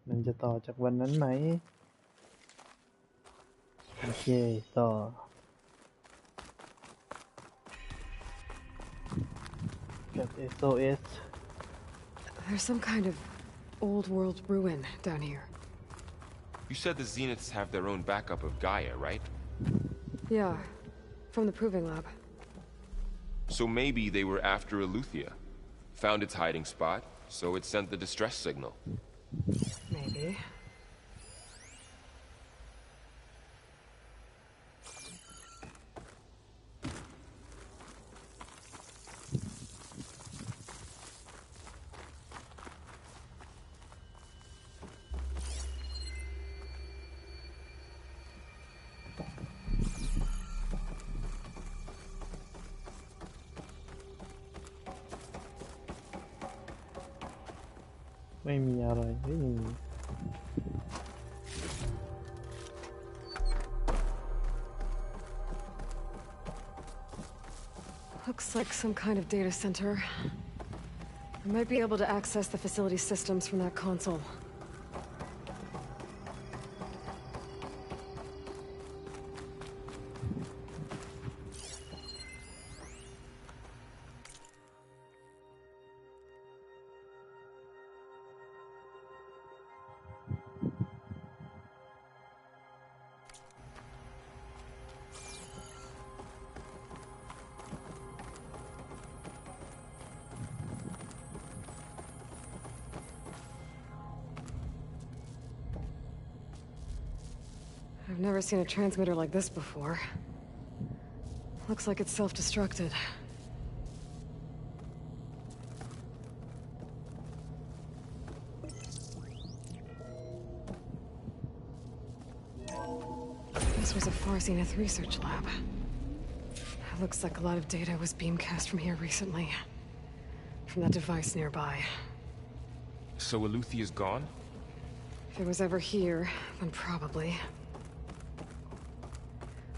มันจะต่อจากวันนั้นไหมโอเคต่อ กับ SOS There's some kind of old world ruin down here. You said the Zeniths have their own backup of Gaia, right? Yeah, from the proving lab. So maybe they were after Eleuthia. Found its hiding spot, so it sent the distress signal. Maybe.ไม่มีอะไรไม่มี Looks like some kind of data center. I might be able to access the facility systems from that console. I've never seen a transmitter like this before. Looks like it's self-destructed. This was a Far Zenith research lab. It looks like a lot of data was beamcast from here recently. From that device nearby. So Eleuthea's gone? If it was ever here, then probably.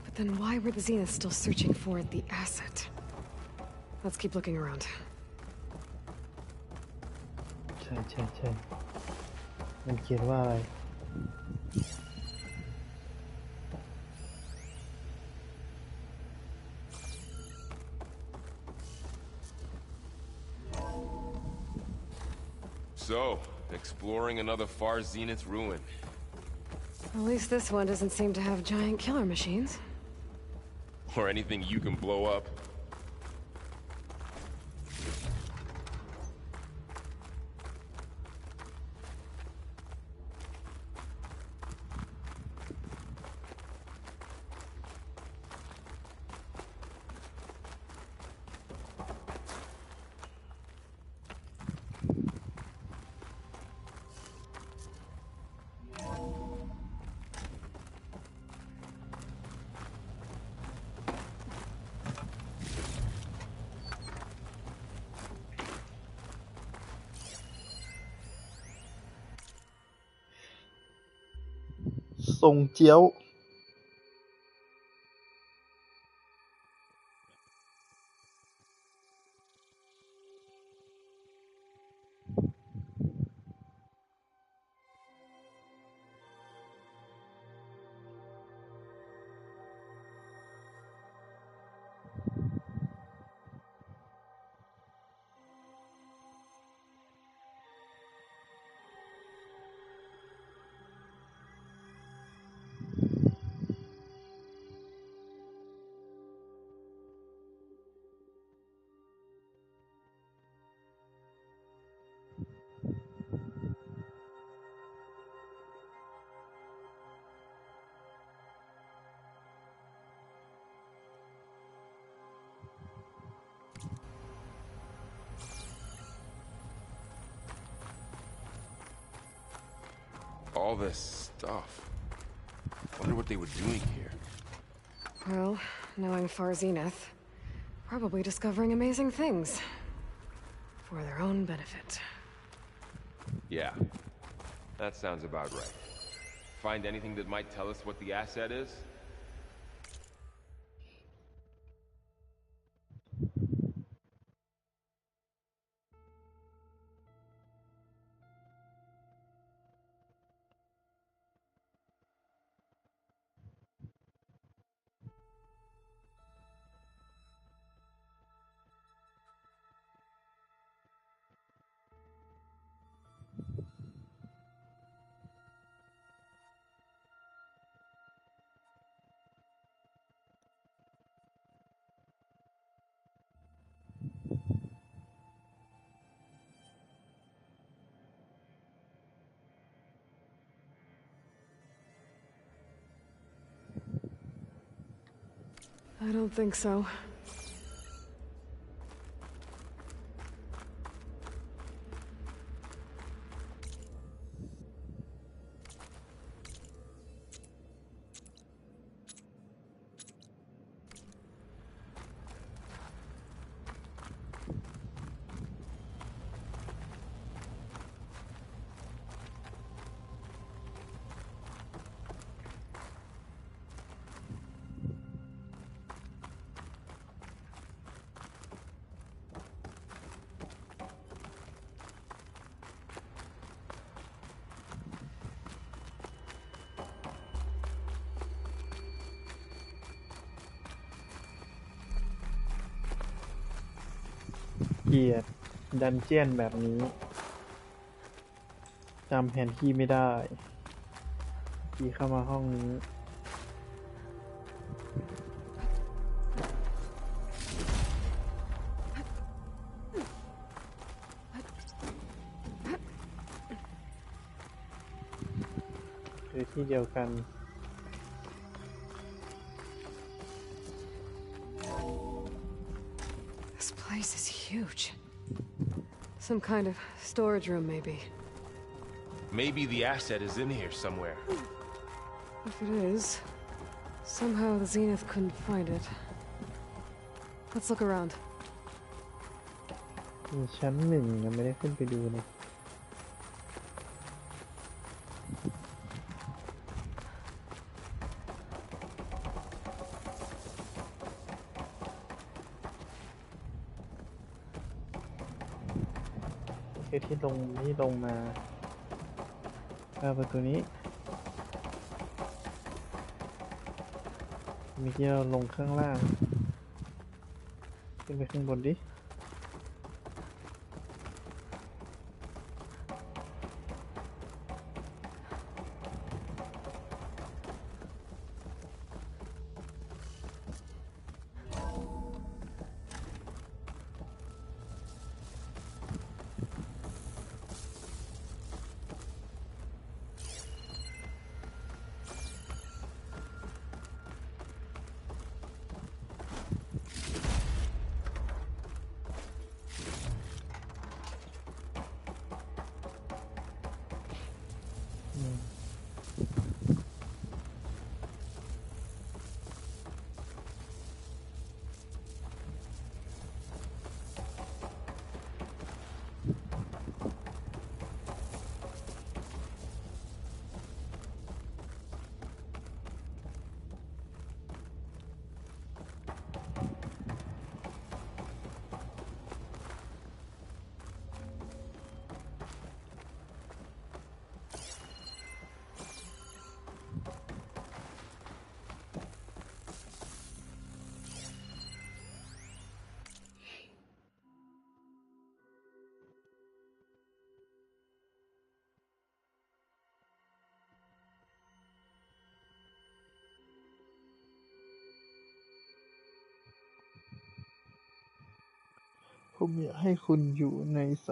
But then why were the Zeniths still searching for the asset? Let's keep looking around. ใช่ใช่ใช่มันเขียนว่าอะไร So, exploring another Far Zenith ruin. At least this one doesn't seem to have giant killer machines. Or anything you can blow up.ทรงเจี้ยวAll this stuff. Wonder what they were doing here. Well, knowing Far Zenith, probably discovering amazing things. For their own benefit. Yeah, that sounds about right. Find anything that might tell us what the asset is? I don't think so. เกลียดดันเจียนแบบนี้จำแผนที่ไม่ได้ที่เข้ามาห้องนี้คือที่เดียวกัน This place is huge. Some kind of storage room, maybe. Maybe the asset is in here somewhere. If it is, somehow the Zenith couldn't find it. Let's look around. มีชั้นหนึ่งยังไม่ได้ขึ้นไปดูเลยคือที่ลงมาประตูนี้เมื่อกี้เราลงข้างล่างขึ้นไปข้างบนดิผมอยากให้คุณอยู่ในใส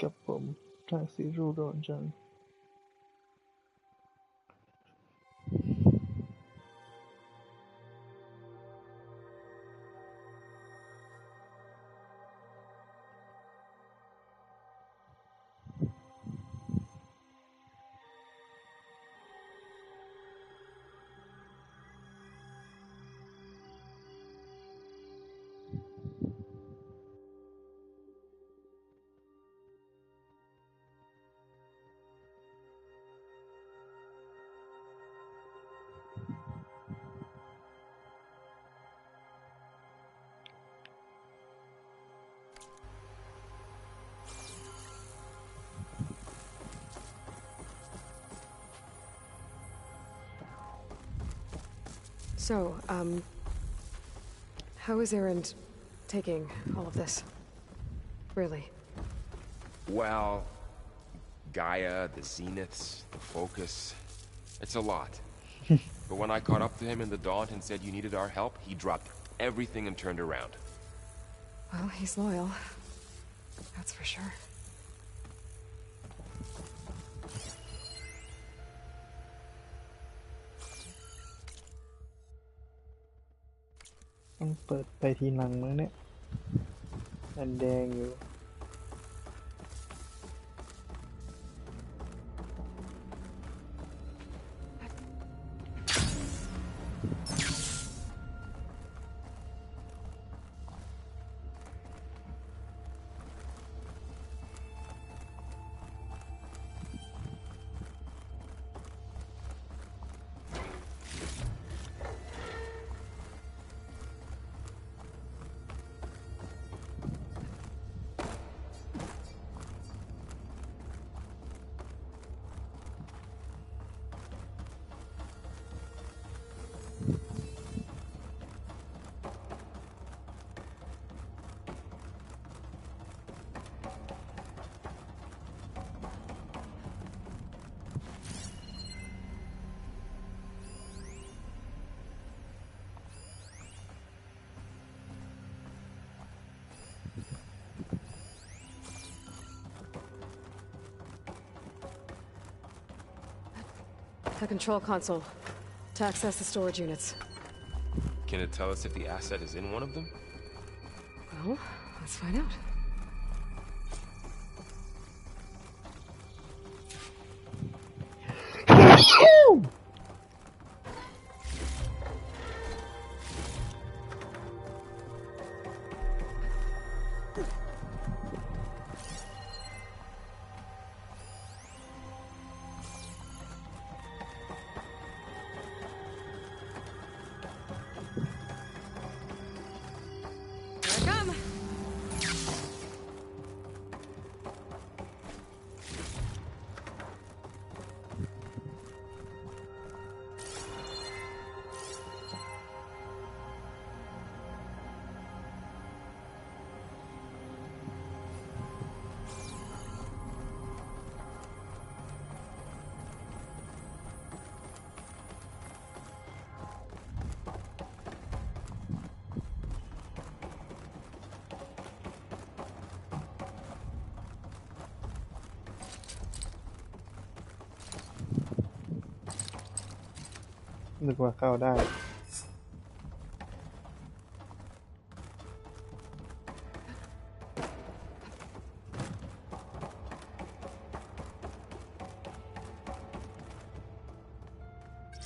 กับผมทางสีรูร้อนจังSo, how is Erend taking all of this? Really? Well, Gaia, the Zeniths, the Focus. It's a lot. But when I caught up to him in the Daunt and said you needed our help, he dropped everything and turned around. Well, he's loyal. That's for sure. ต้องเปิดไปทีหลังมั้งเนี่ยอันแดงอยู่The control console to access the storage units. Can it tell us if the asset is in one of them? Well, let's find out.นึกว่าเข้าได้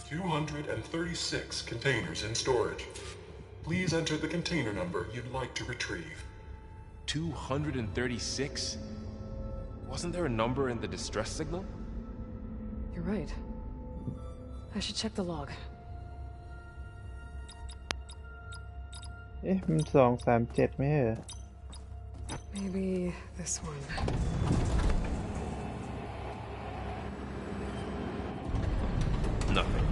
236 containers in storage. Please enter the container number you'd like to retrieve. 236? Wasn't there a number in the distress signal? You're right. I should check the log. มัน237ไม่ใช่เหรอ Maybe this one. Nothing.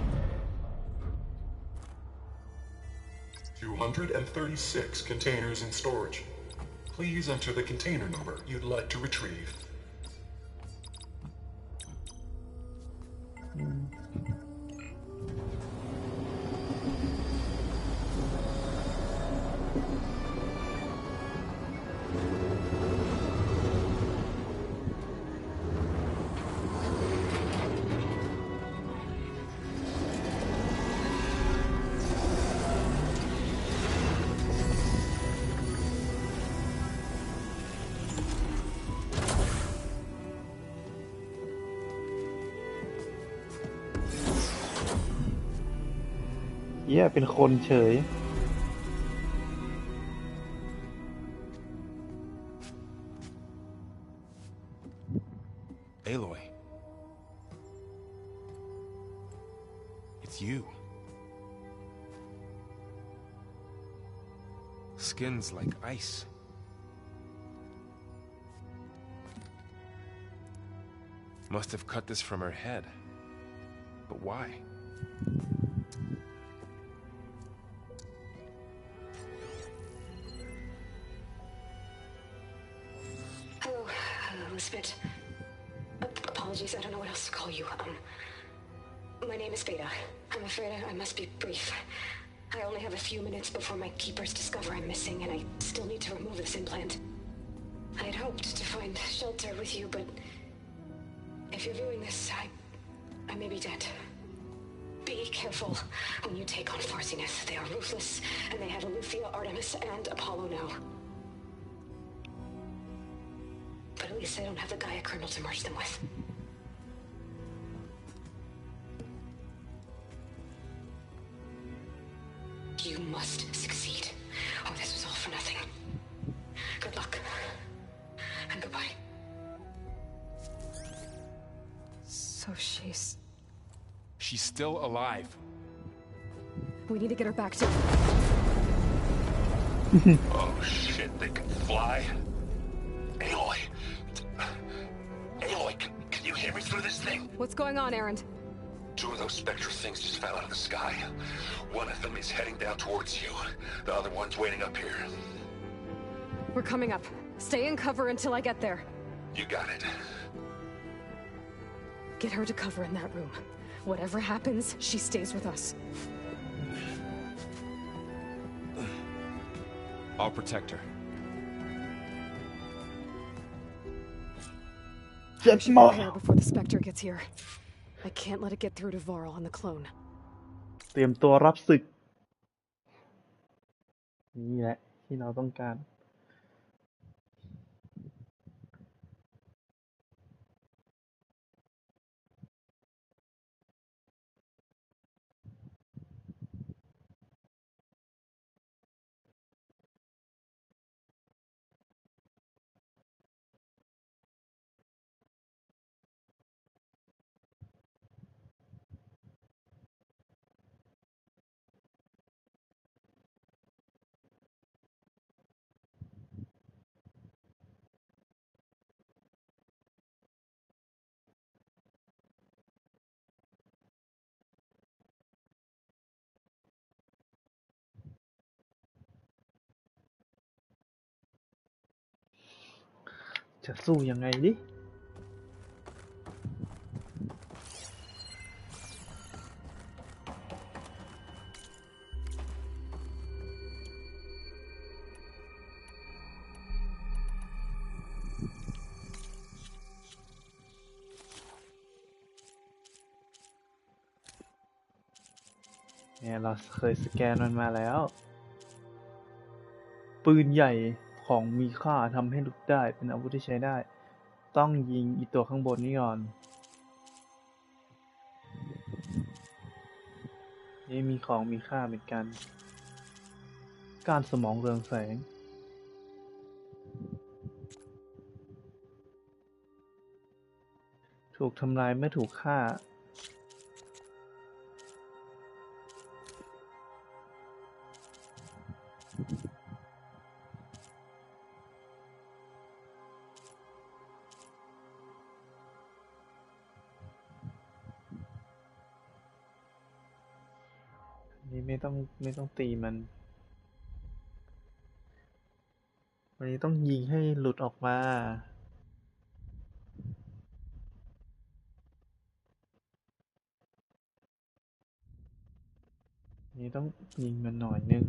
236 containers in storage. Please enter the container number you'd like to retrieve.เป็นคนเฉย Aloy. It's you. Skin's like ice. Must have cut this from her head. But why? Spit. Apologies, I don't know what else to call you. My name is Beta. I'm afraid I must be brief. I only have a few minutes before my keepers discover I'm missing, and I still need to remove this implant. I had hoped to find shelter with you, but if you're viewing this, I may be dead. Be Be careful when you take on Farsiness. They are ruthless, and they have Aletheia, Artemis, and Apollo now. But at least they don't have the Gaia kernel to merge them with. You must succeed, or this was all for nothing. Good luck. And goodbye. So she's... She's still alive. We need to get her back to... Oh shit, they can fly? Aloy! Aloy, can you hear me through this thing? What's going on, Erend? 2 of those spectral things just fell out of the sky. One of them is heading down towards you. The other one's waiting up here. We're coming up. Stay in cover until I get there. You got it. Get her to cover in that room. Whatever happens, she stays with us. I'll protect her. เจ็บ Should มาก prepare before the Spectre gets here. I can't let it get through to Varl and the clone. เตรียมตัวรับศึกนี่แหละที่เราต้องการ จะสู้ยังไงดิเนี่ยเราเคยสแกนมันมาแล้วปืนใหญ่ของมีค่าทำให้ลุกได้เป็นอาวุธที่ใช้ได้ต้องยิงอีตัวข้างบนนี้ก่อนนี่มีของมีค่าเหมือนกันการสมองเรืองแสงถูกทำลายเมื่อถูกฆ่านี่ไม่ต้องตีมันวันนี้ต้องยิงให้หลุดออกมานี่ต้องยิงมันหน่อยนึง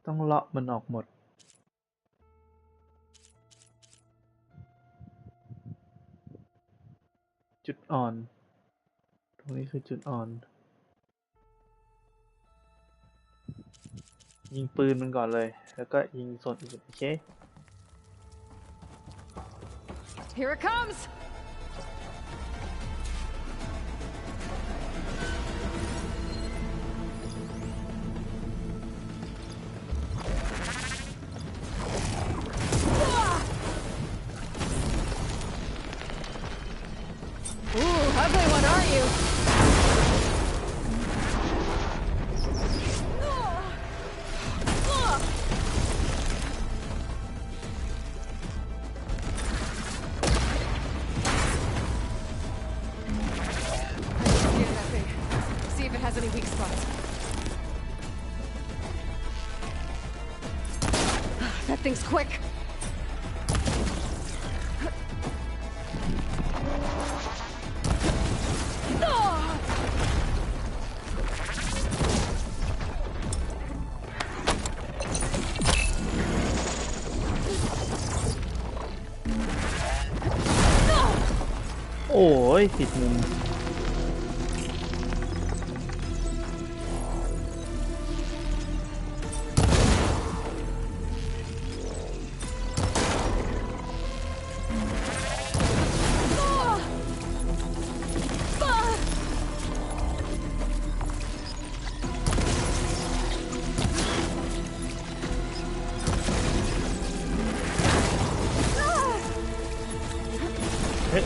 ต้องเลาะมันออกหมดจุดอ่อนตรงนี้คือจุดอ่อนยิงปืนมันก่อนเลยแล้วก็ยิงส่วนอื่นโอเค Here it comes! Ooh, ugly one, aren't you? See if it has any weak spots. That thing's quick. โอ้ยผิดมุม เฮ้ย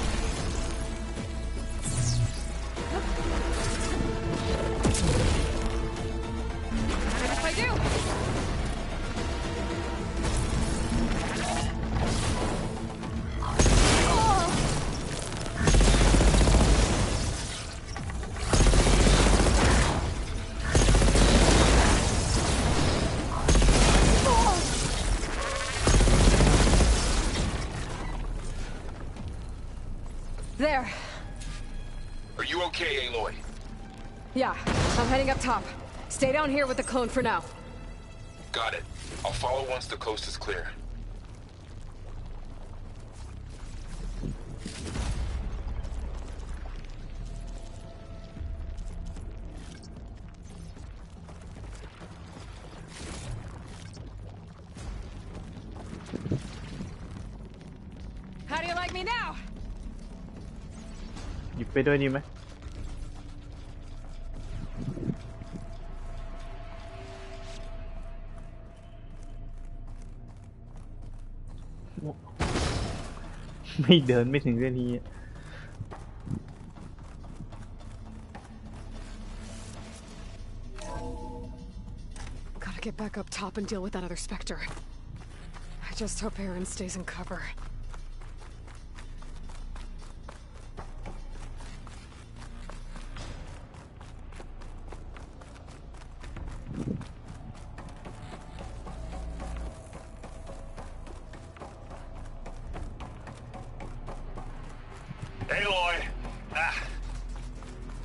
If I do. There. Are you okay, Aloy? Yeah, I'm heading up top. Stay down here with the clone for now. Got it. I'll follow once the coast is clear. How do you like me now? หยิบไปด้วยดีไหม ไม่เดินไม่ถึงเรื่องนี้ Gotta get back up top and deal with that other Spectre. I just hope Aaron stays in cover. Aloy! Ah,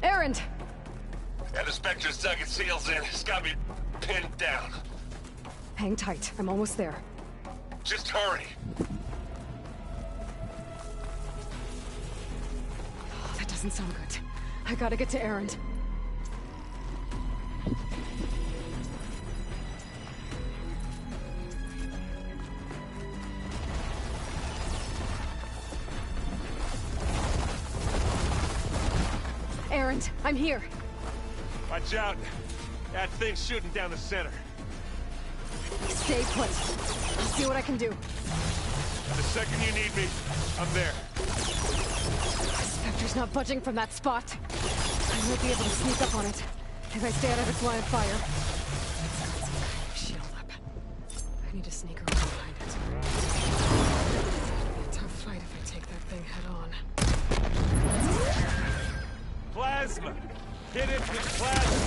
Aaron! yeah, the Spectre's dug its heels in. It's got me pinned down. Hang tight. I'm almost there. Just hurry. Oh, that doesn't sound good. I gotta get to Aaron. Aaron, I'm here. Watch out. That thing's shooting down the center. Stay put. I'll see what I can do. The second you need me, I'm there. Spectre's not budging from that spot. I might be able to sneak up on it if I stay out of its line of fire. It's got some kind of shield up. I need to sneak around behind it. It'll be a tough fight if I take that thing head on. Plasma! Hit it with plasma!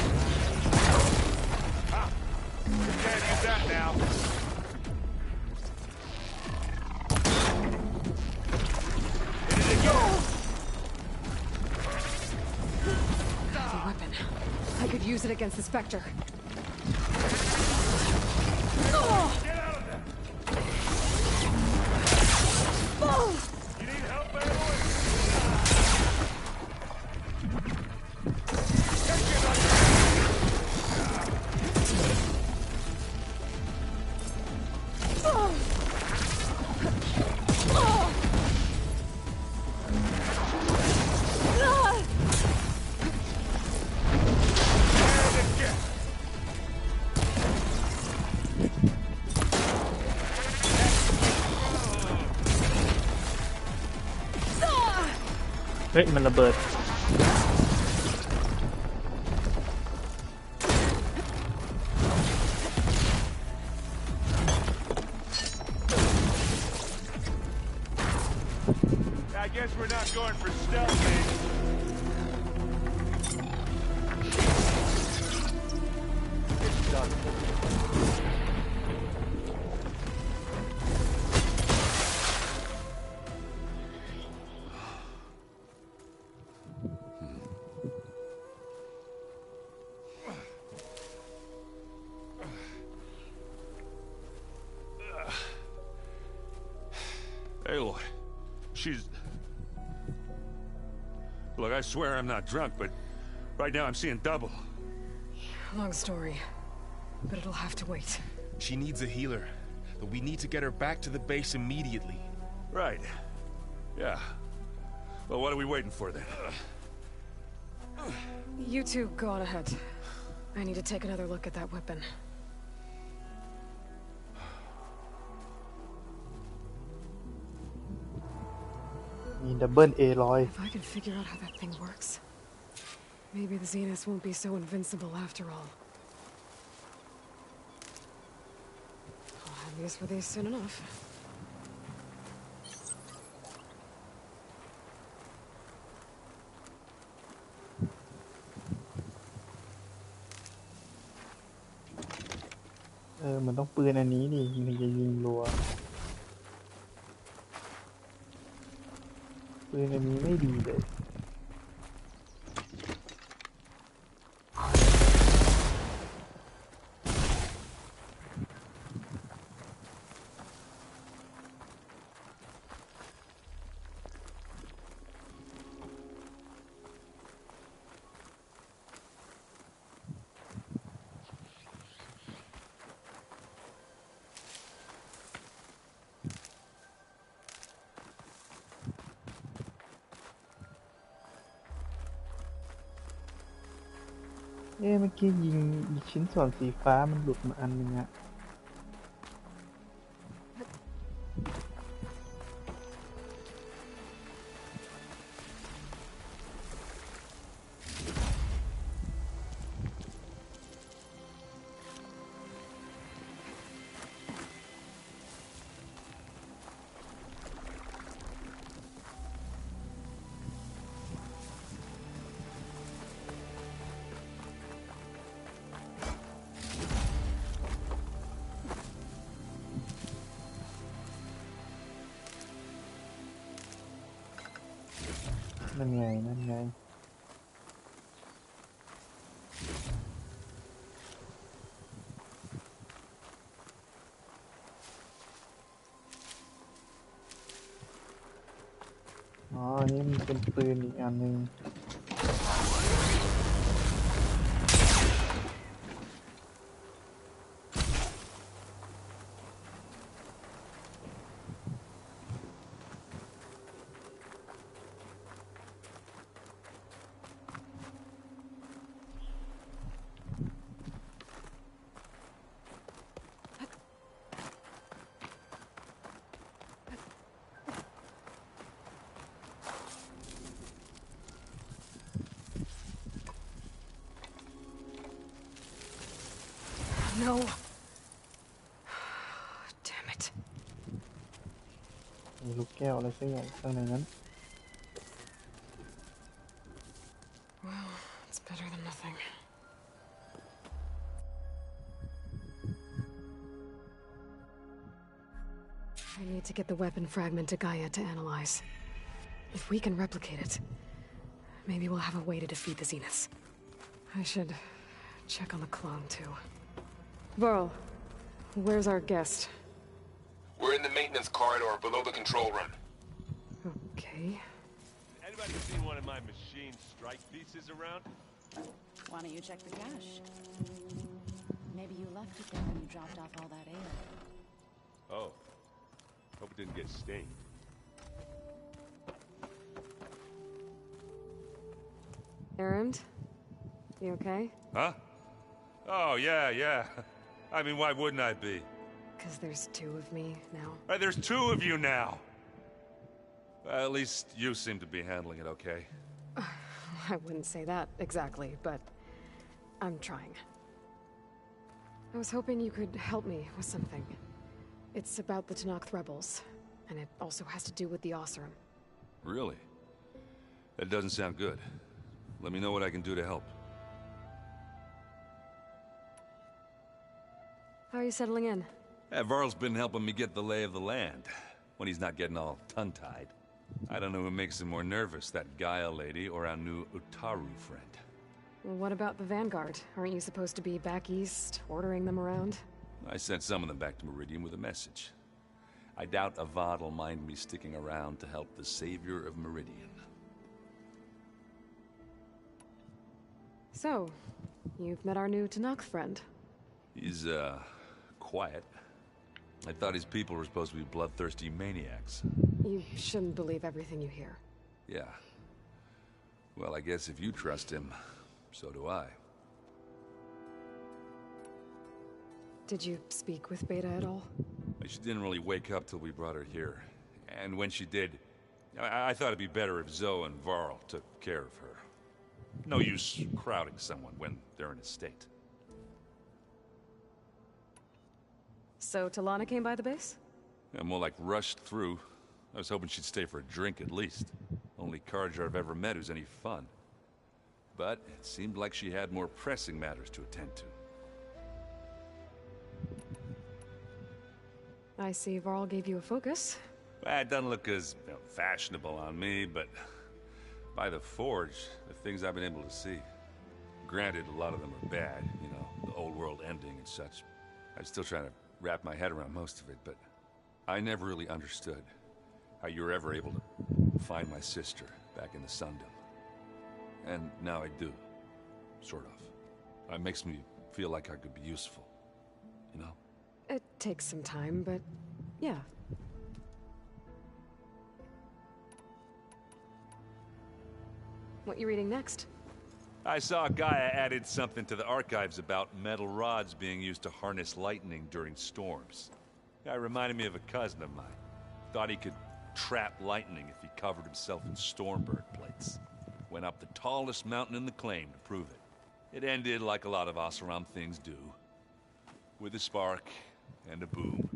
Ah, you can't use that now. Hit it again! The weapon. I could use it against the Spectre. Oh! Get out of there! Oh! You need help, Aloy?เฮ้ย มันระเบิด I guess we're not going for stealth, maybe. It's done. Aloy, she's... Look, I swear I'm not drunk, but right now I'm seeing double. Long story, but it'll have to wait. She needs a healer, but we need to get her back to the base immediately. Right. Yeah. Well, what are we waiting for then? You two go on ahead. I need to take another look at that weapon. มีดับเบิลเอร้อย If I can figure out how that thing works, maybe the Zeniths won't be so invincible after all. I'll have use for these soon enough.เออมันต้องปืนอันนี้นี่ถึงจะยิงรัวปืนอันนี้ไม่ดีเลยเมื่อกี้ยิงชิ้นส่วนสีฟ้ามันหลุดมาอันนึงอะ นั่นไงนั่นไงอ๋ออันนี้มันเป็นปืนอีกอันหนึ่งNo. Damn it. มีลูกแก้วอะไรสักอย่างข้างในนั้น Well, it's better than nothing. I need to get the weapon fragment to Gaia to analyze. If we can replicate it, maybe we'll have a way to defeat the Zeniths. I should check on the clone, too. Varl, where's our guest? We're in the maintenance corridor below the control room. Okay. Anybody seen one of my machine strike pieces around? Why don't you check the cache? Maybe you left it there when you dropped off all that ale. Oh. Hope it didn't get stained. Errand? You okay? Huh? Oh, yeah. I mean, why wouldn't I be? 'Cause there's two of me now. Right, there's two of you now! Well, at least you seem to be handling it okay. I wouldn't say that exactly, but I'm trying. I was hoping you could help me with something. It's about the Tenakth rebels, and it also has to do with the Oseram. Really? That doesn't sound good. Let me know what I can do to help. How are you settling in? Varl's been helping me get the lay of the land, when he's not getting all tongue-tied. I don't know who makes him more nervous, that Gaia lady or our new Utaru friend. Well, what about the Vanguard? Aren't you supposed to be back east, ordering them around? I sent some of them back to Meridian with a message. I doubt Avad will mind me sticking around to help the savior of Meridian. So, you've met our new Tanakh friend. He's, quiet. I thought his people were supposed to be bloodthirsty maniacs. You shouldn't believe everything you hear. Yeah. Well, I guess if you trust him, so do I. Did you speak with Beta at all? She didn't really wake up till we brought her here. And when she did, I thought it'd be better if Zoe and Varl took care of her. No use crowding someone when they're in a state. So Talana came by the base? Yeah, more like rushed through. I was hoping she'd stay for a drink at least. Only Carja I've ever met who's any fun. But it seemed like she had more pressing matters to attend to. I see Varl gave you a focus. Well, it doesn't look as fashionable on me, but by the Forge, the things I've been able to see. Granted, a lot of them are bad, you know, the old world ending and such. I'm still trying to wrap my head around most of it, but I never really understood how you were ever able to find my sister back in the Sundom. And now I do. Sort of. It makes me feel like I could be useful. You know? It takes some time, but yeah. What you reading next? I saw Gaia added something to the archives about metal rods being used to harness lightning during storms. Guy reminded me of a cousin of mine. Thought he could trap lightning if he covered himself in Stormbird plates. Went up the tallest mountain in the claim to prove it. It ended like a lot of Oseram things do. With a spark and a boom.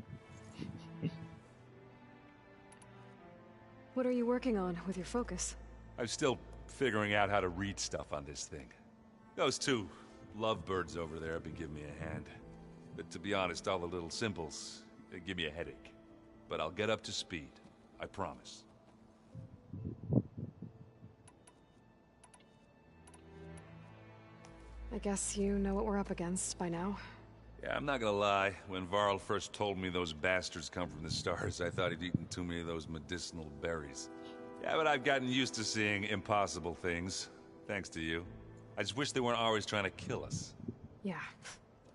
What are you working on with your focus? I'm still figuring out how to read stuff on this thing. Those two lovebirds over there have been giving me a hand. But to be honest, all the little symbols, they give me a headache. But I'll get up to speed. I promise. I guess you know what we're up against by now. Yeah, I'm not gonna lie. When Varl first told me those bastards come from the stars, I thought he'd eaten too many of those medicinal berries. Yeah, but I've gotten used to seeing impossible things. Thanks to you. I just wish they weren't always trying to kill us. Yeah,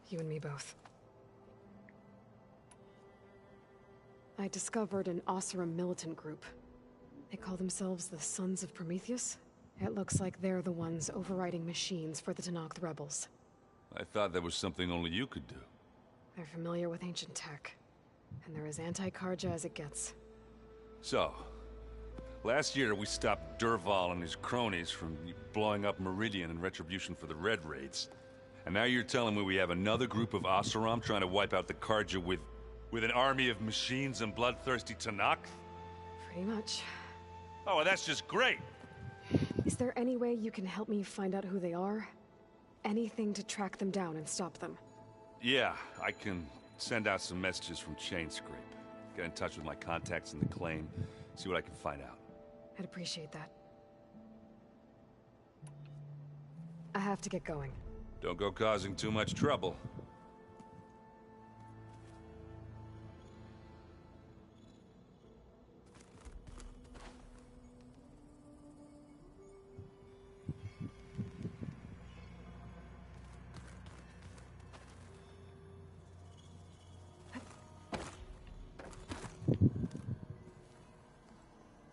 you and me both. I discovered an Oseram militant group. They call themselves the Sons of Prometheus. It looks like they're the ones overriding machines for the Tanakh rebels. I thought that was something only you could do. They're familiar with ancient tech, and they're as anti-Carja as it gets. So, last year we stopped Durval and his cronies from blowing up Meridian in retribution for the Red Raids. And now you're telling me we have another group of Oseram trying to wipe out the Carja with an army of machines and bloodthirsty Tanakh? Pretty much. Oh, well, that's just great! Is there any way you can help me find out who they are? Anything to track them down and stop them? Yeah, I can send out some messages from Chainscrape. Get in touch with my contacts in the claim, see what I can find out. I'd appreciate that. I have to get going. Don't go causing too much trouble.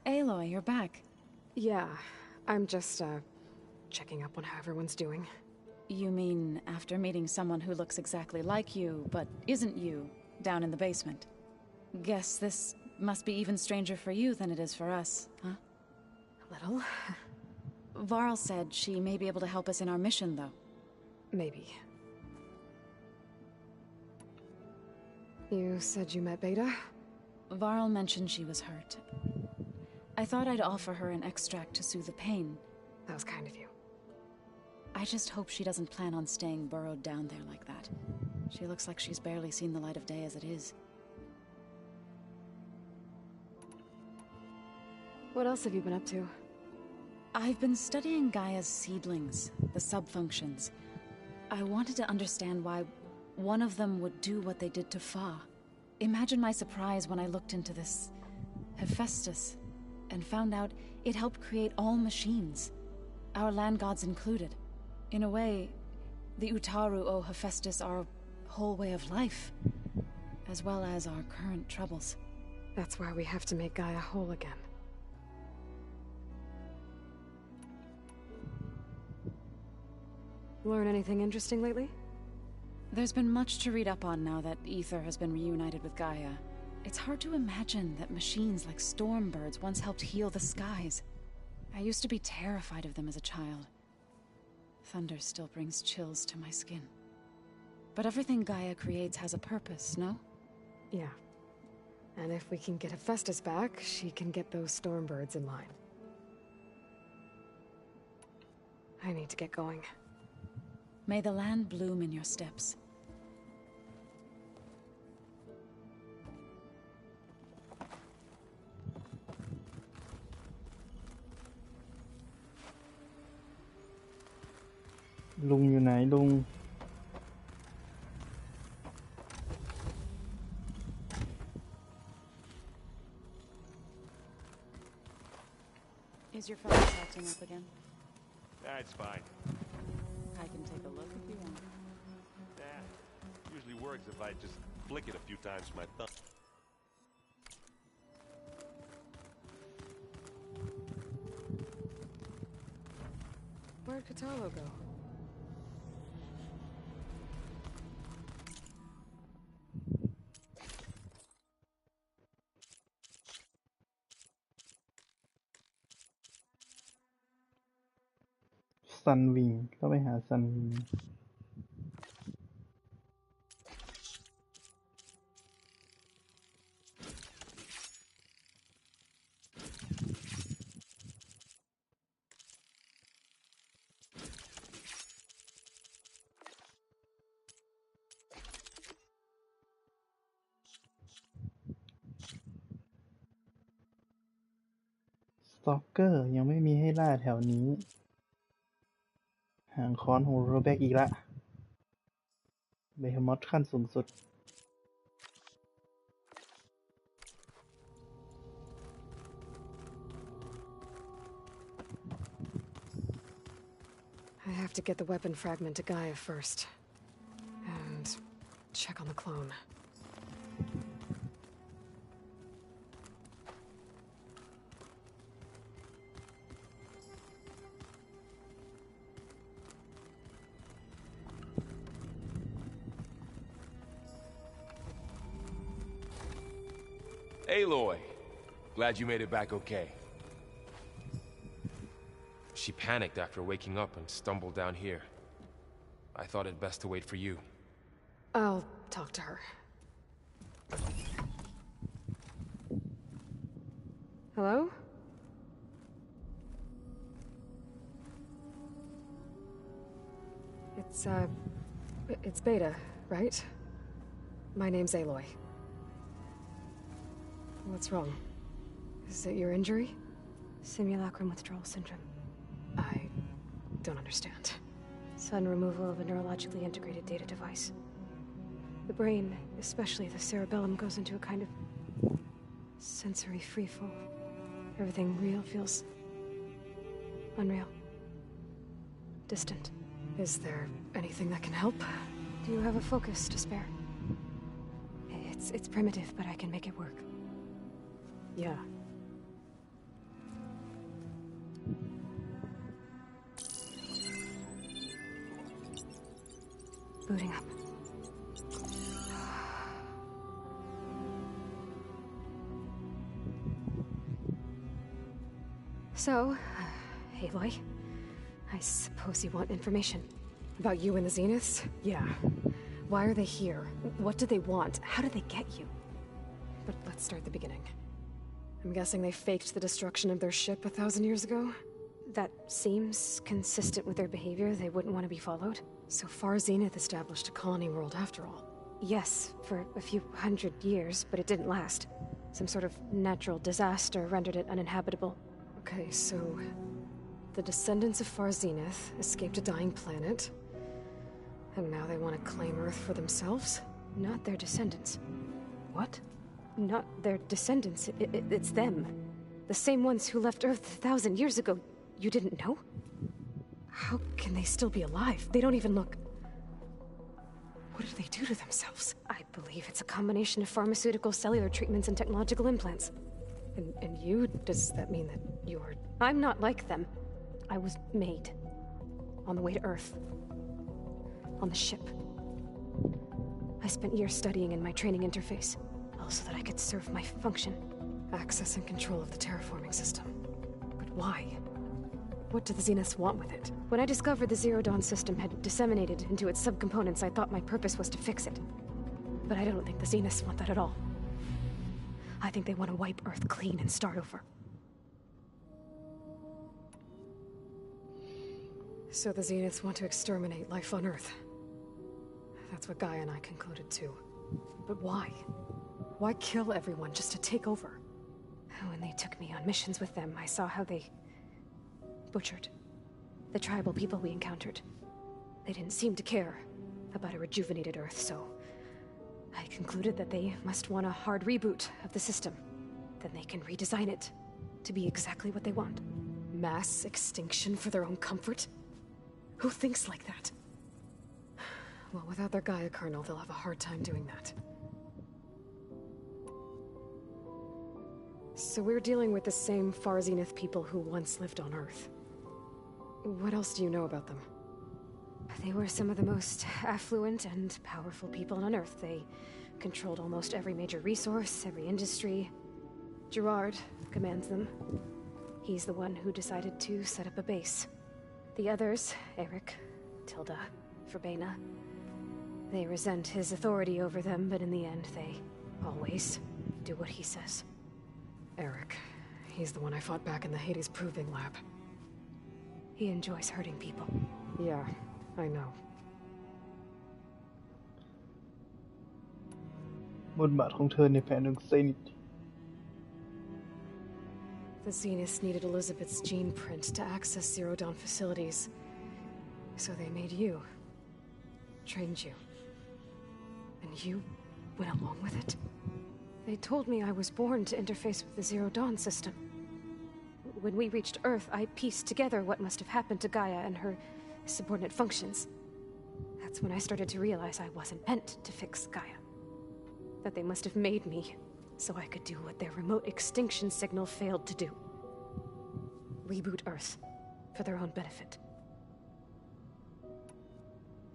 Aloy, you're back. Yeah, I'm just, checking up on how everyone's doing. You mean after meeting someone who looks exactly like you, but isn't you, down in the basement? Guess this must be even stranger for you than it is for us, huh? A little. Varl said she may be able to help us in our mission, though. Maybe. You said you met Beta? Varl mentioned she was hurt. I thought I'd offer her an extract to soothe the pain. That was kind of you. I just hope she doesn't plan on staying burrowed down there like that. She looks like she's barely seen the light of day as it is. What else have you been up to? I've been studying Gaia's seedlings, the subfunctions. I wanted to understand why one of them would do what they did to Fa. Imagine my surprise when I looked into this Hephaestus and found out it helped create all machines, our land gods included. In a way, the Utaru owe Hephaestus our whole way of life, as well as our current troubles. That's why we have to make Gaia whole again. Learn anything interesting lately? There's been much to read up on now that Ether has been reunited with Gaia. It's hard to imagine that machines like stormbirds once helped heal the skies. I used to be terrified of them as a child. Thunder still brings chills to my skin. But everything Gaia creates has a purpose, no? Yeah. And if we can get Hephaestus back, she can get those stormbirds in line. I need to get going. May the land bloom in your steps. Lung อยู่ไหนลุง Is your phone acting up again? That's fine. I can take a look if you want. Usually works if I just flick it a few times with my thumb. Where'd Katalo go? Sunwing ก็ไปหา Sunwing Stalker ยังไม่มีให้ล่าแถวนี้ หางค้อนของโรแบกอีกละเบเฮมอธขั้นสูงสุด I have to get the weapon fragment to Gaia first. And check on the clone. Aloy, glad you made it back okay. She panicked after waking up and stumbled down here. I thought it best to wait for you. I'll talk to her. Hello? It's Beta, right? My name's Aloy. What's wrong? Is it your injury? Simulacrum withdrawal syndrome. I don't understand. Sudden removal of a neurologically integrated data device. The brain, especially the cerebellum, goes into a kind of sensory freefall. Everything real feels unreal. Distant. Is there anything that can help? Do you have a focus to spare? It's primitive, but I can make it work. Yeah. Booting up. So, Aloy, I suppose you want information. About you and the Zeniths? Yeah. Why are they here? What do they want? How did they get you? But let's start at the beginning. I'm guessing they faked the destruction of their ship 1,000 years ago? That seems consistent with their behavior. They wouldn't want to be followed. So far, Zenith established a colony world after all. Yes, for a few hundred years, but it didn't last. Some sort of natural disaster rendered it uninhabitable. Okay, so the descendants of Far Zenith escaped a dying planet, and now they want to claim Earth for themselves? Not their descendants. What? Not their descendants. It's them. The same ones who left Earth 1,000 years ago. You didn't know? How can they still be alive? They don't even look... What did they do to themselves? I believe it's a combination of pharmaceutical, cellular treatments, and technological implants. And you? Does that mean that you're... I'm not like them. I was made. On the way to Earth. On the ship. I spent years studying in my training interface, all so that I could serve my function. Access and control of the terraforming system. But why? What do the Zeniths want with it? When I discovered the Zero Dawn system had disseminated into its subcomponents, I thought my purpose was to fix it. But I don't think the Zeniths want that at all. I think they want to wipe Earth clean and start over. So the Zeniths want to exterminate life on Earth. That's what Gaia and I concluded too. But why? Why kill everyone just to take over? When they took me on missions with them, I saw how they butchered the tribal people we encountered. They didn't seem to care about a rejuvenated Earth, so I concluded that they must want a hard reboot of the system. Then they can redesign it to be exactly what they want. Mass extinction for their own comfort? Who thinks like that? Well, without their Gaia kernel, they'll have a hard time doing that. So we're dealing with the same Far Zenith people who once lived on Earth. What else do you know about them? They were some of the most affluent and powerful people on Earth. They controlled almost every major resource, every industry. Gerard commands them. He's the one who decided to set up a base. The others, Eric, Tilda, Verbena, they resent his authority over them, but in the end, they always do what he says. Eric. He's the one I fought back in the Hades Proving Lab. He enjoys hurting people. Yeah, I know. บทบาทของเธอในแผนของเซนิต The Zeniths needed Elizabeth's gene print to access Zero Dawn facilities. So they made you. Trained you. And you went along with it? They told me I was born to interface with the Zero Dawn system. When we reached Earth, I pieced together what must have happened to Gaia and her subordinate functions. That's when I started to realize I wasn't meant to fix Gaia. That they must have made me so I could do what their remote extinction signal failed to do. Reboot Earth for their own benefit.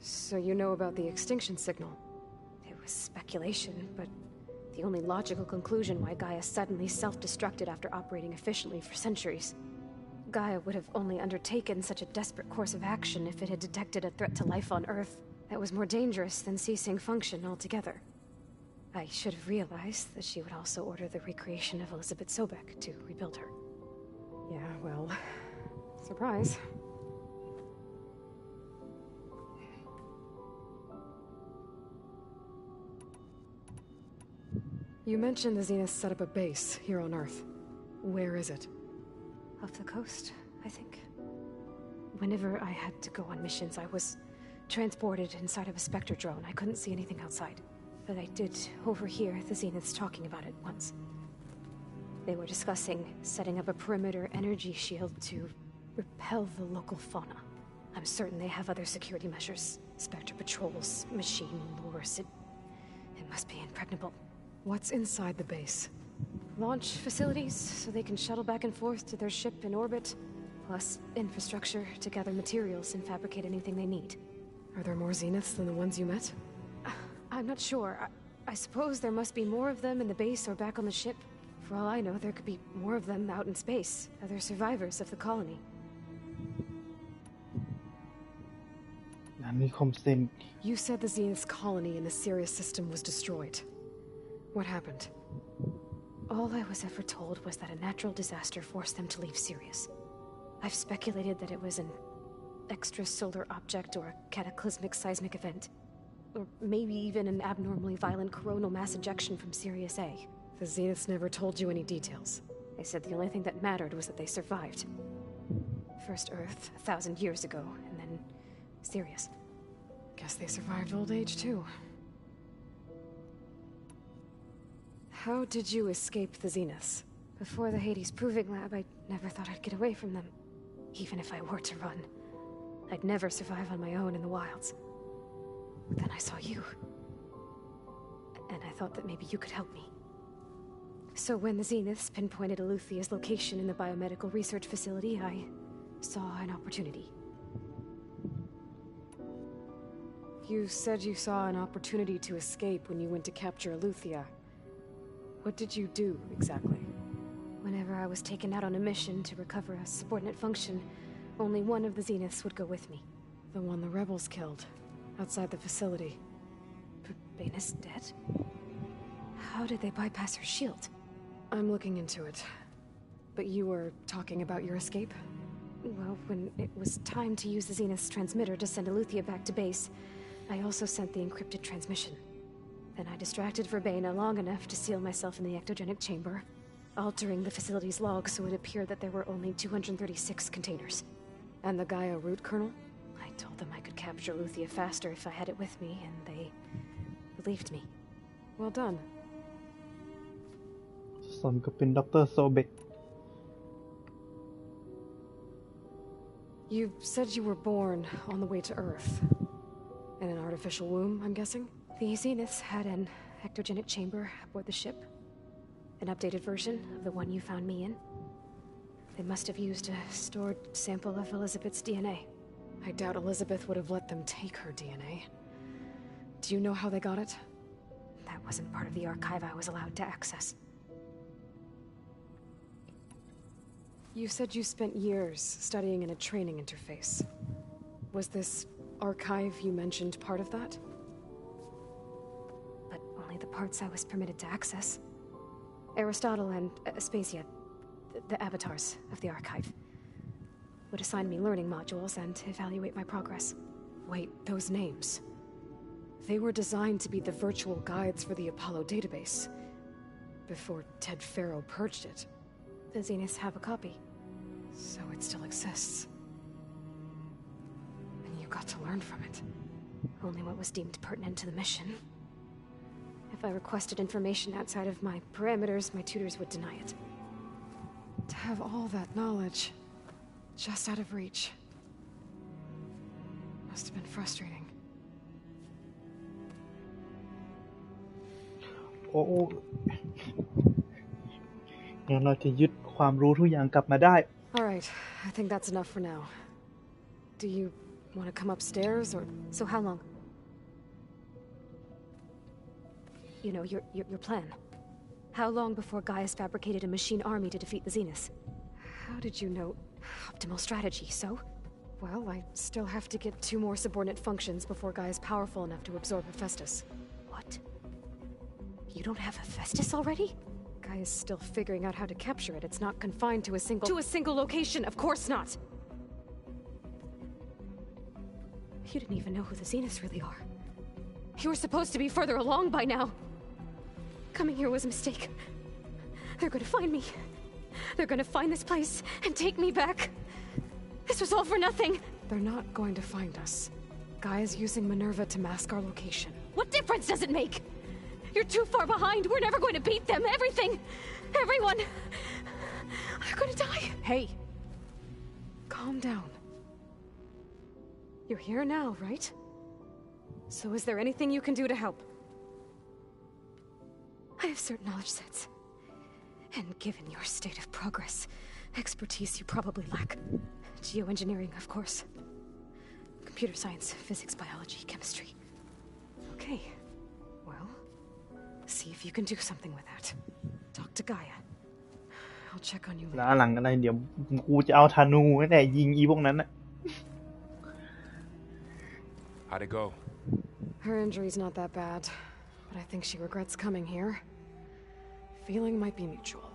So you know about the extinction signal? It was speculation, but the only logical conclusion why Gaia suddenly self-destructed after operating efficiently for centuries. Gaia would have only undertaken such a desperate course of action if it had detected a threat to life on Earth that was more dangerous than ceasing function altogether. I should have realized that she would also order the recreation of Elizabeth Sobek to rebuild her. Yeah, well, surprise. You mentioned the Zeniths set up a base here on Earth. Where is it? Off the coast, I think. Whenever I had to go on missions, I was transported inside of a Spectre drone. I couldn't see anything outside. But I did overhear the Zeniths talking about it once. They were discussing setting up a perimeter energy shield to repel the local fauna. I'm certain they have other security measures. Spectre patrols, machine lures. It must be impregnable. What's inside the base? Launch facilities, so they can shuttle back and forth to their ship in orbit, plus infrastructure to gather materials and fabricate anything they need. Are there more Zeniths than the ones you met? I'm not sure. I suppose there must be more of them in the base or back on the ship. For all I know, there could be more of them out in space, other survivors of the colony. นั้นมีคมเซน You said the Zenith's colony in the Sirius system was destroyed. What happened? All I was ever told was that a natural disaster forced them to leave Sirius. I've speculated that it was an extrasolar object or a cataclysmic seismic event. Or maybe even an abnormally violent coronal mass ejection from Sirius A. The Zeniths never told you any details. They said the only thing that mattered was that they survived. First Earth, 1,000 years ago, and then Sirius. Guess they survived old age, too. How did you escape the Zeniths? Before the Hades Proving Lab, I never thought I'd get away from them. Even if I were to run, I'd never survive on my own in the wilds. But then I saw you. And I thought that maybe you could help me. So when the Zeniths pinpointed Eluthia's location in the biomedical research facility, I saw an opportunity. You said you saw an opportunity to escape when you went to capture Eluthia. What did you do, exactly? Whenever I was taken out on a mission to recover a subordinate function, only one of the Zeniths would go with me. The one the rebels killed, outside the facility. But Baina's dead? How did they bypass her shield? I'm looking into it. But you were talking about your escape? Well, when it was time to use the Zenith's transmitter to send Eluthia back to base, I also sent the encrypted transmission. Then I distracted Verbena long enough to seal myself in the ectogenic chamber, altering the facility's log so it appeared that there were only 236 containers. And the Gaia root kernel? I told them I could capture Eluthia faster if I had it with me, and they believed me. Well done. สมกับเป็นดร. โซเบก You said you were born on the way to Earth. In an artificial womb, I'm guessing? The Zeniths had an ectogenic chamber aboard the ship. An updated version of the one you found me in. They must have used a stored sample of Elizabeth's DNA. I doubt Elizabeth would have let them take her DNA. Do you know how they got it? That wasn't part of the archive I was allowed to access. You said you spent years studying in a training interface. Was this archive you mentioned part of that? But only the parts I was permitted to access. Aristotle and Aspasia, the avatars of the archive, would assign me learning modules and evaluate my progress. Wait, those names. They were designed to be the virtual guides for the Apollo database, before Ted Faro purged it. The Zeniths have a copy, so it still exists. And you got to learn from it. Only what was deemed pertinent to the mission. If I requested information outside of my parameters, my tutors would deny it. To have all that knowledge, just out of reach, must have been frustrating. โอ้งั้นเราจะยึดความรู้ทุกอย่างกลับมาได้ All right, I think that's enough for now. Do you want to come upstairs, or so? How long? You know, your plan. How long before Gaius fabricated a machine army to defeat the Zeniths? How did you know? Optimal strategy, so? Well, I still have to get 2 more subordinate functions before Gaia's powerful enough to absorb Hephaestus. What? You don't have Hephaestus already? Gaia's still figuring out how to capture it. It's not confined to a single location, of course not! You didn't even know who the Zeniths really are. You were supposed to be further along by now. Coming here was a mistake. They're gonna find me. They're gonna find this place and take me back. This was all for nothing. They're not going to find us. Gaia's using Minerva to mask our location. What difference does it make? You're too far behind. We're never going to beat them. Everything. Everyone. They're gonna die. Hey. Calm down. You're here now, right? So is there anything you can do to help? I have certain knowledge sets. And given your state of progress, expertise you probably lack. Geoengineering, of course. Computer science, physics, biology, chemistry. Okay. Well, see if you can do something with that. Talk to Gaia. I'll check on you แล้ว later. หลังอะไรเดี๋ยวกูจะเอาธนูนั่นแหละยิงอีพวกนั้นน่ะ How'd it go? Her injury's not that bad, but I think she regrets coming here. Feeling might be mutual.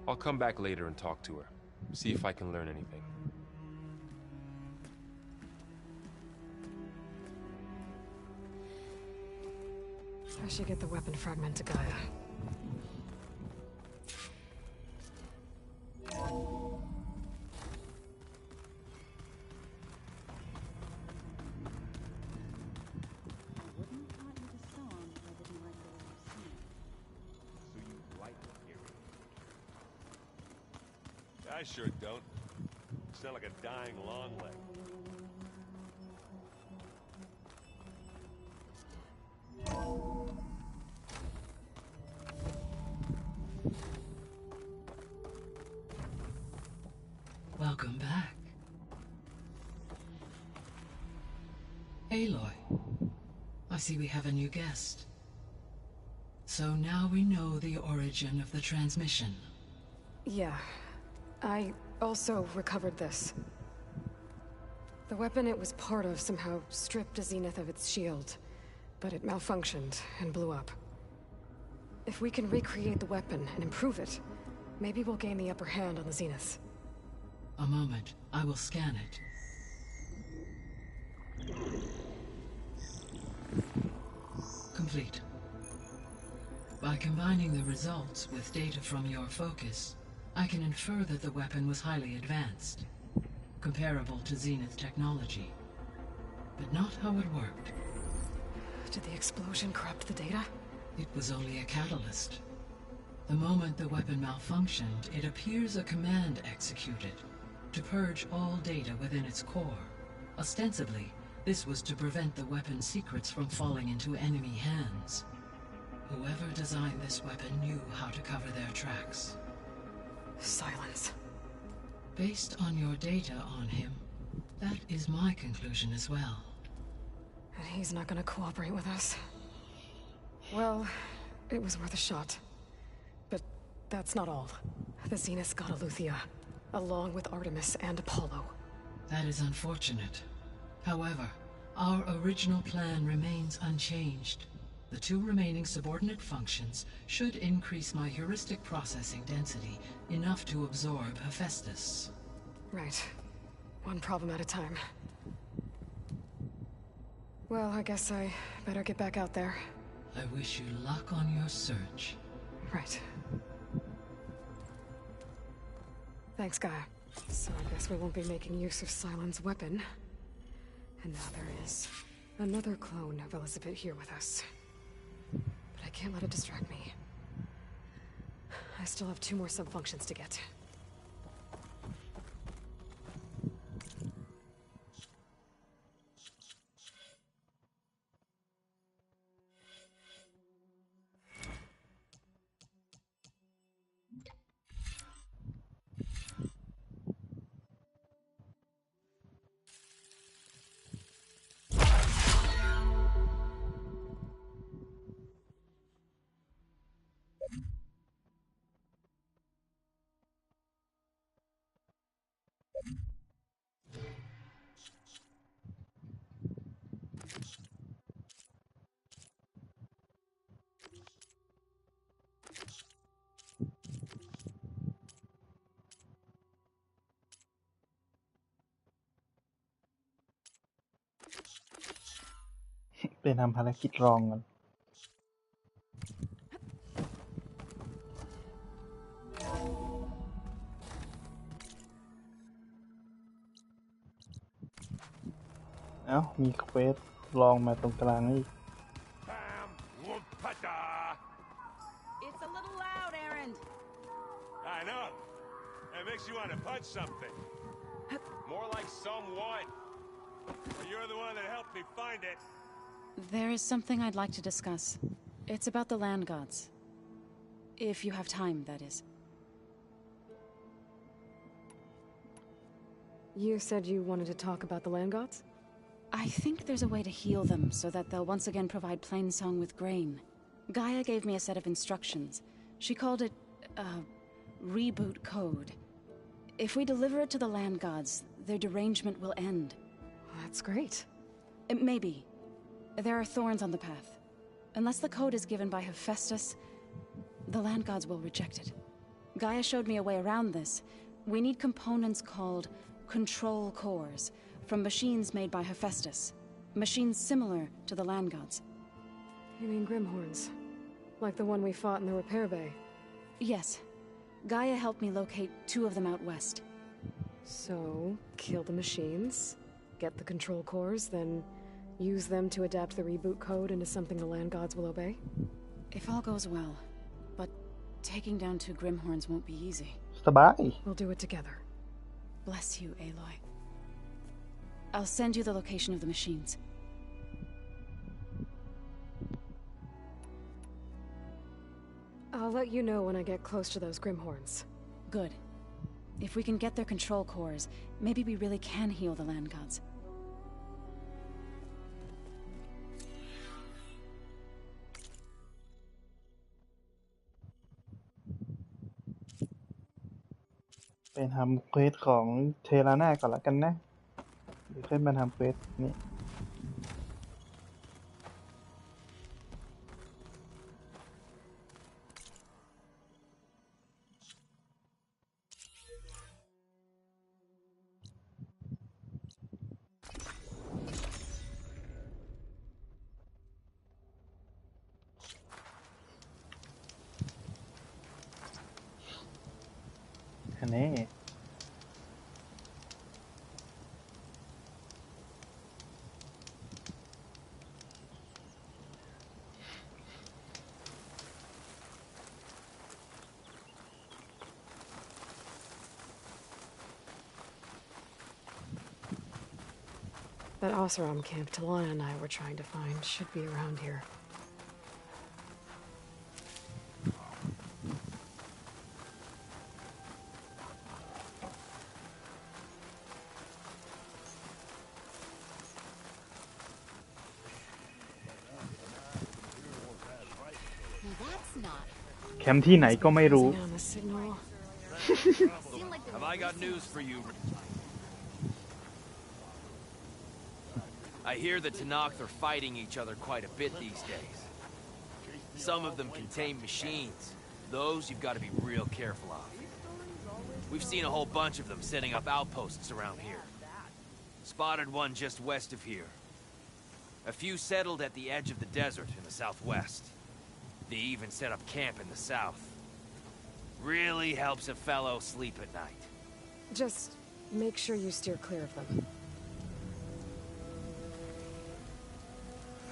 I'll come back later and talk to her. See if I can learn anything. I should get the weapon fragment to Gaia. I sure don't. sound like a dying longleg. Welcome back. Aloy, I see we have a new guest. So now we know the origin of the transmission. Yeah. I also recovered this. The weapon it was part of somehow stripped a Zenith of its shield, but it malfunctioned and blew up. If we can recreate the weapon and improve it, maybe we'll gain the upper hand on the Zeniths. A moment, I will scan it. Complete. By combining the results with data from your focus, I can infer that the weapon was highly advanced, comparable to Zenith technology, but not how it worked. Did the explosion corrupt the data? It was only a catalyst. The moment the weapon malfunctioned, it appears a command executed to purge all data within its core. Ostensibly, this was to prevent the weapon's secrets from falling into enemy hands. Whoever designed this weapon knew how to cover their tracks. Silence. Based on your data on him, that is my conclusion as well. And he's not gonna cooperate with us. Well, it was worth a shot. But that's not all. The Zeniths got Aletheia, along with Artemis and Apollo. That is unfortunate. However, our original plan remains unchanged. The 2 remaining subordinate functions should increase my heuristic processing density enough to absorb Hephaestus. Right. One problem at a time. Well, I guess I better get back out there. I wish you luck on your search. Right. Thanks, Gaia. So I guess we won't be making use of Cylon's weapon. And now there is another clone of Elizabeth here with us. But I can't let it distract me. I still have 2 more sub-functions to get.ไปทำภารกิจรองกันเอ้ามีเควสลองมาตรงกลางนี่ It's a little loud, Aaron. I know. It makes you want to punch something. More like someone. You're the one that helped me find it. There is something I'd like to discuss. It's about the land gods. If you have time, that is. You said you wanted to talk about the land gods? I think there's a way to heal them so that they'll once again provide Plainsong with grain. Gaia gave me a set of instructions. She called it, reboot code. If we deliver it to the land gods, their derangement will end. That's great. Maybe. There are thorns on the path. Unless the code is given by Hephaestus, the land gods will reject it. Gaia showed me a way around this. We need components called control cores, from machines made by Hephaestus. Machines similar to the land gods. You mean Grimhorns? Like the one we fought in the repair bay? Yes. Gaia helped me locate 2 of them out west. So, kill the machines, get the control cores, then use them to adapt the reboot code into something the land gods will obey? If all goes well. But taking down 2 Grimhorns won't be easy. สบาย We'll do it together. Bless you, Aloy. I'll send you the location of the machines. I'll let you know when I get close to those Grimhorns. Good. If we can get their control cores, maybe we really can heal the land gods. ไปทำเควสของเทราน่าก่อนละกันนะเดี๋ยวค่อยมาทำเควสนี้ อันนี้That Oseram camp Talana and I were trying to find should be around here. That's not. แคมป์ที่ไหนก็ไม่รู้ On the signal. Have I got news for you? I hear the Tenakth are fighting each other quite a bit these days. Some of them contain machines. Those you've got to be real careful of. We've seen a whole bunch of them setting up outposts around here. Spotted one just west of here. A few settled at the edge of the desert in the southwest. They even set up camp in the south. Really helps a fellow sleep at night. Just make sure you steer clear of them.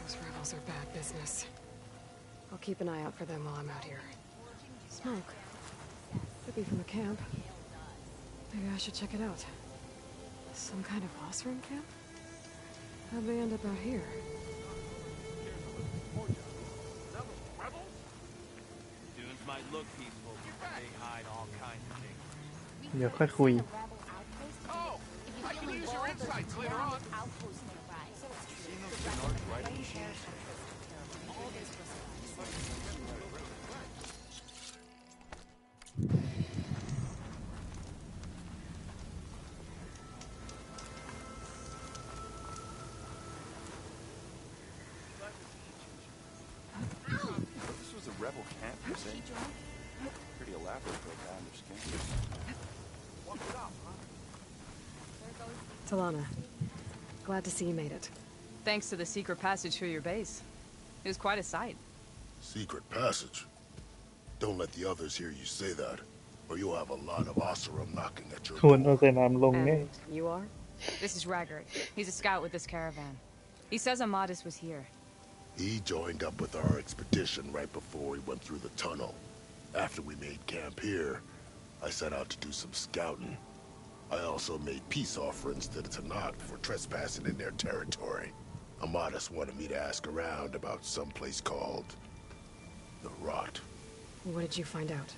Those rebels are bad business. I'll keep an eye out for them while I'm out here. Smoke. Could be from a camp. Maybe I should check it out. Some kind of Oseram camp? How'd they end up out here? Dunes might look peaceful, but they hide all kinds of things. เดี๋ยวค่อยคุย Oh, I can use your insights later on. Outpost nearby. This was a rebel camp, you say? Pretty elaborate, but I understand. Talana. Glad to see you made it. Thanks to the secret passage through your base. It was quite a sight. Secret passage? Don't let the others hear you say that, or you'll have a lot of Oseram knocking at your ทวนเอาแต่น้ำลงแน่ And you are? This is Raggart. He's a scout with this caravan. He says Amadis was here. He joined up with our expedition right before we went through the tunnel. After we made camp here, I set out to do some scouting. I also made peace offerings to the Tenakth for trespassing in their territory. Amadis wanted me to ask around about some place called the Rot. What did you find out?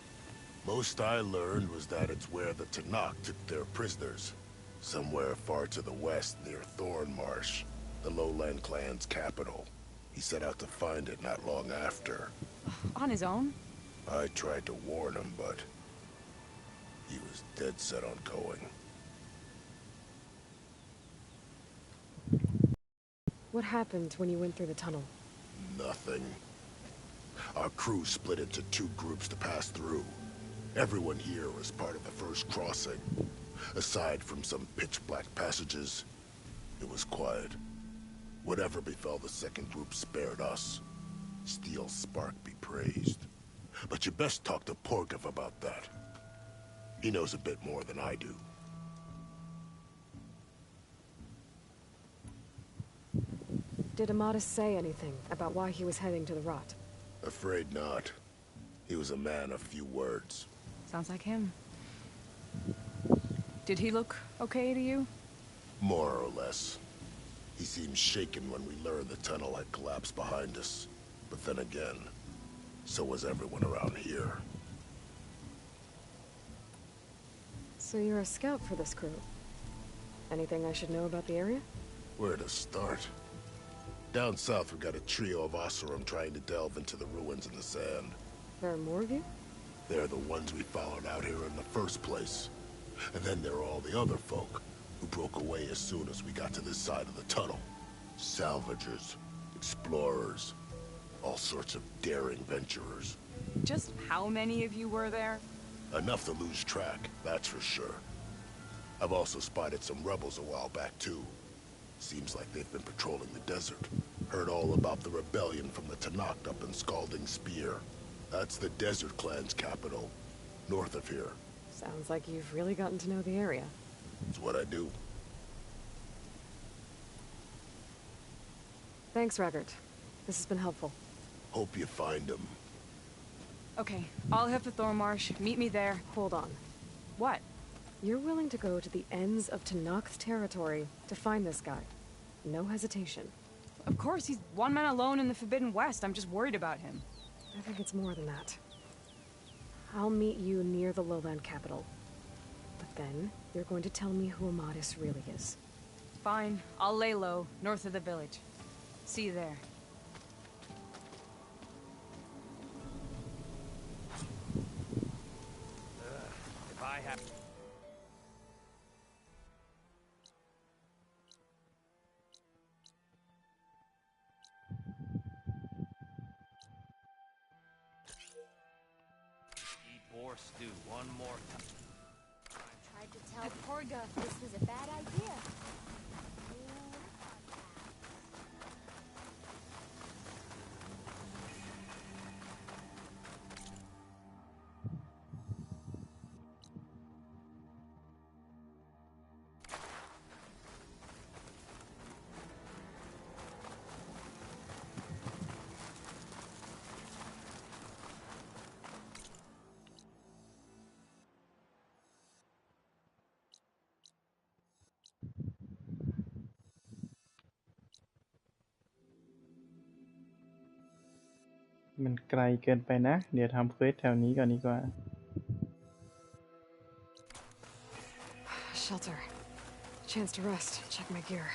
Most I learned was that it's where the Tenakth took their prisoners. Somewhere far to the west near Thornmarsh, the lowland clan's capital. He set out to find it not long after. On his own? I tried to warn him, but he was dead set on going. What happened when you went through the tunnel? Nothing. Our crew split into two groups to pass through. Everyone here was part of the first crossing. Aside from some pitch-black passages, it was quiet. Whatever befell the second group spared us. Steel Spark be praised. But you best talk to Porgov about that. He knows a bit more than I do. Did Amadis say anything about why he was heading to the Rot? Afraid not. He was a man of few words. Sounds like him. Did he look okay to you? More or less. He seemed shaken when we learned the tunnel had collapsed behind us. But then again, so was everyone around here. So you're a scout for this crew. Anything I should know about the area? Where to start? Down south, we got a trio of Oseram trying to delve into the ruins in the sand. There are more of you? They're the ones we followed out here in the first place. And then there are all the other folk, who broke away as soon as we got to this side of the tunnel. Salvagers, explorers, all sorts of daring venturers. Just how many of you were there? Enough to lose track, that's for sure. I've also spotted some rebels a while back, too. Seems like they've been patrolling the desert. Heard all about the rebellion from the Tanakh up in Scalding Spear. That's the Desert Clan's capital, north of here. Sounds like you've really gotten to know the area. It's what I do. Thanks, Raggart. This has been helpful. Hope you find him. Okay, I'll head for Thormarsh. Meet me there. Hold on. What? You're willing to go to the ends of Tanakh's territory to find this guy. No hesitation. Of course, he's one man alone in the Forbidden West. I'm just worried about him. I think it's more than that. I'll meet you near the lowland capital. But then, you're going to tell me who Amadis really is. Fine. I'll lay low, north of the village. See you there. If I have... Eat boar stew one more time. I tried to tell Porga this was a bad idea.มันไกลเกินไปนะ เดี๋ยวทำเควสแถวนี้ก่อนดีกว่า Shelter. Chance to rest. Check my gear.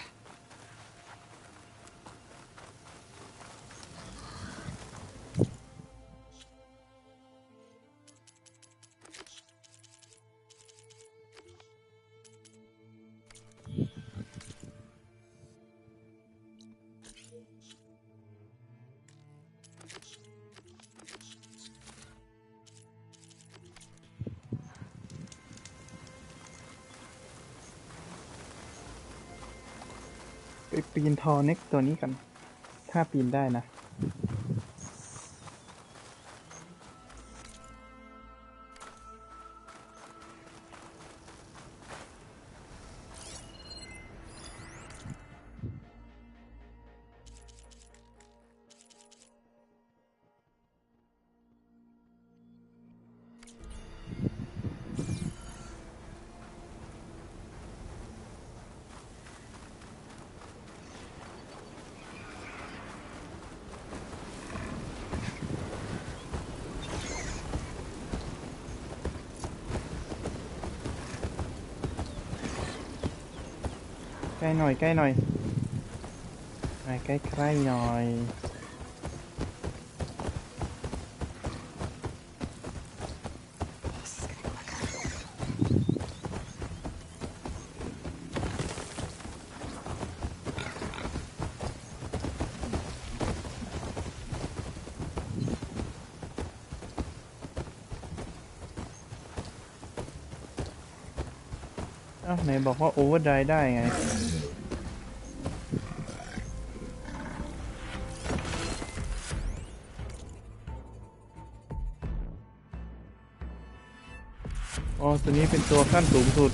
ไปปีนทอเน็กตัวนี้กัน ถ้าปีนได้นะ ใกล้หน่อยใกล้หน่อยไปใกล้ๆหน่อยอ้าวไหนบอกว่าโอเวอร์ไดรฟ์ได้ไงอ๋อตัวนี้เป็นตัวขั้นสูงสุด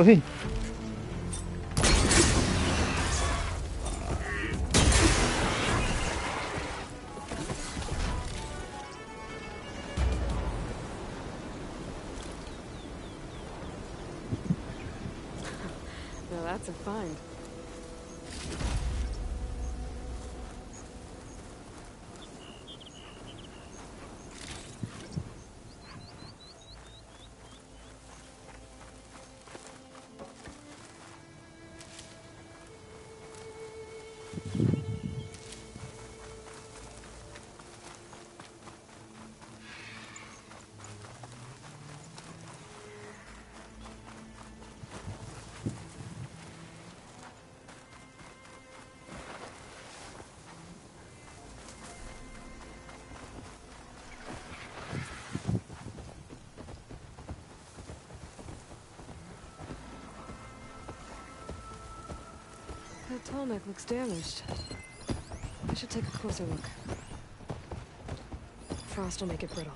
เฮ้ย Now that's a find. That tall neck looks damaged. I should take a closer look. Frost will make it brittle.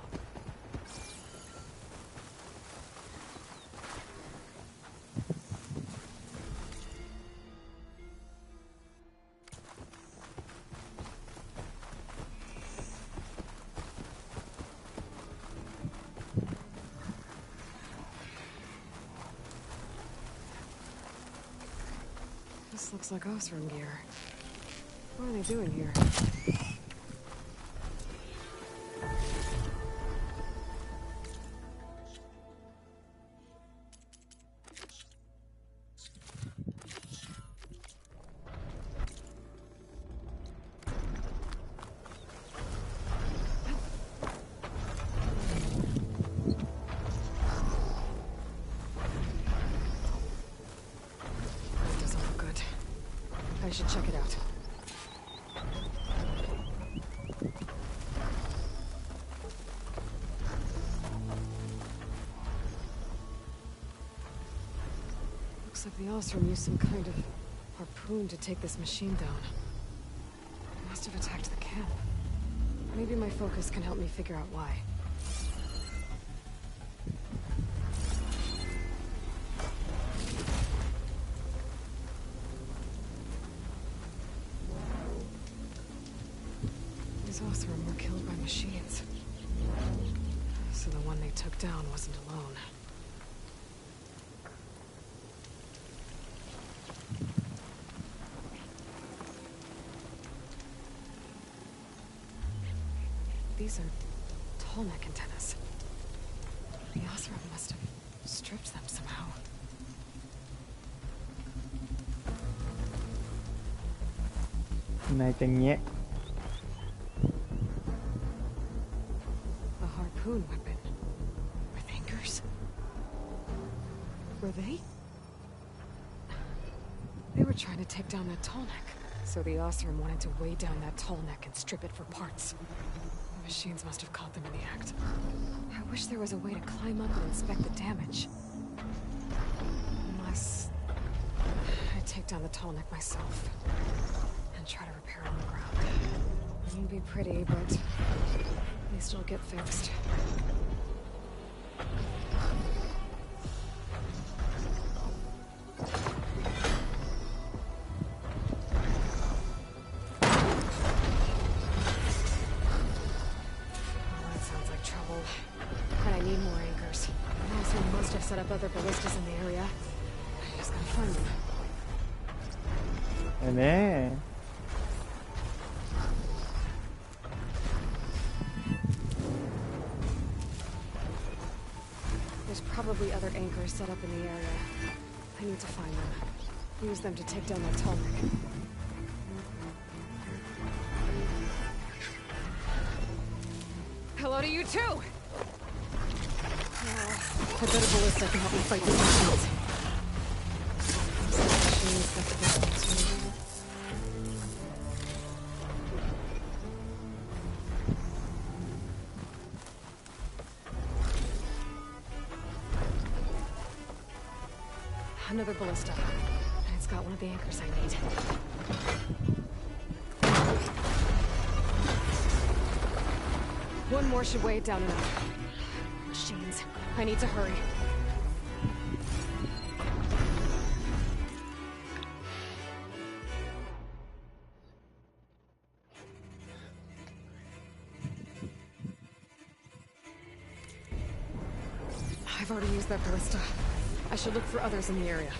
This looks like Osram gear. What are they doing here? I should check it out. Looks like the Osram used some kind of harpoon to take this machine down. It must have attacked the camp. Maybe my focus can help me figure out why. Osram were killed by machines. So the one they took down wasn't alone. These are tall neck antennas. The Osram must have stripped them somehow. Harpoon weapon. With anchors? Were they? They were trying to take down that tall neck. So the Osram wanted to weigh down that tall neck and strip it for parts. The machines must have caught them in the act. I wish there was a way to climb up and inspect the damage. Unless I take down the tall neck myself and try to repair it on the ground. It won't be pretty, but at least it'll get fixed. Set up other ballistas in the area. I just gotta find them. There's probably other anchors set up in the area. I need to find them. Use them to take down that tall neck. Hello to you too! I bet a ballista can help me fight these machines. Another ballista. And it's got one of the anchors I need. One more should weigh it down enough. Machines. I need to hurry. I've already used that ballista. I should look for others in the area.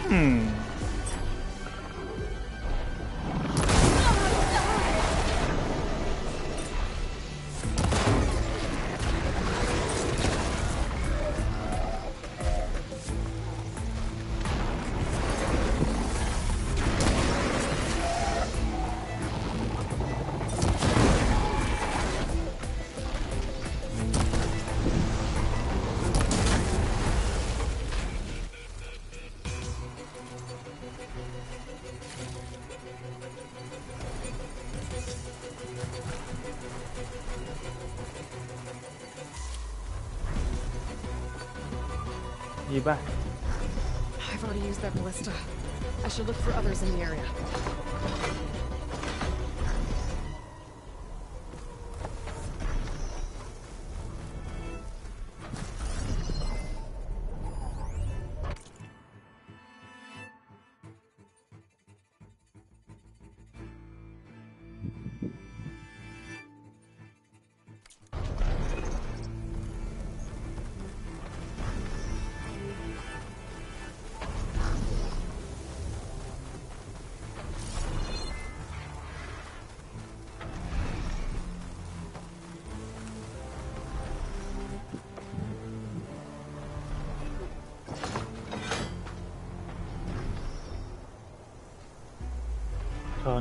Hmm. ดีป่ะ I've already used that ballista. I should look for others in the area.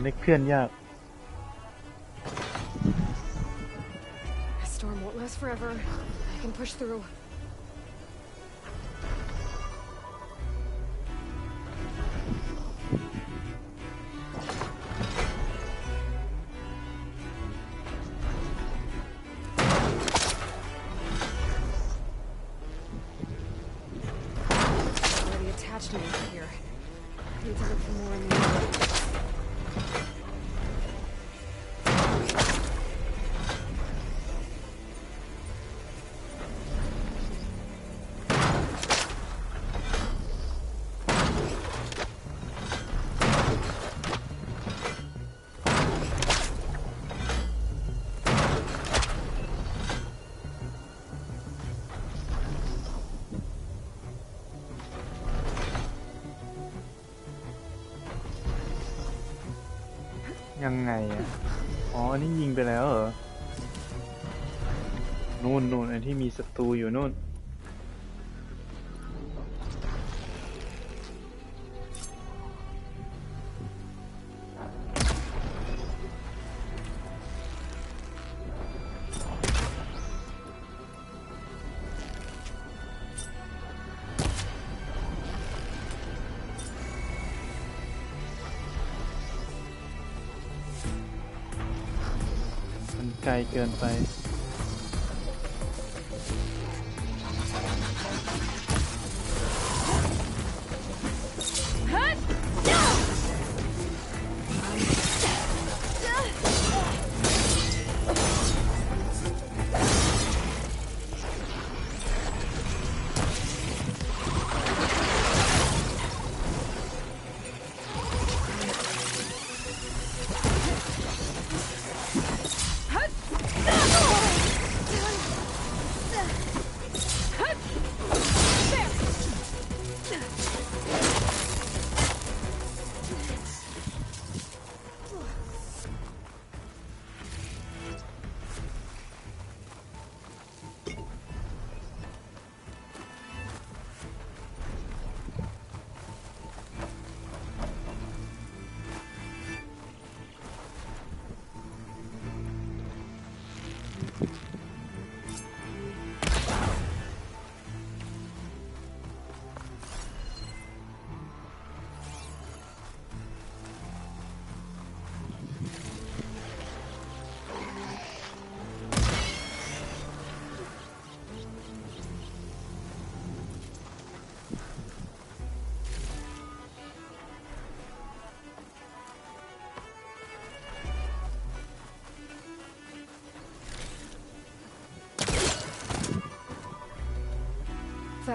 ในเคลื่อนยาก The storm won't last forever. I can push through. Already attached me here. I need to look for more in the area.ยังไงอ่ะอ๋ออันนี้ยิงไปแล้วเหรอนู่นอันที่มีศัตรูอยู่นู่นไกลเกินไป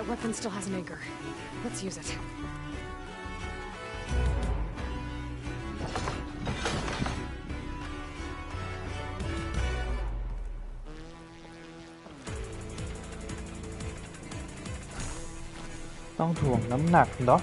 That weapon still has an anchor. Let's use it. ต้องถ่วงน้ำหนักเนาะ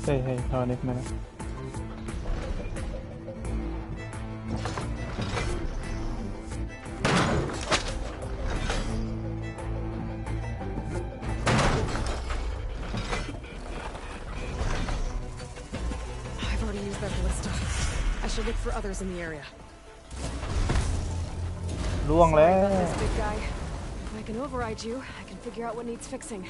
เฮ้ยทอเน็กมาแล้ว I've already used that ballista. I should look for others in the area. ล่วงแล้ว Sorry about this, big guy. If I can override you, I can figure out what needs fixing.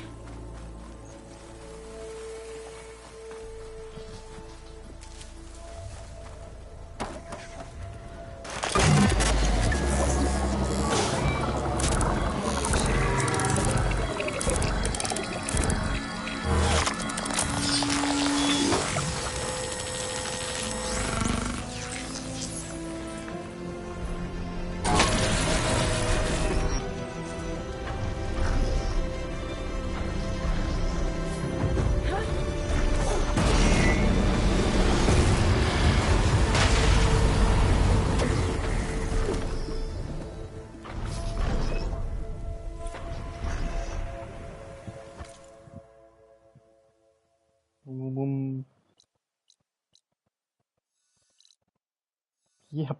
มุมเยียบ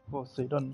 โอ้สีดน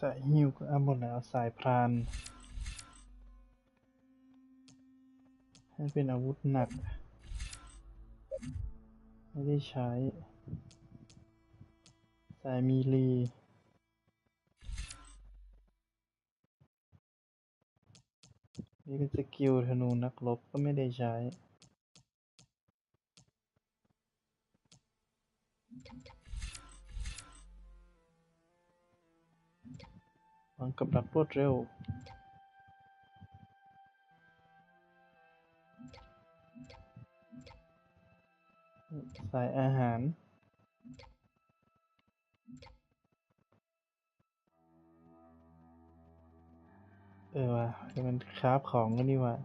สายหิ้วก็เอาหมดแล้วสายพรานให้เป็นอาวุธหนักไม่ได้ใช้สายมีลีนี่เป็นสกิลธนูนักรบก็ไม่ได้ใช้วางกับดักรวดเร็วสายอาหารว่ะมันคราฟของก็นี่ว่ะ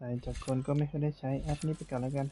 สายจากคนก็ไม่ค่อยได้ใช้แอปนี้ไปก่อนแล้วกัน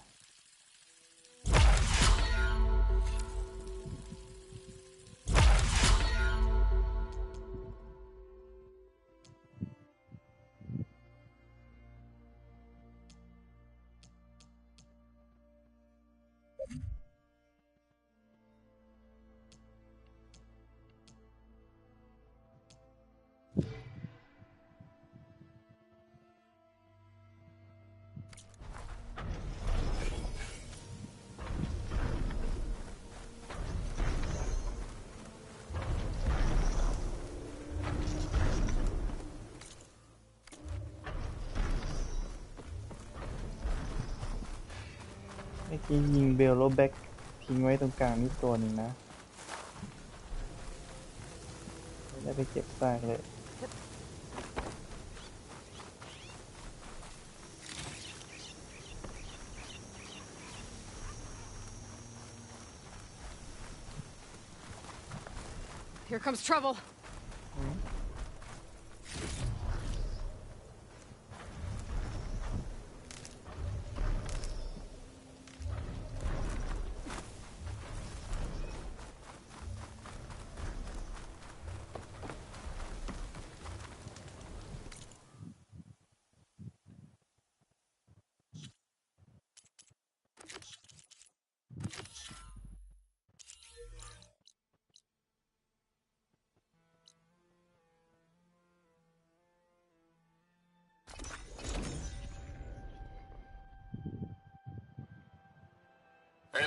เมื่อกี้ยิงเบลโลแบ็กทิ้งไว้ตรงกลางนี่ตัวหนึ่งนะไม่ได้ไปเก็บซากเลย Here comes trouble.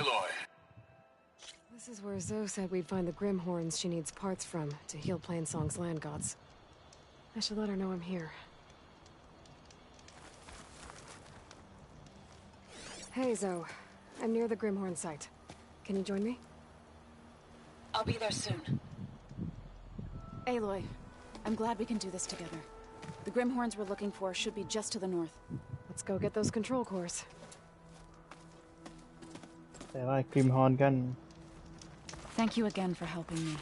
Aloy. This is where Zoe said we'd find the Grimhorns she needs parts from to heal Plainsong's land gods. I should let her know I'm here. Hey, Zoe. I'm near the Grimhorn site. Can you join me? I'll be there soon. Aloy, I'm glad we can do this together. The Grimhorns we're looking for should be just to the north. Let's go get those control cores. แต่ว่ากริมฮอนกัน Thank you again for helping me.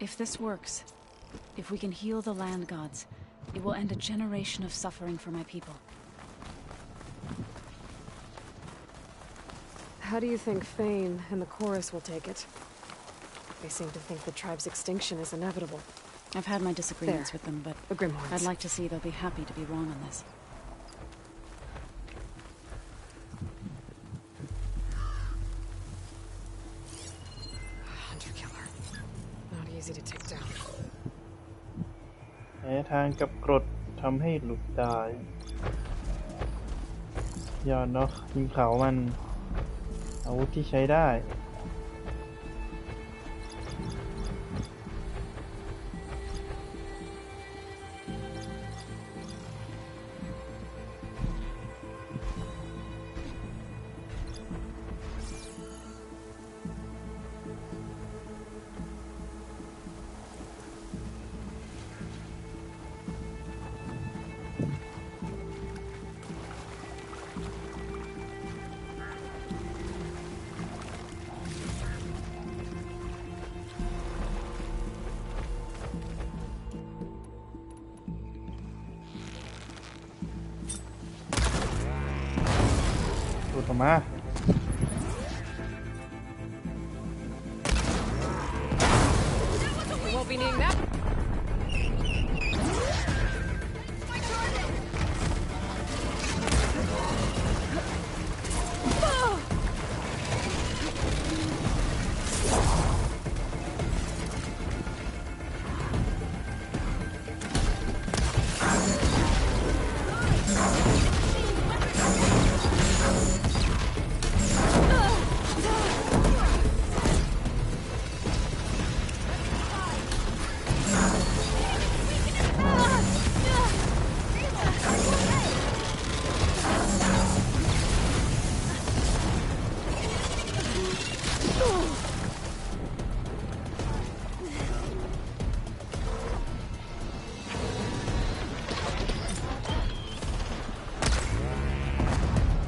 If this works, if we can heal the land gods, it will end a generation of suffering for my people. How do you think Fane and the chorus will take it? They seem to think the tribe's extinction is inevitable. I've had my disagreements with them, but the Grimhorns. I'd like to see they'll be happy to be wrong on this. Hunter-killer. Not easy to take down. แพ้ทางกับกรดทำให้หลุดได้ยอดเนาะยิงเขามันอาวุธที่ใช้ได้ หลุดออกมา We won't be needing that.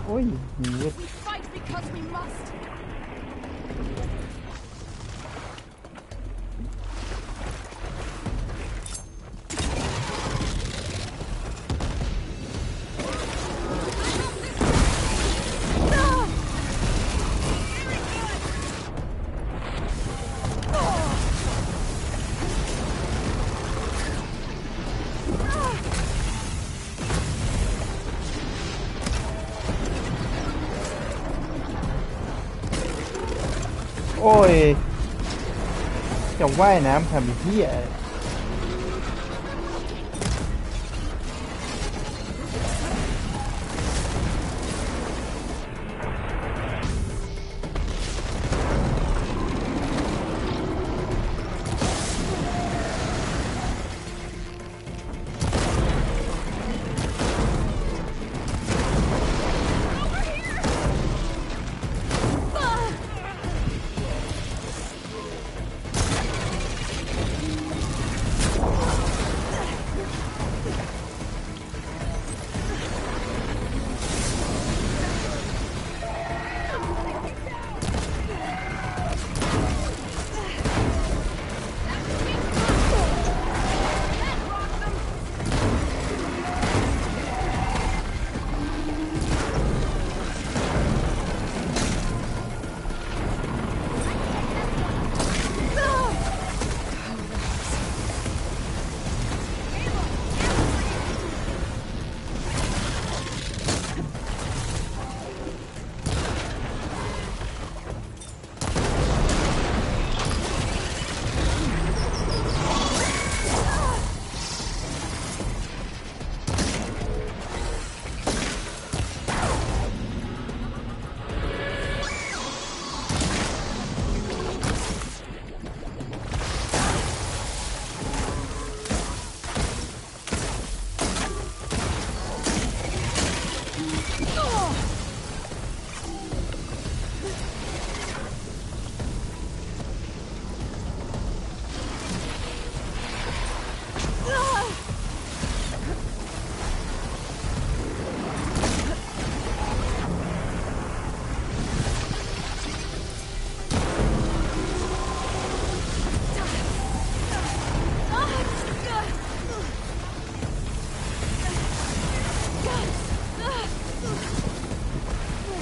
Ôi, nhiều. We fight because we must. โอ้ยจะว่ายน้ำทำเหี้ย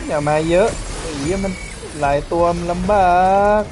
อย่ามาเยอะไอ้เหี้ยมันหลายตัวมันลำบาก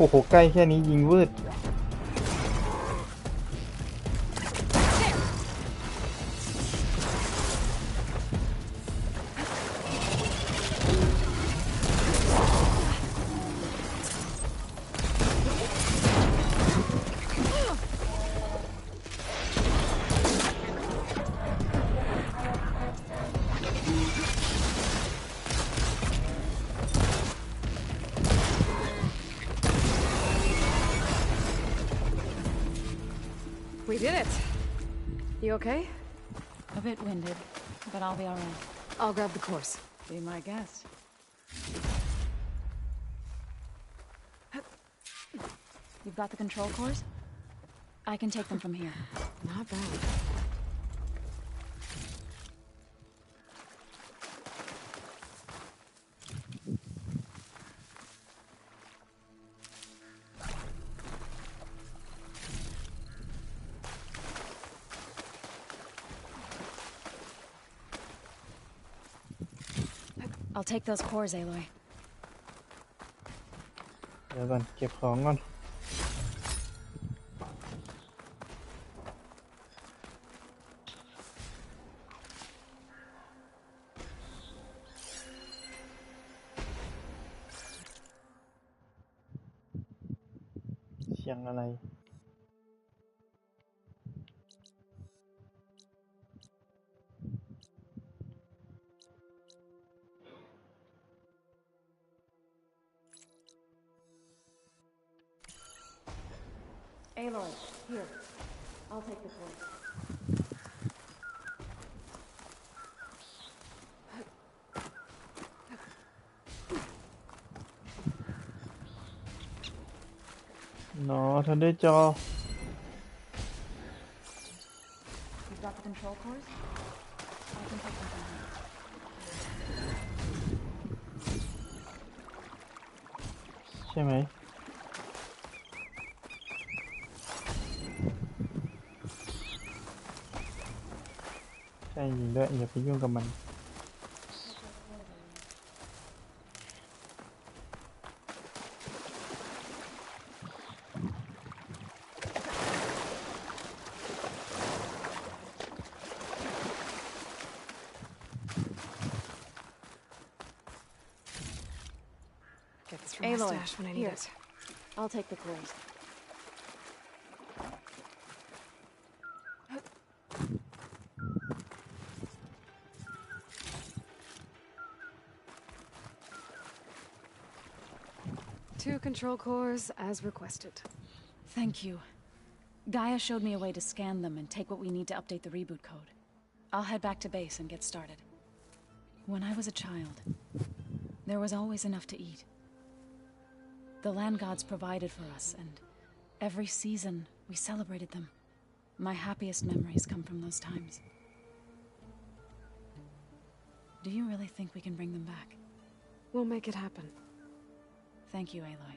โอ้โหใกล้แค่นี้ยิงวืด We did it. You okay? A bit winded, but I'll be all right. I'll grab the course. Be my guest. You've got the control cores? I can take them from here. Not bad. I'll take those cores, Aloy. เดี๋ยวก่อนเก็บของก่อนเสียงอะไร Aloy, here. I'll take the course. เนาะทันได้จอ You've got the control cores? I can take them from here. ใช่ไหมใช่จริงด้วยอย่าไปยุ่งกับมันGet this from my Aloy, stash when I need here. it. I'll take the cores. Two control cores, as requested. Thank you. Gaia showed me a way to scan them and take what we need to update the reboot code. I'll head back to base and get started. When I was a child, there was always enough to eat. The land gods provided for us, and every season we celebrated them. My happiest memories come from those times. Do you really think we can bring them back? We'll make it happen. Thank you, Aloy.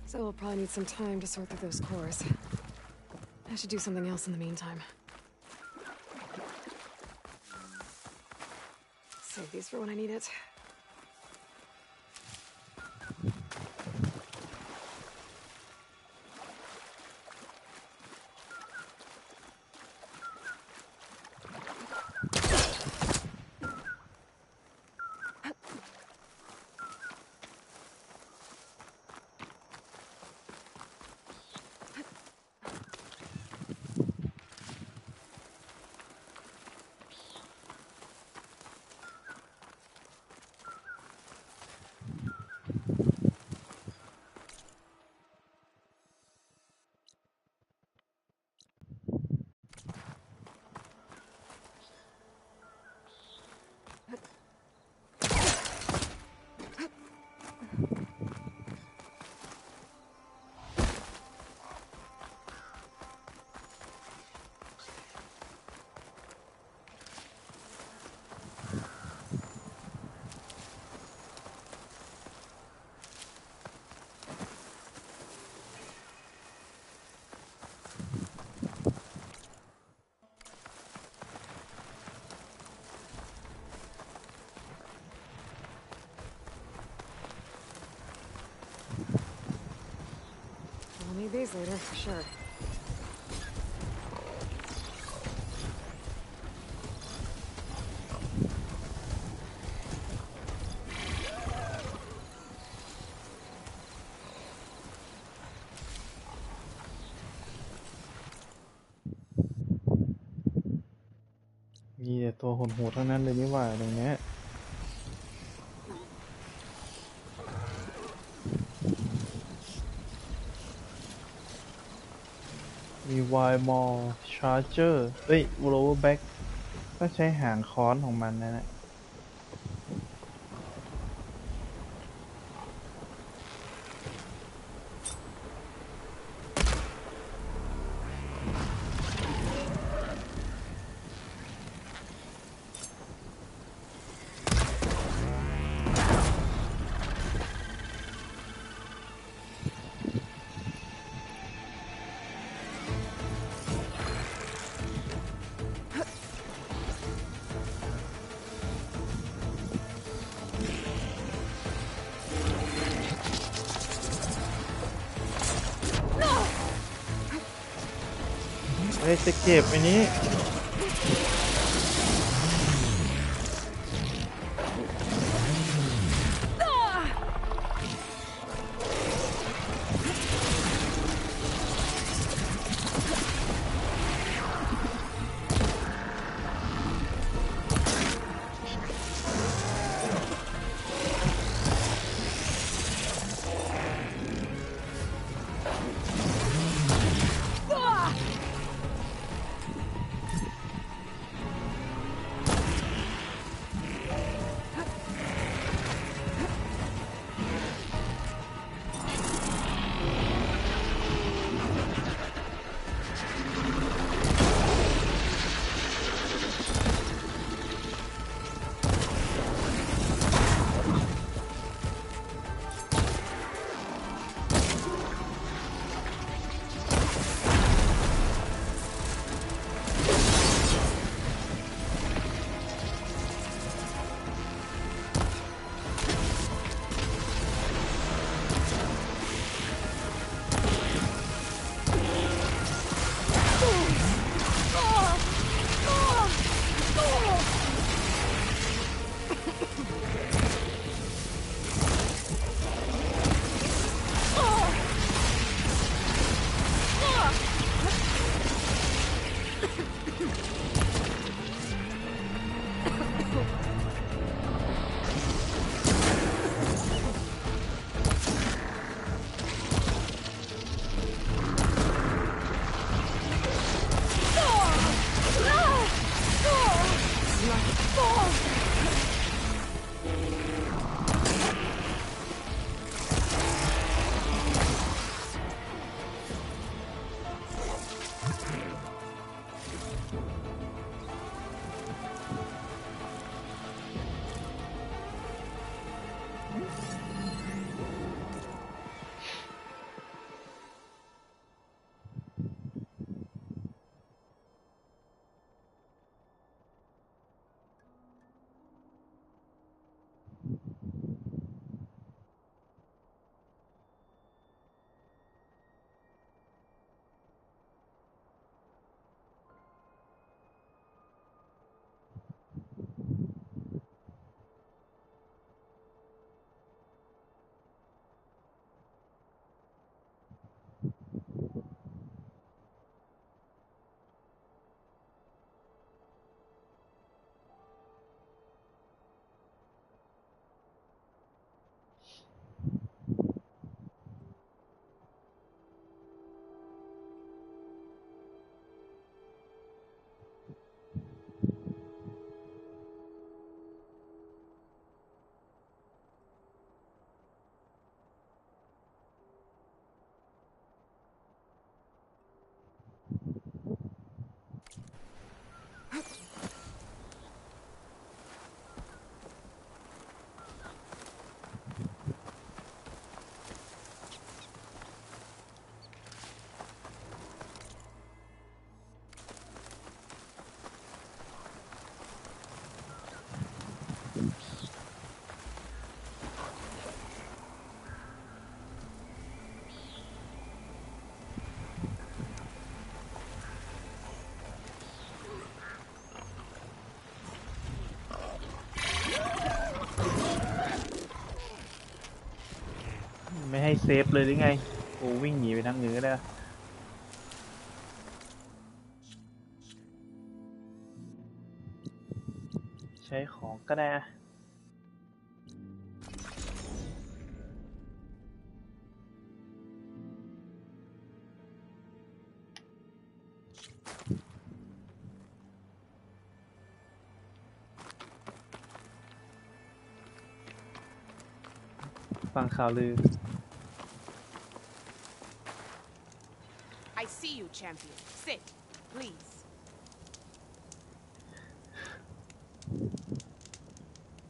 So we'll probably need some time to sort through those cores. I should do something else in the meantime. Save these for when I need it. We'll need these later, for sure. Yeah, ตัวโหดๆทั้งนั้นเลยนี่หว่าตรงเนี้ยมีไวมอลชาร์เจอร์เอ้ยโรเวอร์แบ็กก็ใช้หางค้อนของมันนะจะเก็บอันนี้ เซฟเลยหรือไงโอ้วิ่งหนีไปทางอื่นก็ได้ใช้ของก็ได้ฟังข่าวลือ I see you, champion. Sit, please.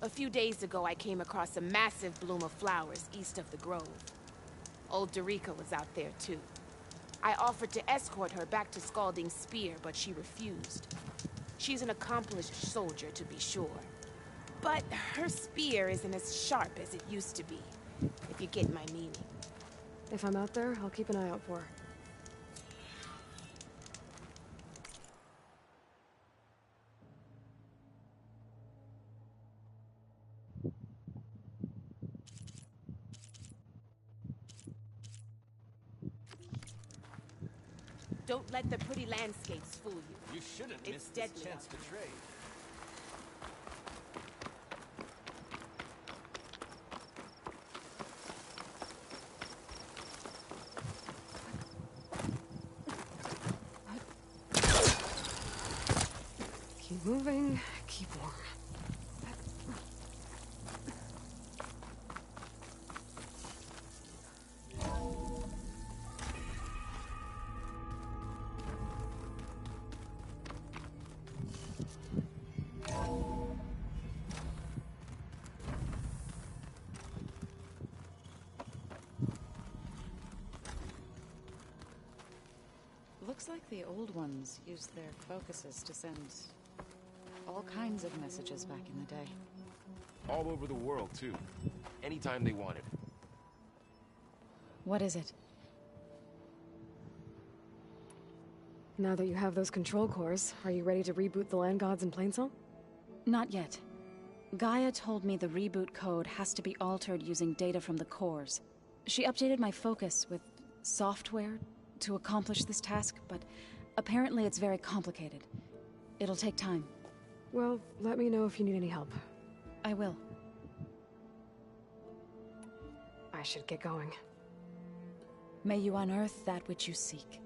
A few days ago, I came across a massive bloom of flowers east of the grove. Old Dorica was out there, too. I offered to escort her back to Scalding's Spear, but she refused. She's an accomplished soldier, to be sure. But her spear isn't as sharp as it used to be, if you get my meaning. If I'm out there, I'll keep an eye out for her. Don't let the pretty landscapes fool you. You shouldn't It's miss this deadly chance out to trade. Keep moving, keep warm. Looks like the old ones used their focuses to send all kinds of messages back in the day. All over the world, too. Anytime they wanted. What is it? Now that you have those control cores, are you ready to reboot the land gods in Plainsong? Not yet. Gaia told me the reboot code has to be altered using data from the cores. She updated my focus with software to accomplish this task, but apparently it's very complicated. It'll take time. Well, let me know if you need any help. I will. I should get going. May you unearth that which you seek.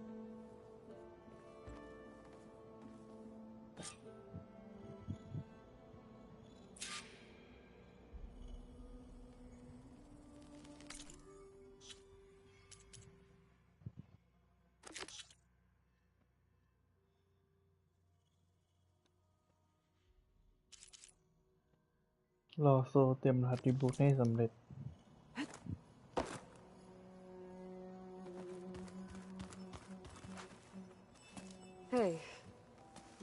รอโซเตรียมรหัสรีบูทให้สำเร็จ Hey,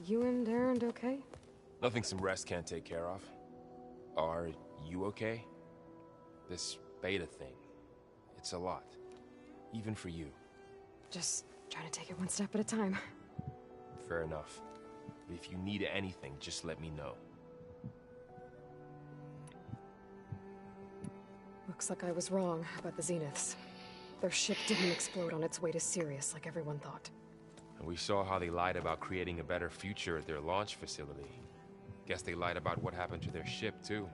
you and Aaron okay? Nothing some rest can't take care of. Are you okay? This beta thing, it's a lot. Even for you. Just trying to take it one step at a time. Fair enough. If you need anything, just let me know. Looks like I was wrong about the Zeniths. Their ship didn't explode on its way to Sirius like everyone thought. And we saw how they lied about creating a better future at their launch facility. Guess they lied about what happened to their ship, too.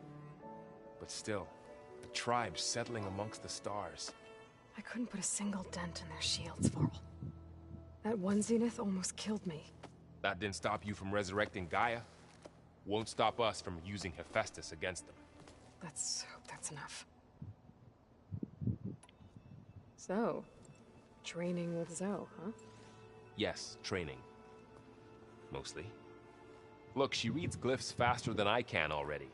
But still, the tribe settling amongst the stars. I couldn't put a single dent in their shields, Varl. That one Zenith almost killed me. That didn't stop you from resurrecting Gaia. Won't stop us from using Hephaestus against them. Let's hope that's enough. So, training with Zoe, huh? Yes, training. Mostly. Look, she reads glyphs faster than I can already.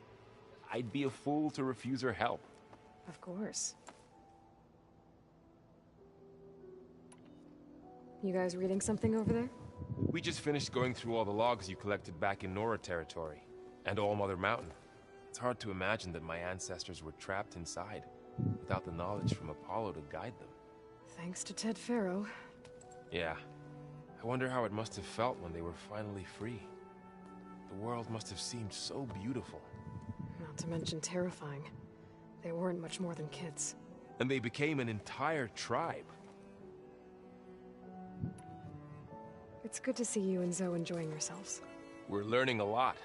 I'd be a fool to refuse her help. Of course. You guys reading something over there? We just finished going through all the logs you collected back in Nora territory, and All Mother Mountain. It's hard to imagine that my ancestors were trapped inside, without the knowledge from Apollo to guide them. Thanks to Ted Faro. Yeah. I wonder how it must have felt when they were finally free. The world must have seemed so beautiful. Not to mention terrifying. They weren't much more than kids. and they became an entire tribe. It's good to see you and Zoe enjoying yourselves. We're learning a lot.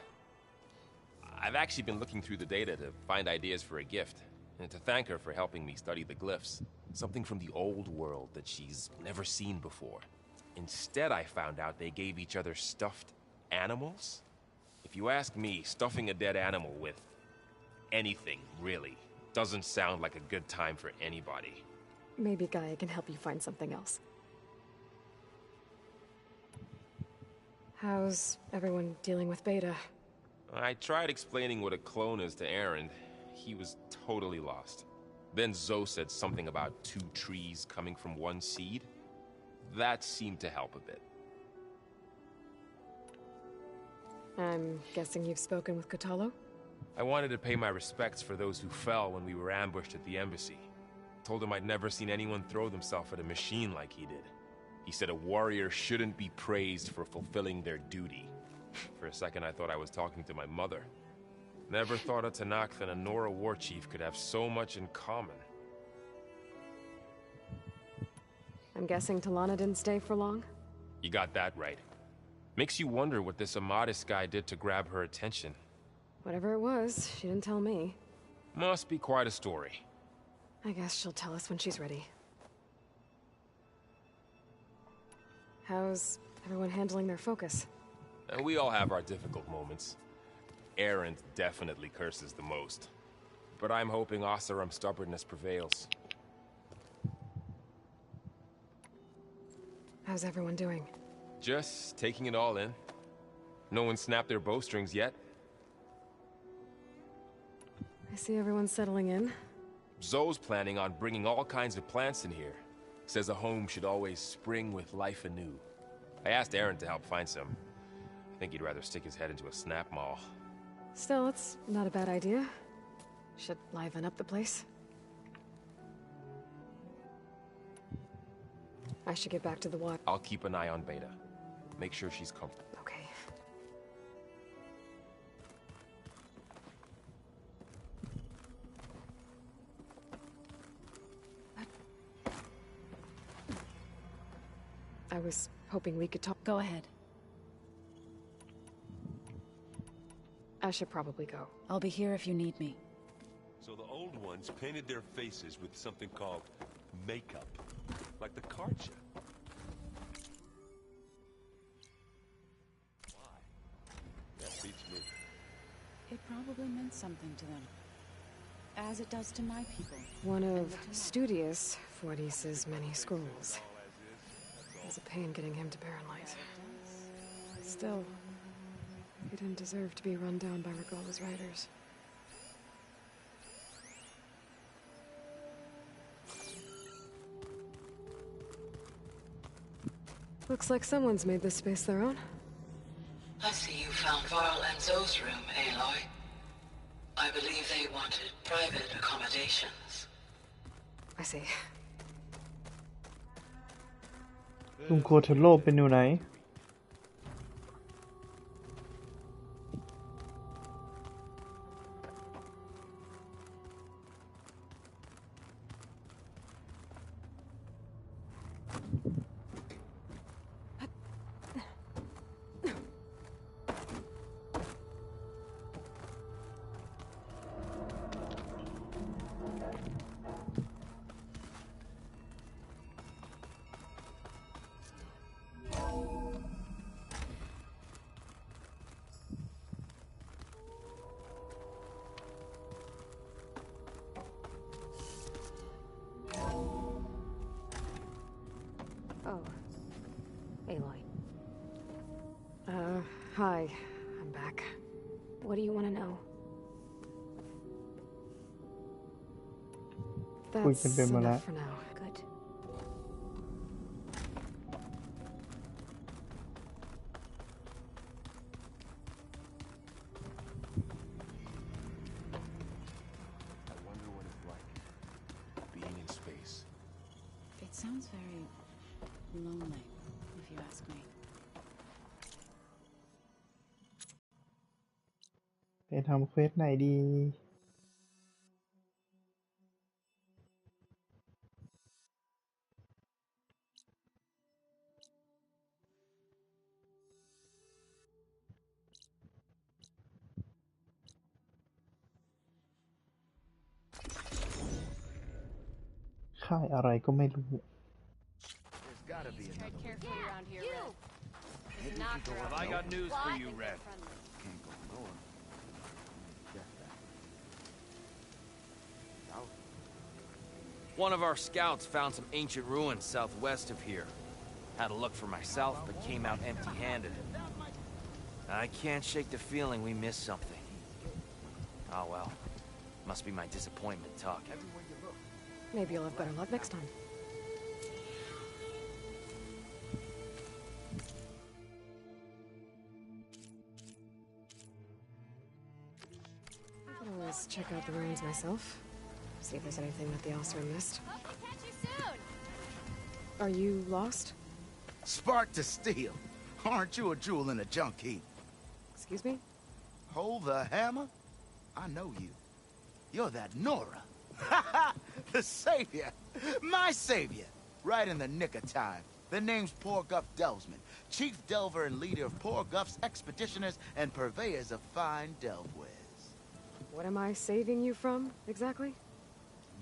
I've actually been looking through the data to find ideas for a gift, and to thank her for helping me study the glyphs. Something from the old world that she's never seen before. Instead, I found out they gave each other stuffed animals. If you ask me, stuffing a dead animal with anything, really, doesn't sound like a good time for anybody. Maybe Gaia can help you find something else. How's everyone dealing with Beta? I tried explaining what a clone is to Aaron. He was totally lost. Then Zoe said something about 2 trees coming from 1 seed. That seemed to help a bit. I'm guessing you've spoken with Kotallo? I wanted to pay my respects for those who fell when we were ambushed at the embassy. Told him I'd never seen anyone throw themselves at a machine like he did. He said a warrior shouldn't be praised for fulfilling their duty. For a second, I thought I was talking to my mother. Never thought a Tanakh and a Nora war chief could have so much in common. I'm guessing Talana didn't stay for long? You got that right. Makes you wonder what this Amadis guy did to grab her attention. Whatever it was, she didn't tell me. Must be quite a story. I guess she'll tell us when she's ready. How's everyone handling their focus? And we all have our difficult moments. Aaron definitely curses the most. But I'm hoping Oseram's stubbornness prevails. How's everyone doing? Just taking it all in. No one snapped their bowstrings yet. I see everyone settling in. Zoe's planning on bringing all kinds of plants in here. Says a home should always spring with life anew. I asked Aaron to help find some. I think he'd rather stick his head into a snap mall. Still, it's not a bad idea. Should liven up the place. I should get back to the water. I'll keep an eye on Beta. Make sure she's comfortable. Okay. I was hoping we could talk. Go ahead. I should probably go. I'll be here if you need me. So the old ones painted their faces with something called makeup, like the card show. Why? That beats me. It probably meant something to them, as it does to my people. One of Studious Fortis's many scrolls. It's a pain getting him to Barren Light. Still, he didn't deserve to be run down by Regala's riders. Looks like someone's made this space their own. I see you found Varl and Zoe's room, Aloy. I believe they wanted private accommodations. I see. ลุงโคเทโร่เป็นอยู่ไหน Oh. Aloy. Hi. I'm back. What do you want to know? That's enough for now. Good. I wonder what it's like, being in space. It sounds very lonely, if you ask me. ไปทำเควสไหนดี ค่ายอะไรก็ไม่รู้ Tread carefully around here, Red. Well, I got news for you, Red. One of our scouts found some ancient ruins southwest of here. Had a look for myself, but came out empty-handed. I can't shake the feeling we missed something. Oh well. Must be my disappointment talking. Maybe you'll have better luck next time. I can always check out the ruins myself. See if there's anything that the Oscar missed. Are you lost? Spark to steel. Aren't you a jewel in a junk heap? Excuse me? Hold the hammer? I know you. You're that Nora. The savior. My savior. Right in the nick of time. The name's Poor Guff Delvesman, chief delver and leader of Poor Guff's expeditioners and purveyors of fine delve wares. What am I saving you from, exactly?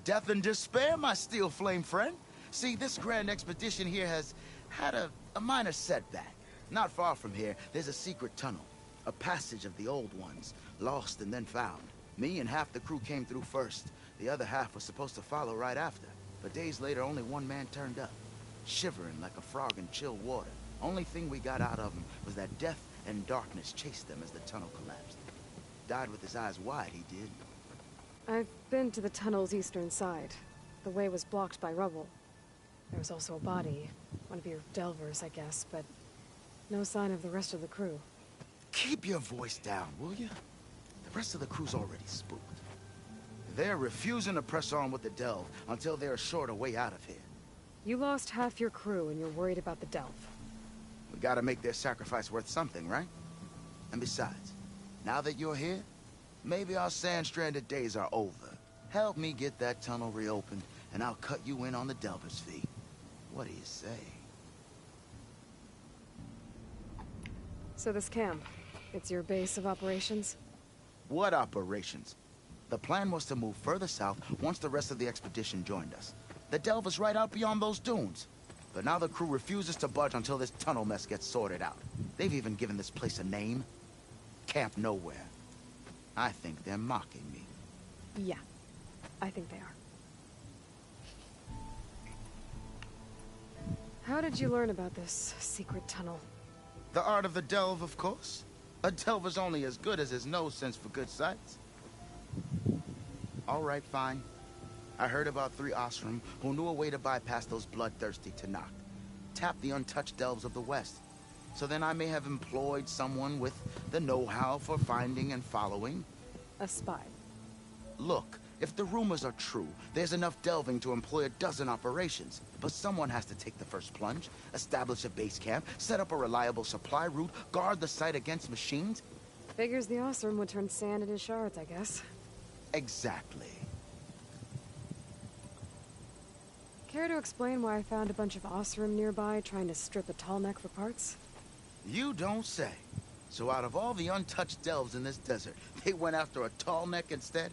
Death and despair, my steel flame friend. See, this grand expedition here has had a minor setback. Not far from here, there's a secret tunnel. A passage of the old ones, lost and then found. Me and half the crew came through first. The other half was supposed to follow right after. But days later, only one man turned up. Shivering like a frog in chill water. Only thing we got out of him was that death and darkness chased them as the tunnel collapsed. Died with his eyes wide, he did. I've been to the tunnel's eastern side. The way was blocked by rubble. There was also a body. One of your delvers, I guess, but no sign of the rest of the crew. Keep your voice down, will you? The rest of the crew's already spooked. They're refusing to press on with the delve until they're assured a way out of here. You lost half your crew and you're worried about the delve. We gotta make their sacrifice worth something, right? And besides, now that you're here, maybe our sand-stranded days are over. Help me get that tunnel reopened, and I'll cut you in on the delver's fee. What do you say? So this camp, it's your base of operations? What operations? The plan was to move further south once the rest of the expedition joined us. The delve is right out beyond those dunes. But now the crew refuses to budge until this tunnel mess gets sorted out. They've even given this place a name. Camp Nowhere. I think they're mocking me. Yeah, I think they are. How did you learn about this secret tunnel? The art of the delve, of course. A delver's only as good as his nose sense for good sights. All right, fine. I heard about 3 Osram who knew a way to bypass those bloodthirsty Tanakh. Tap the untouched delves of the West. So then I may have employed someone with the know-how for finding and following. A spy. Look, if the rumors are true, there's enough delving to employ a dozen operations. But someone has to take the first plunge, establish a base camp, set up a reliable supply route, guard the site against machines. Figures the Osram would turn sand into shards, I guess. Exactly. Care to explain why I found a bunch of Osram nearby trying to strip a tall neck for parts? You don't say. So out of all the untouched delves in this desert, they went after a tall neck instead?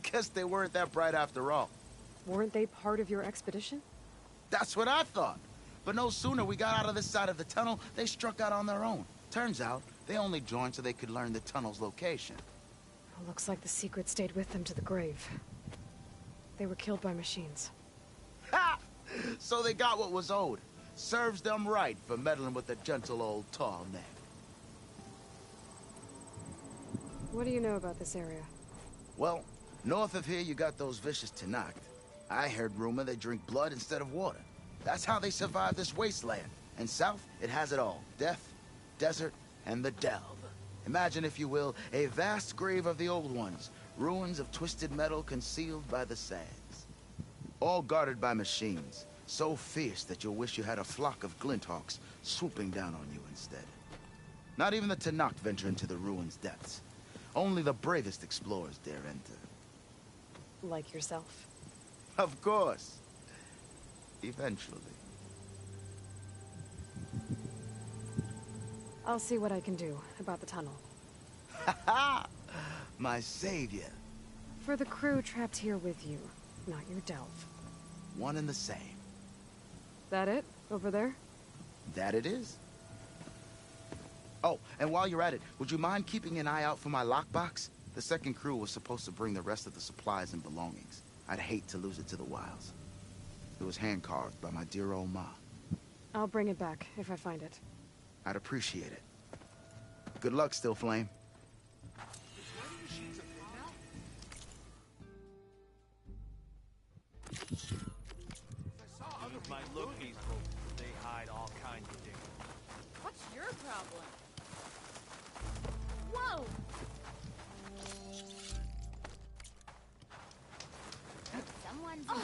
Guess they weren't that bright after all. Weren't they part of your expedition? That's what I thought. But no sooner we got out of this side of the tunnel, they struck out on their own. Turns out, they only joined so they could learn the tunnel's location. Looks like the secret stayed with them to the grave. They were killed by machines. Ha! So they got what was owed. Serves them right for meddling with the gentle old tall neck. What do you know about this area? Well, north of here you got those vicious Tanakh. I heard rumor they drink blood instead of water. That's how they survive this wasteland. And south, it has it all. Death, desert, and the delve. Imagine, if you will, a vast grave of the old ones. Ruins of twisted metal concealed by the sands. All guarded by machines. So fierce that you'll wish you had a flock of glinthawks swooping down on you instead. Not even the Tanakh venture into the ruins' depths. Only the bravest explorers dare enter. Like yourself? Of course. Eventually. I'll see what I can do about the tunnel. Ha ha! My savior. For the crew trapped here with you, not your delve. one and the same. That it? Over there? That it is. Oh, and while you're at it, would you mind keeping an eye out for my lockbox? The second crew was supposed to bring the rest of the supplies and belongings. I'd hate to lose it to the wilds. It was hand-carved by my dear old ma. I'll bring it back, if I find it. I'd appreciate it. Good luck, Still Flame. These might look peaceful, but they hide all kinds of things. What's your problem? Whoa! Someone's in the rush.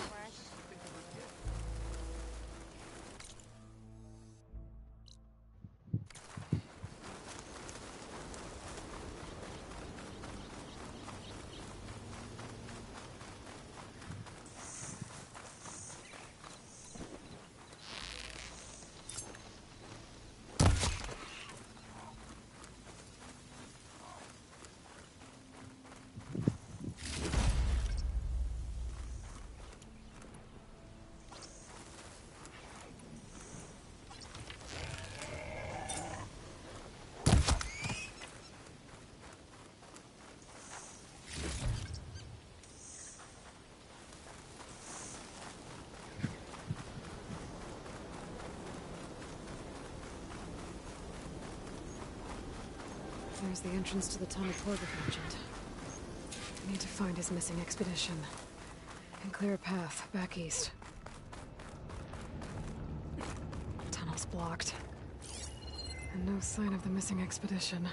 There's the entrance to the tunnel Porter mentioned. I need to find his missing expedition. And clear a path back east. Tunnel's blocked. And no sign of the missing expedition.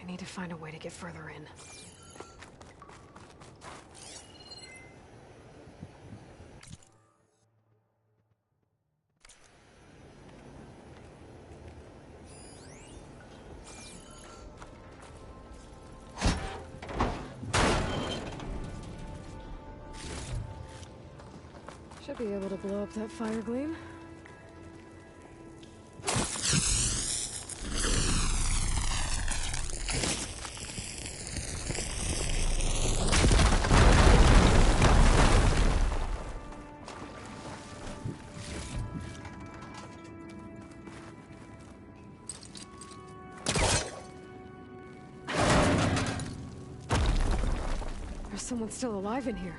I need to find a way to get further in. Should be able to blow up that fire gleam. There's someone still alive in here.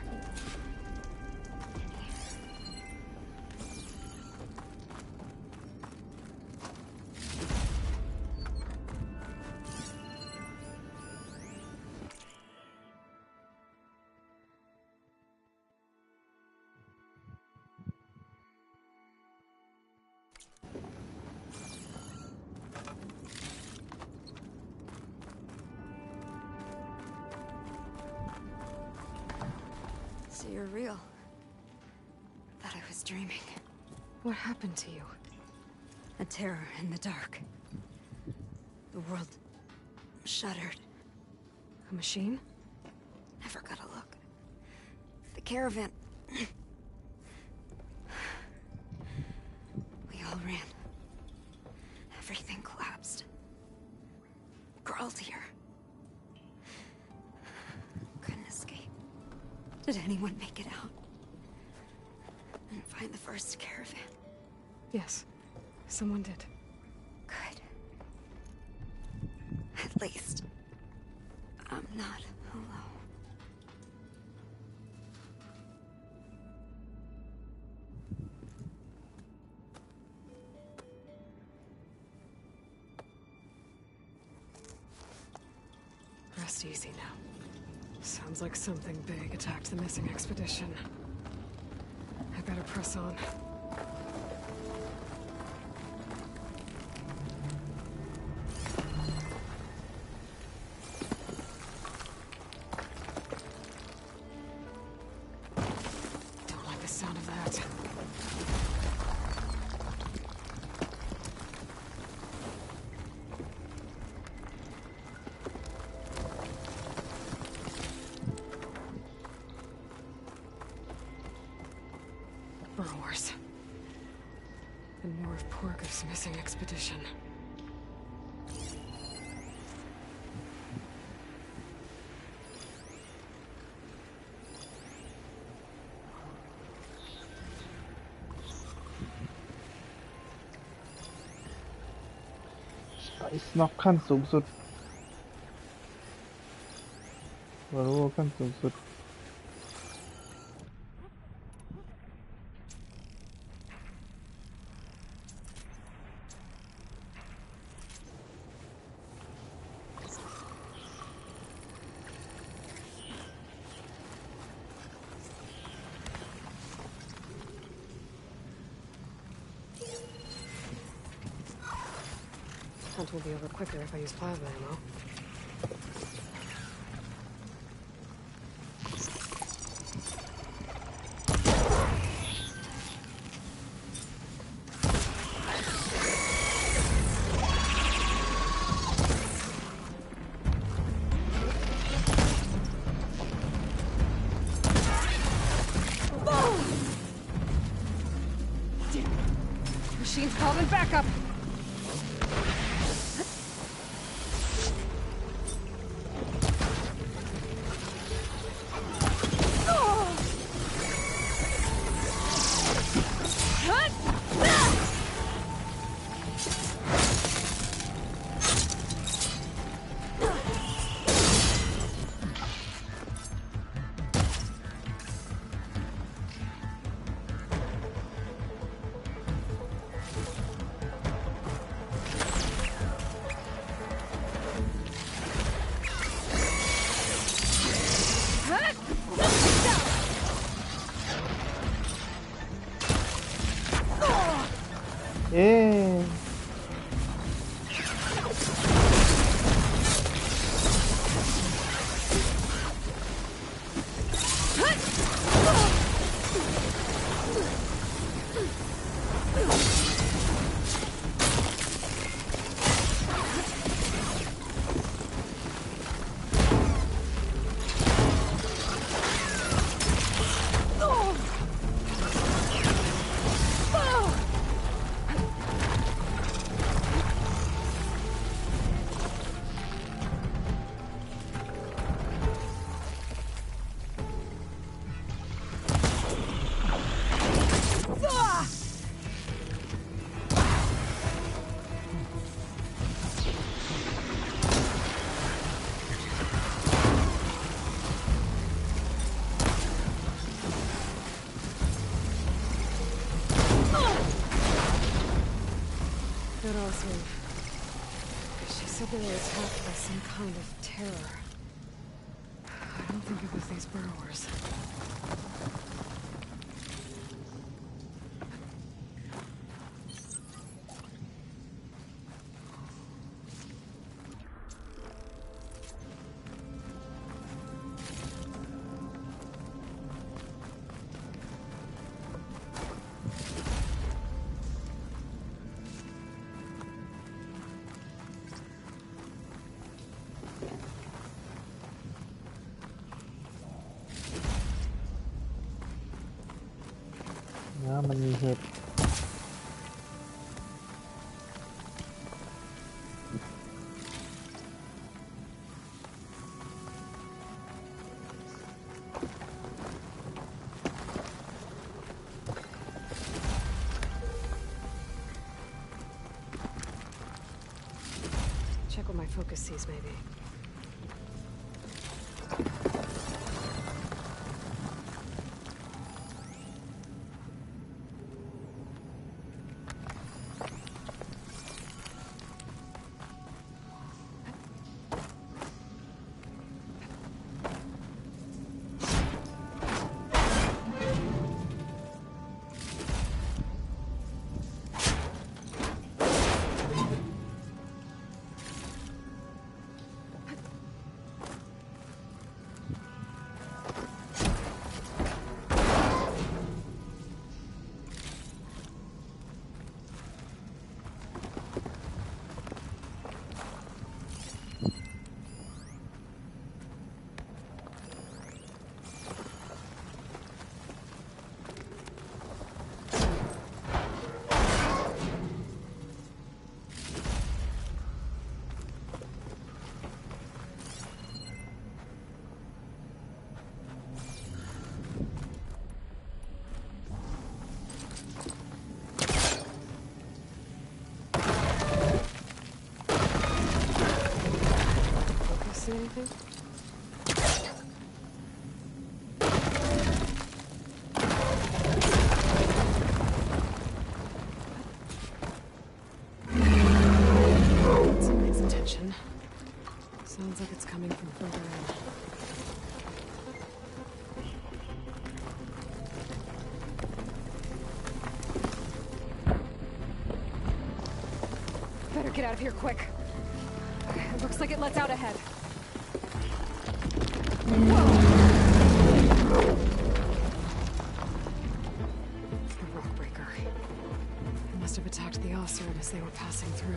So you're real. Thought I was dreaming. What happened to you? A terror in the dark. The world shuddered. A machine? Never got a look. The caravan. We all ran. Everything collapsed. Crawled here. Couldn't escape. Did anyone make it out? And find the first caravan? Yes, someone did. Good. At least, I'm not alone. Rest easy now. Sounds like something big attacked the missing expedition. I better press on. Don't like the sound of that. Burrowers. And more of Porga's missing expedition. ไอซ์น็อกขั้นสูงสุดวอลโว่ขั้นสูงสุดHunt will be over quicker if I use plasma ammo. Machine's calling backup! She said they were attacked by some kind of terror. I don't think it was these burrowers.มันมีเห็ดCheck what my focus sees, maybe. see anything? Some makes attention. Sounds like it's coming from further in. Better get out of here quick. It looks like it lets out ahead. Whoa! The rock breaker. It must have attacked the Oseram as they were passing through.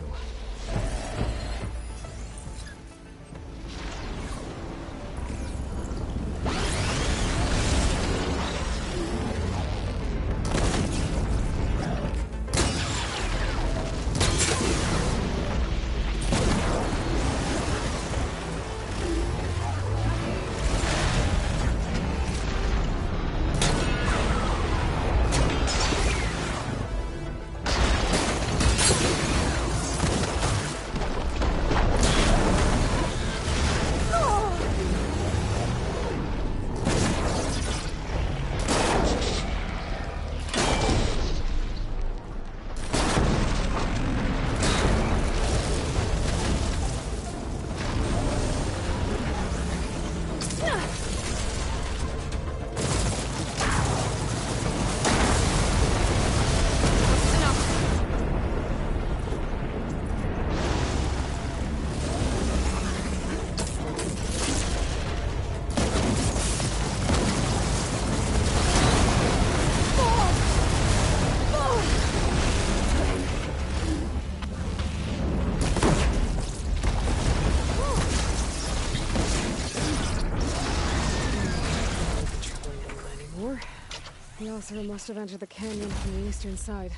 The Oseram must have entered the canyon from the eastern side.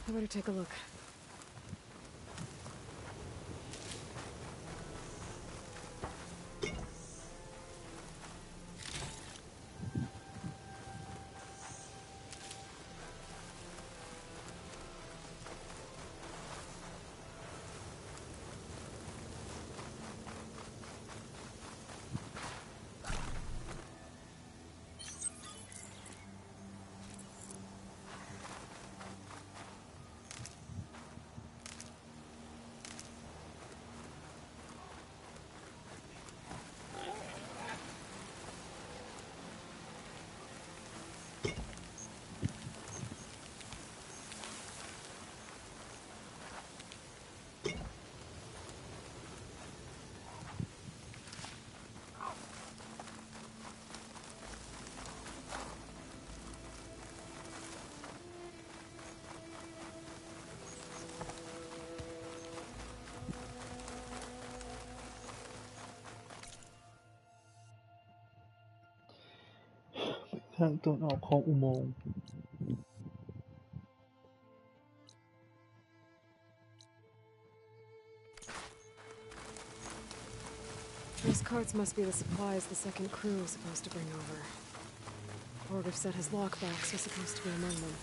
I better take a look.ทางตะวันออกของอุโมงค์ Those carts must be the supplies the second crew is supposed to bring over. Borgov said his lockbacks are supposed to be among them.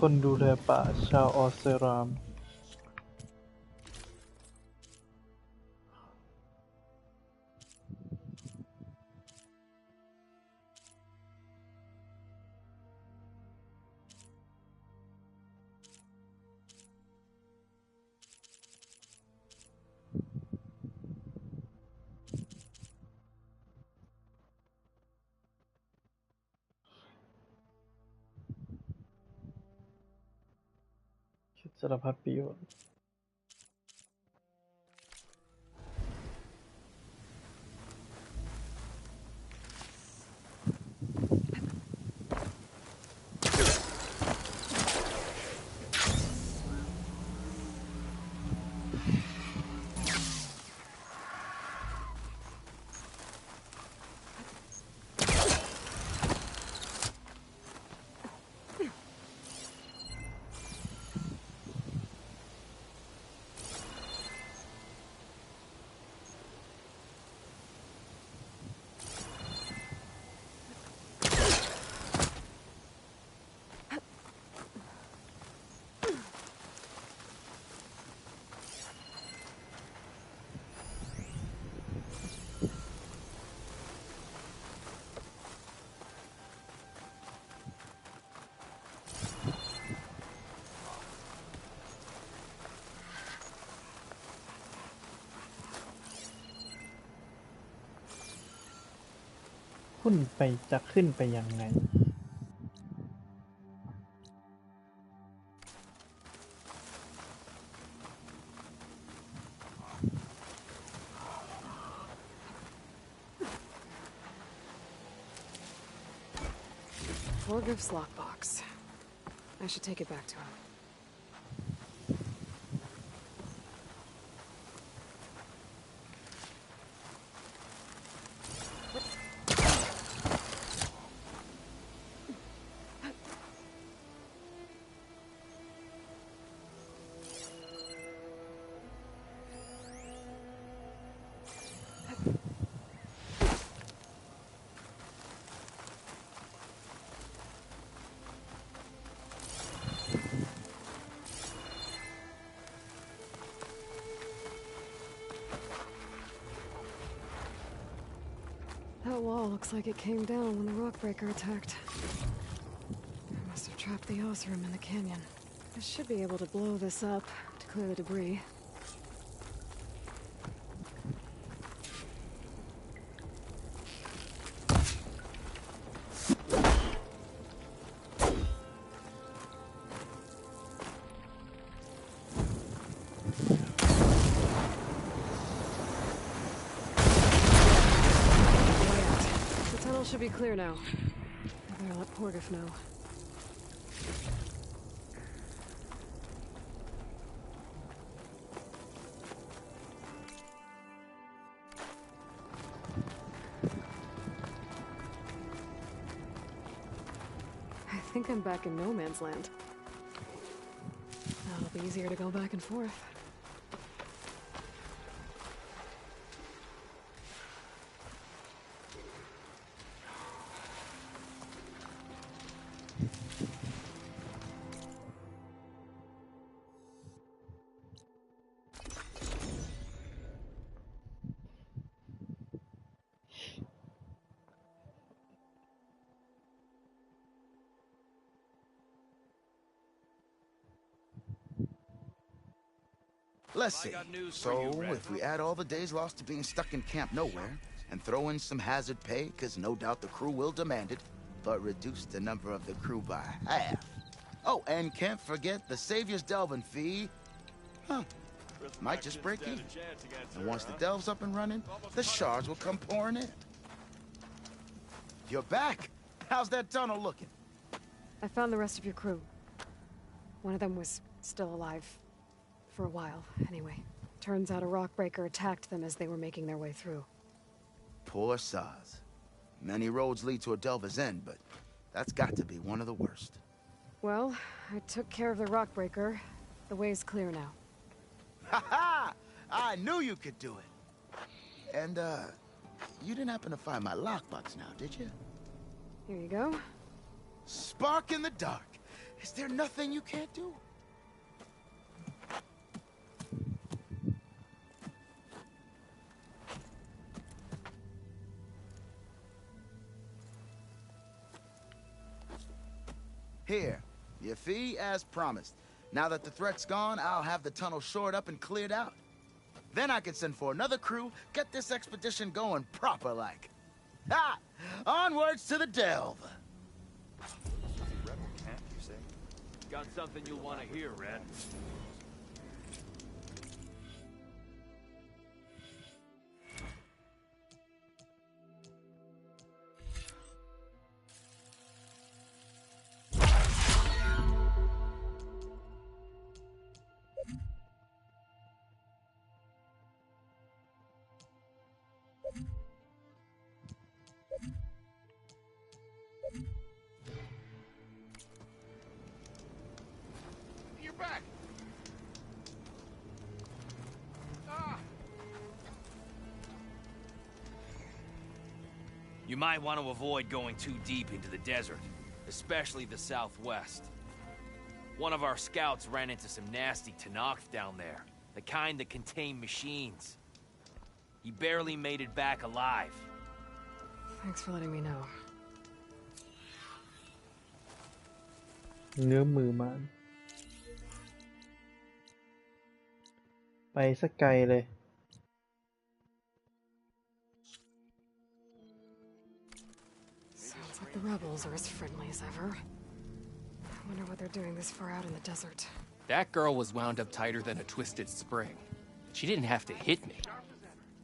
คนดูแลป่าชาวออสเตรามคิดสารพัดประโยชน์ ขึ้นไปจะขึ้นไปยังไง Forgive's lockbox. I should take it back to him. That wall looks like it came down when the rockbreaker attacked. I must have trapped the Oseram in the canyon. I should be able to blow this up to clear the debris. Should be clear now. I better let Porgif know. I think I'm back in no man's land. Now it'll be easier to go back and forth. Let's see. So, if we add all the days lost to being stuck in Camp Nowhere, and throw in some hazard pay, because no doubt the crew will demand it, but reduce the number of the crew by half. Oh, and can't forget the Savior's Delving fee. Huh. Might just break even. And once the Delve's up and running, the shards will come pouring in. You're back! How's that tunnel looking? I found the rest of your crew. One of them was still alive. For a while, anyway. Turns out a rockbreaker attacked them as they were making their way through. Poor Saz. Many roads lead to a Delver's End, but that's got to be one of the worst. Well, I took care of the rockbreaker. The way's clear now. Ha-ha! I knew you could do it! And, you didn't happen to find my lockbox now, did you? Here you go. Spark in the dark. Is there nothing you can't do? Here, your fee as promised. Now that the threat's gone, I'll have the tunnel shored up and cleared out. Then I can send for another crew, get this expedition going proper-like. Ha! Onwards to the delve! Rebel camp, you say? Got something you'll want to hear, Red. You're back. Ah. You might want to avoid going too deep into the desert, especially the southwest. One of our scouts ran into some nasty Tenakth down there, the kind that contain machines. He barely made it back alive. Thanks for letting me know. เงื้อมมือมาไปสักไกลเลย Sounds like the rebels are as friendly as ever. I wonder what they're doing this far out in the desert. That girl was wound up tighter than a twisted spring. She didn't have to hit me.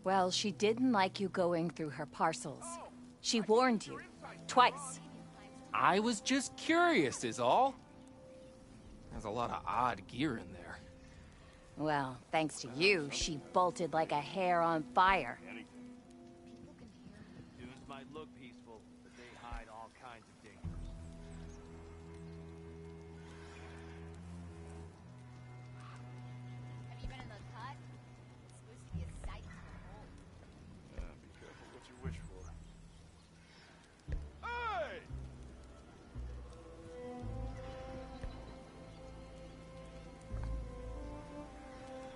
Well, she didn't like you going through her parcels. She warned you. Twice. I was just curious is all. There's a lot of odd gear in there. Well, thanks to you, she bolted like a hair on fire. Dunes might look peaceful, but they hide all kinds of dangers. Have you been in the cut? It's supposed to be a sight to behold. Be careful what you wish for. Hey!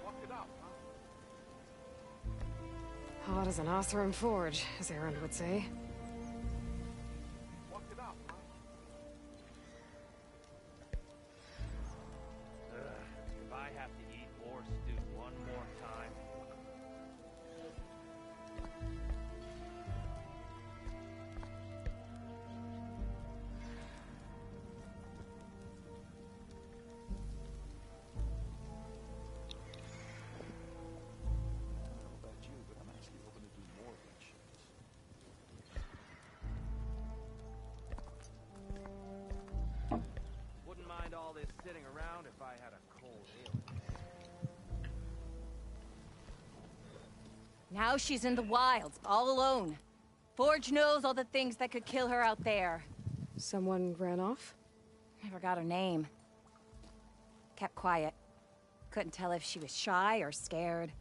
Walk it out, huh? Hot as an Oseram forge, as Aaron would say. Walk it out, huh? If I have to eat more stew one more time... I don't know about you, but I'm actually hoping to do more of that shit. Wouldn't mind all this sitting around if I had a cold ale. Now she's in the wilds, all alone. Forge knows all the things that could kill her out there. Someone ran off? I forgot her name. Kept quiet. Couldn't tell if she was shy or scared.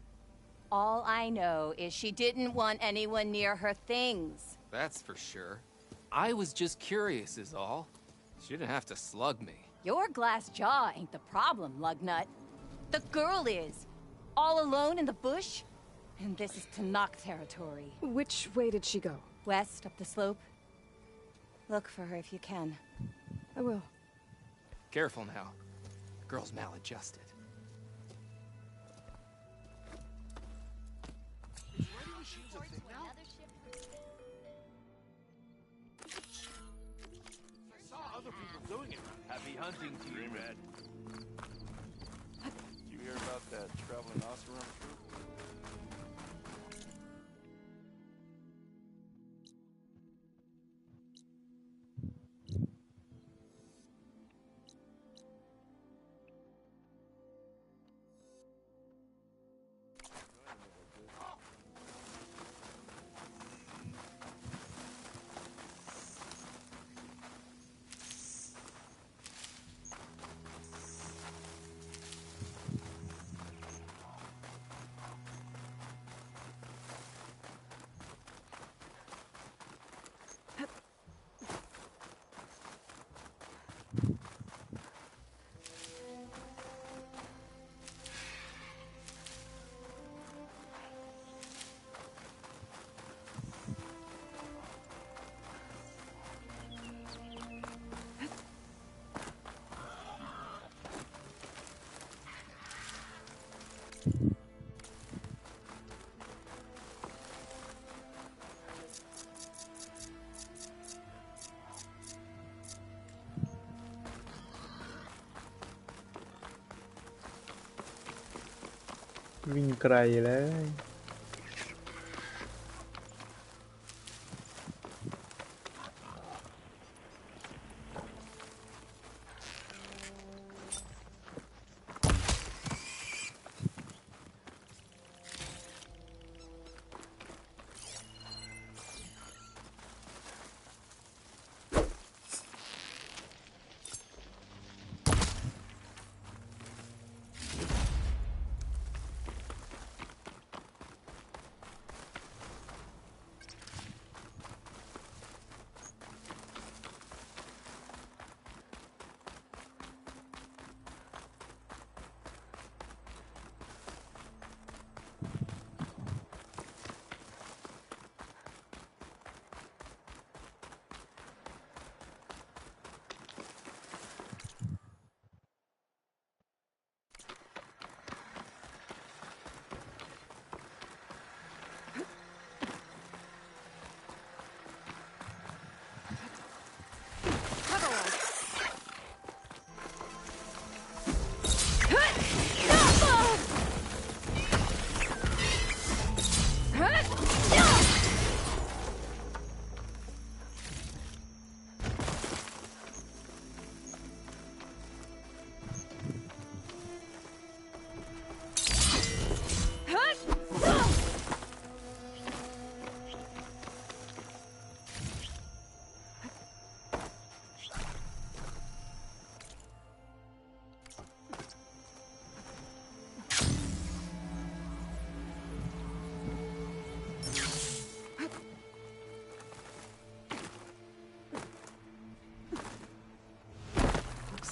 All I know is she didn't want anyone near her things. That's for sure. I was just curious is all. She didn't have to slug me. Your glass jaw ain't the problem, Lugnut. The girl is. All alone in the bush? And this is Tenakth territory. Which way did she go? West, up the slope. Look for her if you can. I will. Careful now. The girl's maladjusted. I saw other people doing it. Happy hunting to you, Red. Did you hear about that traveling Oseram troop? วิ่งไกลเลย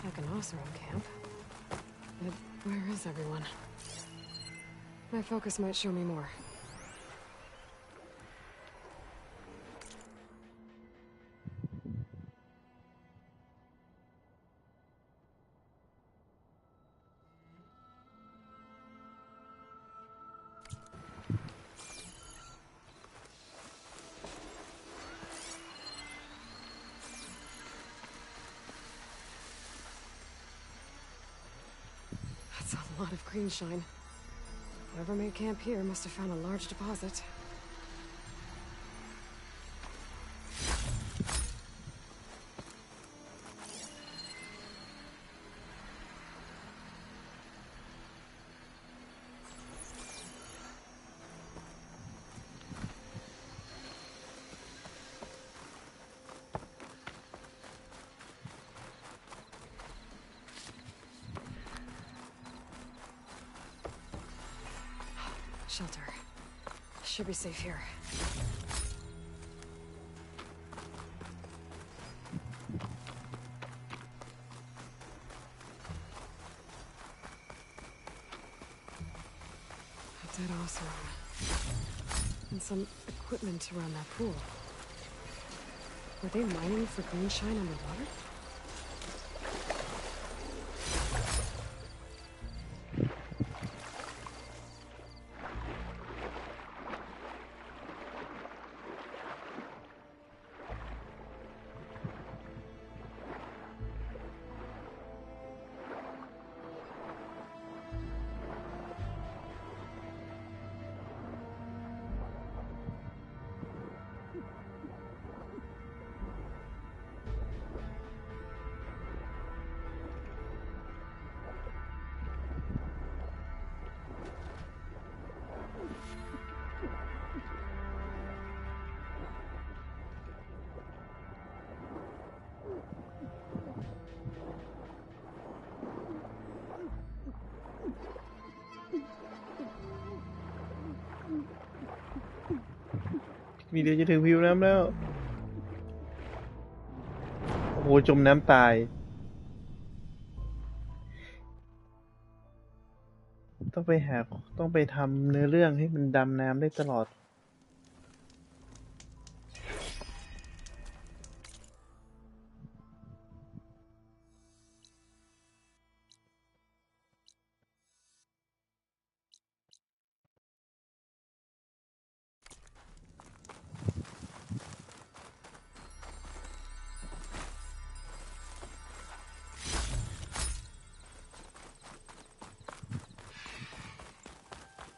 Like an Oseram camp. But where is everyone? My focus might show me more. That's a lot of green shine. Whoever made camp here must have found a large deposit. Shelter. Should be safe here. A dead Oseram. And some equipment around that pool. Were they mining for green shine underwater?มีเดียวจะถึงผิวน้ำแล้ว โอ้โหจมน้ำตาย ต้องไปทำเนื้อเรื่องให้มันดำน้ำได้ตลอด I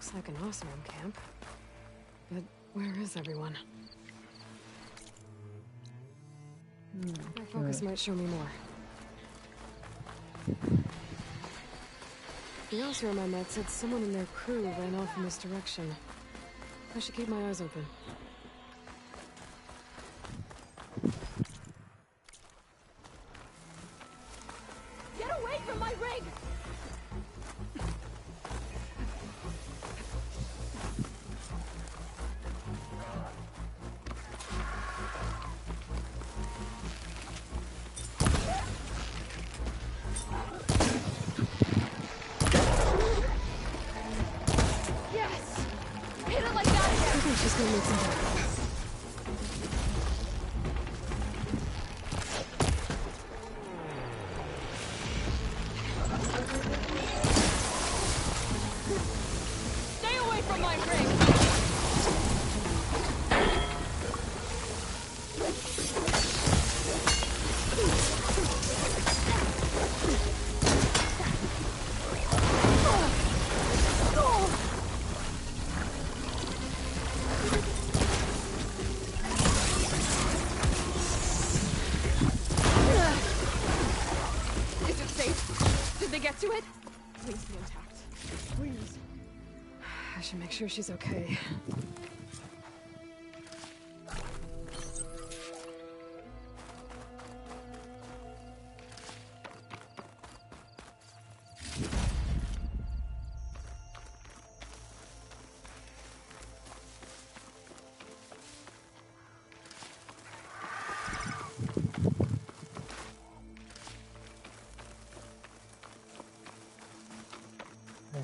Looks like an awesome camp. But where is everyone? My focus might show me more. The officer I met said someone in their crew ran off in this direction. I should keep my eyes open. Get away from my rig! Yes! Hit it like that again! I think she's gonna need some help. Stay away from my rig! Is it safe? Did they get to it? Please be intact. Please. I should make sure she's okay.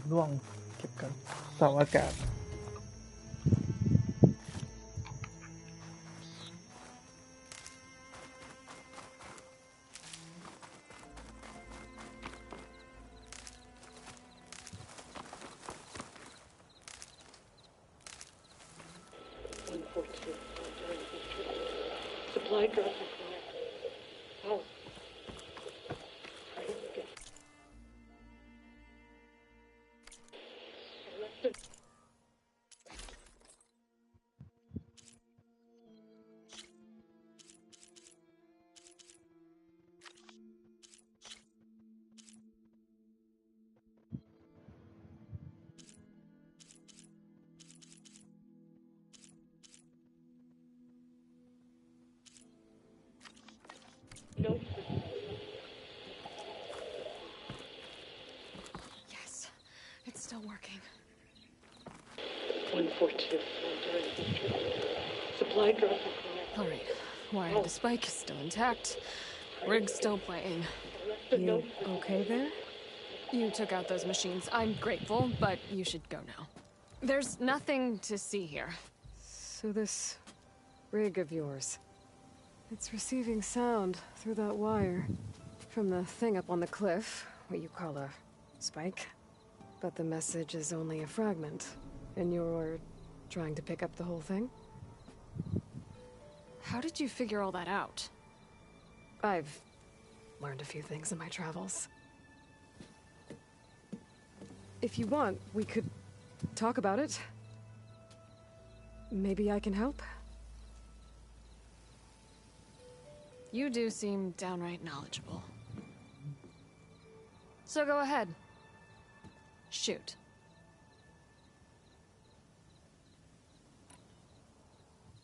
ๆร่วงเก็บกันเสาอากาศ Supply drop required. Oh. No. Yes, it's still working. 142. Supply drop required. All right. Wire the spike is still intact. Rig's still playing. You okay there? You took out those machines. I'm grateful, but you should go now. There's nothing to see here. So this rig of yours, it's receiving sound through that wire from the thing up on the cliff, what you call a spike. But the message is only a fragment, and you're trying to pick up the whole thing? How did you figure all that out? I've learned a few things in my travels. If you want, we could talk about it. Maybe I can help? You do seem downright knowledgeable. So go ahead. Shoot.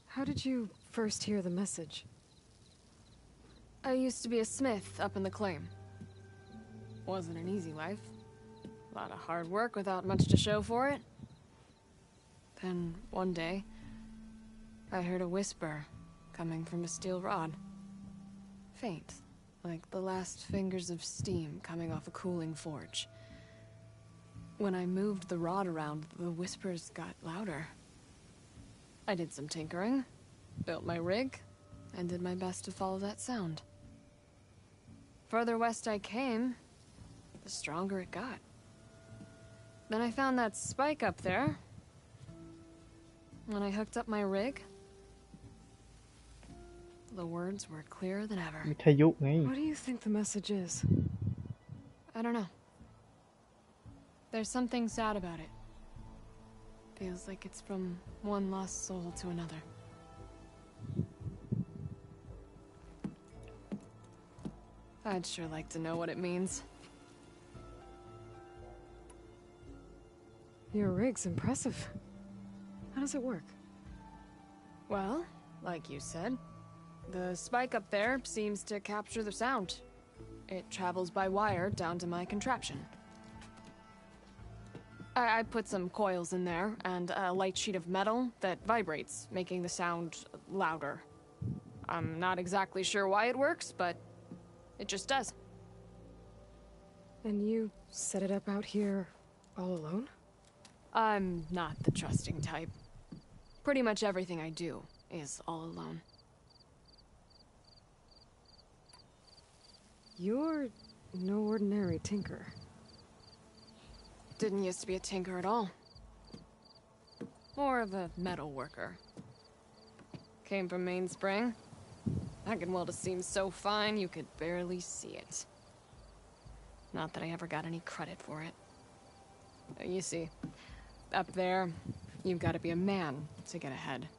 How did you first hear the message? I used to be a smith up in the claim. Wasn't an easy life. A lot of hard work without much to show for it. Then, one day, I heard a whisper coming from a steel rod. Faint, like the last fingers of steam coming off a cooling forge. When I moved the rod around, the whispers got louder. I did some tinkering, built my rig, and did my best to follow that sound. Further west I came, the stronger it got. Then I found that spike up there. When I hooked up my rig, the words were clearer than ever. วิทยุไง What do you think the message is? I don't know. There's something sad about it. Feels like it's from one lost soul to another. I'd sure like to know what it means. Your rig's impressive. How does it work? Well, like you said, the spike up there seems to capture the sound. It travels by wire down to my contraption. I put some coils in there and a light sheet of metal that vibrates, making the sound louder. I'm not exactly sure why it works, but it just does. And you set it up out here all alone? I'm not the trusting type. Pretty much everything I do is all alone. You're no ordinary tinker. Didn't used to be a tinker at all. More of a metal worker. Came from Mainspring. I can weld a seam so fine you could barely see it. Not that I ever got any credit for it. You see, up there, you've got to be a man to get ahead.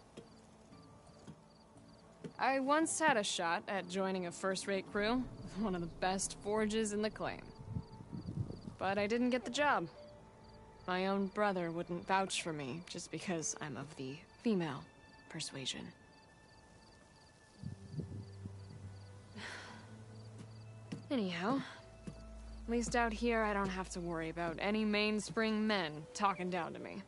I once had a shot at joining a first-rate crew, one of the best forges in the claim. But I didn't get the job. My own brother wouldn't vouch for me just because I'm of the female persuasion. Anyhow, at least out here I don't have to worry about any Mainspring men talking down to me.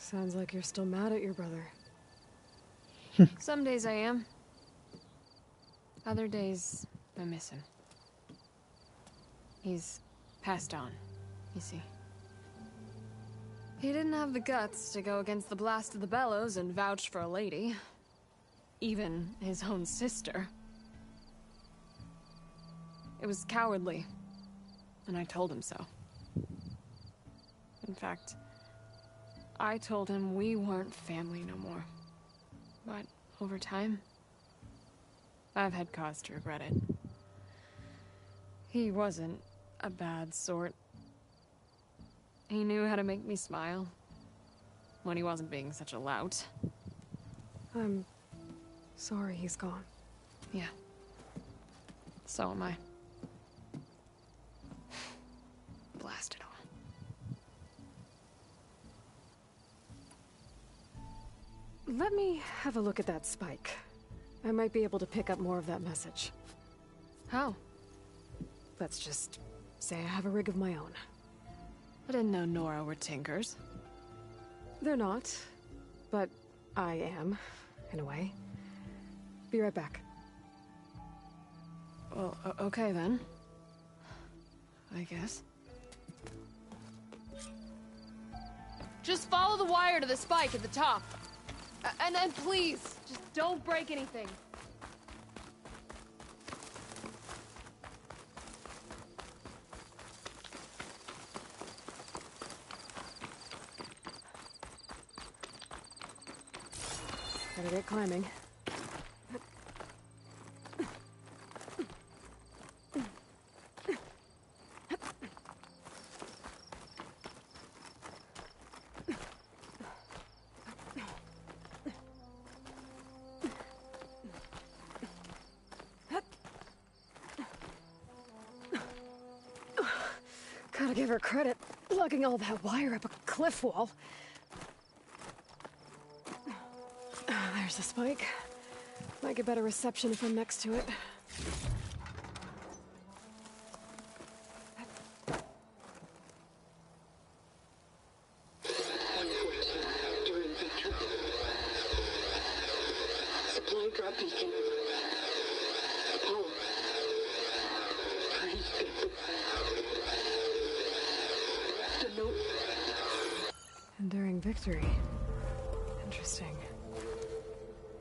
Sounds like you're still mad at your brother. Some days I am. Other days, I miss him. He's passed on, you see. He didn't have the guts to go against the blast of the bellows and vouch for a lady. Even his own sister. It was cowardly, and I told him so. In fact, I told him we weren't family no more. But over time, I've had cause to regret it. He wasn't a bad sort. He knew how to make me smile when he wasn't being such a lout. I'm sorry he's gone. Yeah. So am I. Blast it all. Let me have a look at that spike. I might be able to pick up more of that message. How? Let's just say I have a rig of my own. I didn't know Nora were tinkers. They're not, but I am, in a way. Be right back. Well, okay then. I guess. Just follow the wire to the spike at the top. And then please, just don't break anything. Gotta get climbing. Gotta give her credit, lugging all that wire up a cliff wall. There's the spike. Might get better reception if I'm next to it. During victory. Supply drop beacon. Power. Please get the note. Enduring victory. Interesting.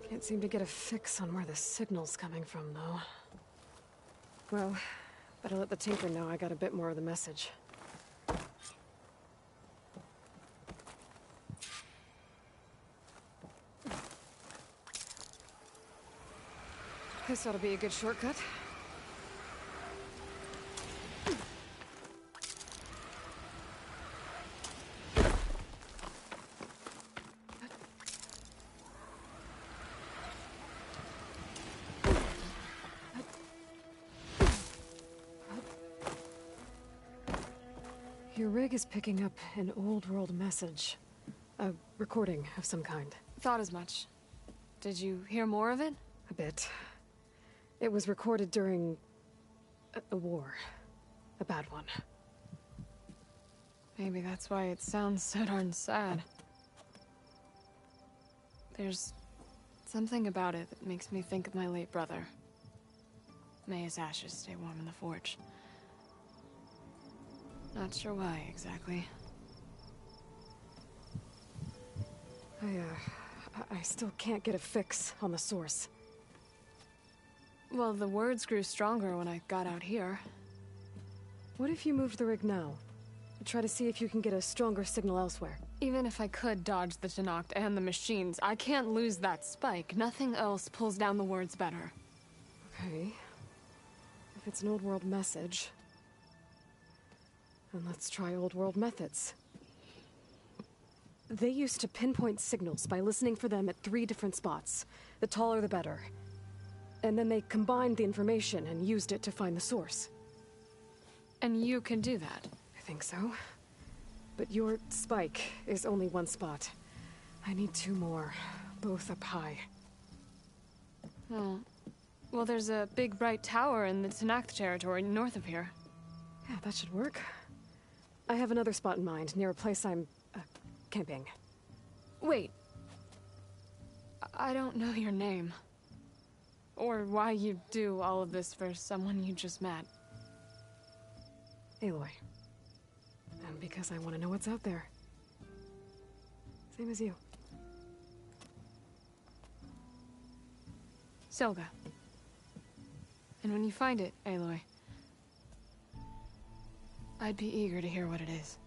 Can't seem to get a fix on where the signal's coming from, though. Well, better let the Tinker know I got a bit more of the message. This ought to be a good shortcut. Your rig is picking up an old world message. A recording of some kind. Thought as much. Did you hear more of it? A bit. It was recorded during a war. A bad one. Maybe that's why it sounds so darn sad. There's something about it that makes me think of my late brother. May his ashes stay warm in the forge. Not sure why, exactly. I still can't get a fix on the source. Well, the words grew stronger when I got out here. What if you moved the rig now? Try to see if you can get a stronger signal elsewhere. Even if I could dodge the Tenakth and the machines, I can't lose that spike. Nothing else pulls down the words better. Okay. If it's an old world message, then let's try old world methods. They used to pinpoint signals by listening for them at 3 different spots. The taller the better. And then they combined the information and used it to find the source. And you can do that? I think so. But your spike is only 1 spot. I need 2 more, both up high. Oh. Well, there's a big bright tower in the Tenakth territory north of here. Yeah, that should work. I have another spot in mind, near a place I'm, camping. Wait. I don't know your name. Or why you do all of this for someone you just met. Aloy. And because I want to know what's out there. Same as you. Selga. And when you find it, Aloy, I'd be eager to hear what it is.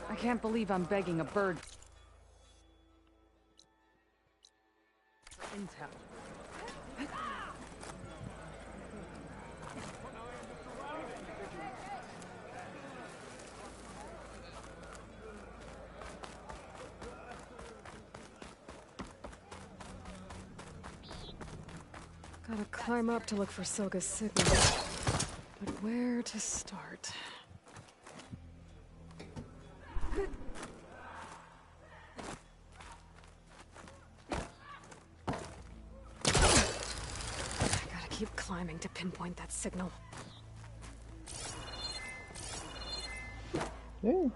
I can't believe I'm begging a bird for intel. Gotta climb up to look for Silga's signal. But where to start? Keep climbing to pinpoint that signal. Yeah.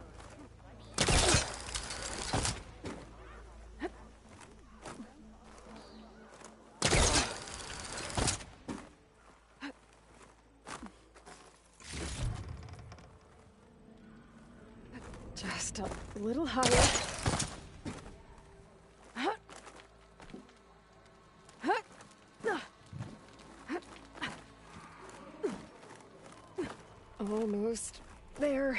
Just a little higher. Almost there.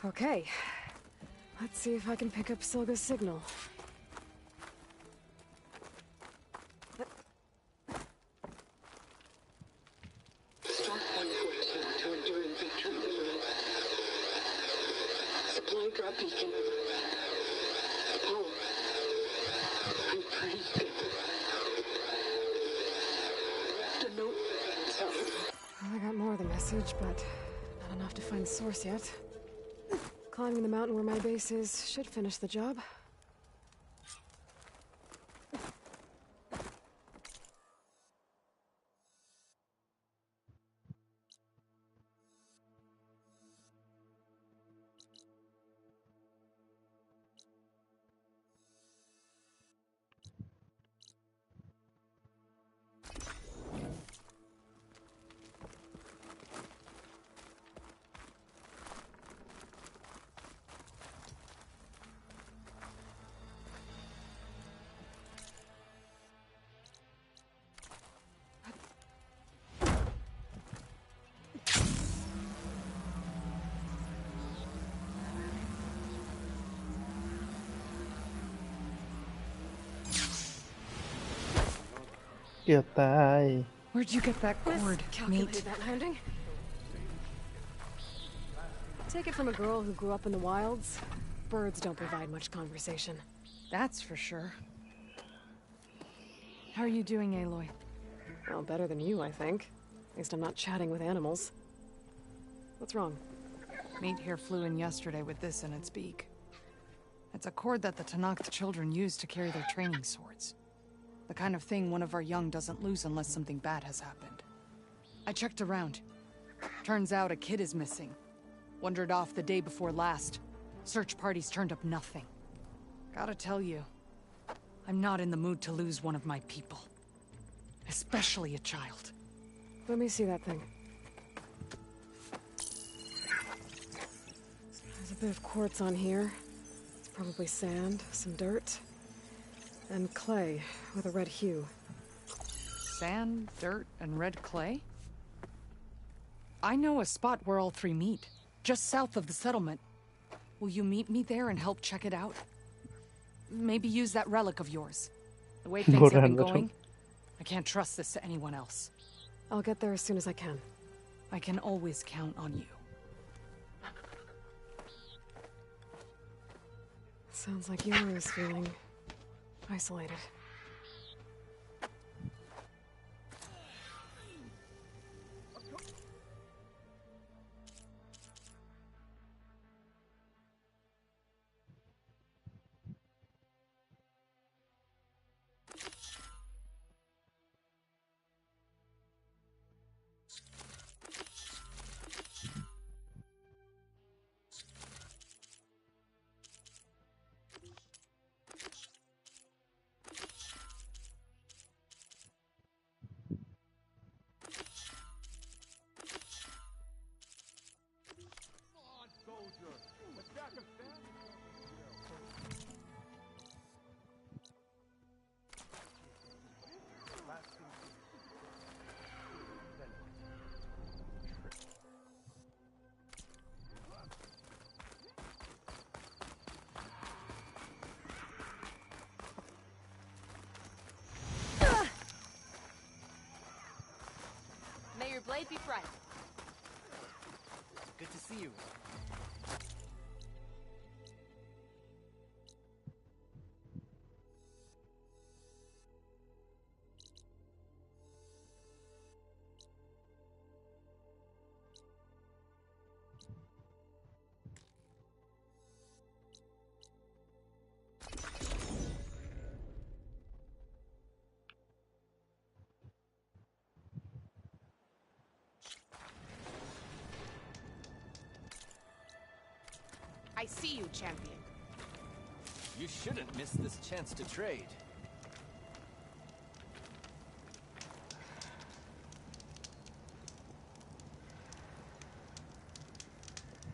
Okay. Let's see if I can pick up Silga's signal. Start on your territory during victory. Supply drop beacon. Power. I'm pretty. The note. Well, I got more of the message, but not enough to find the source yet. Climbing the mountain where my base is should finish the job. Where'd you get that cord, Calculate that landing. Take it from a girl who grew up in the wilds. Birds don't provide much conversation. That's for sure. How are you doing, Aloy? Well, better than you, I think. At least I'm not chatting with animals. What's wrong? Meat here flew in yesterday with this in its beak. It's a cord that the Tanakh children use to carry their training swords. The kind of thing one of our young doesn't lose unless something bad has happened. I checked around. Turns out a kid is missing. Wandered off the day before last. Search parties turned up nothing. Gotta tell you, I'm not in the mood to lose one of my people. Especially a child. Let me see that thing. There's a bit of quartz on here. It's probably sand, some dirt, and clay with a red hue. Sand, dirt, and red clay? I know a spot where all three meet, just south of the settlement. Will you meet me there and help check it out? Maybe use that relic of yours. The way things have been going, I can't trust this to anyone else. I'll get there as soon as I can. I can always count on you. Sounds like Yoru's feeling isolated. May your blade be bright. Good to see you. I see you, champion. You shouldn't miss this chance to trade.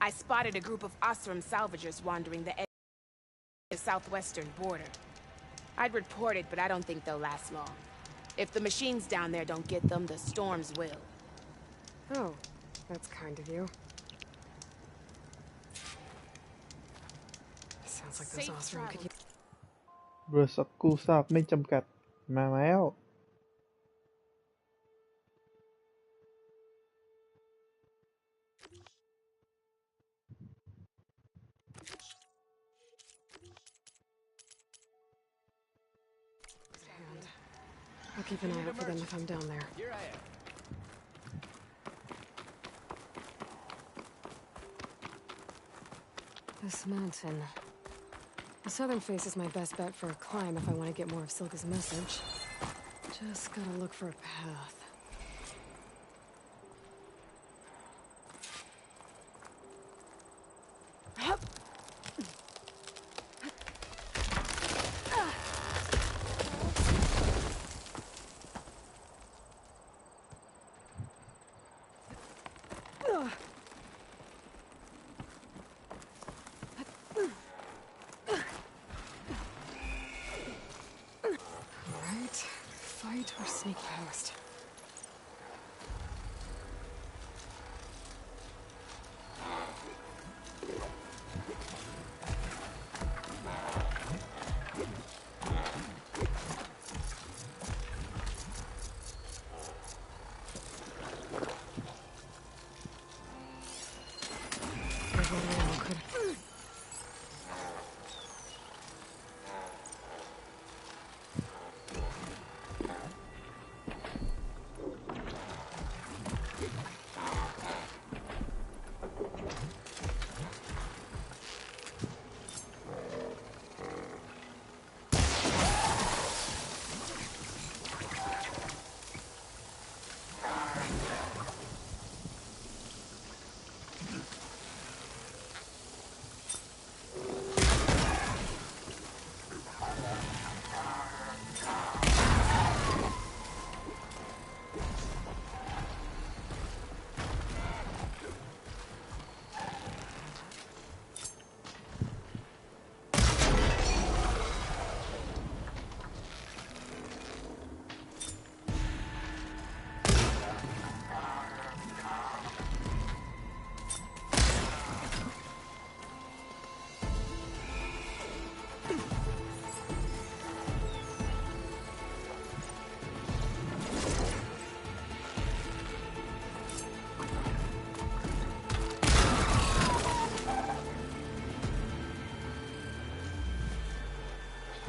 I spotted a group of Osram salvagers wandering the edge of the southwestern border. I'd report it, but I don't think they'll last long. If the machines down there don't get them, the storms will. Oh, that's kind of you. Sounds like those Osram could use... บริษัทกู้ซากไม่จำกัดมาแล้ว I'll keep an eye out for them if I'm down there. Here I am. This mountain. The southern face is my best bet for a climb if I want to get more of Silka's message. Just gotta look for a path. Fight or sneak past?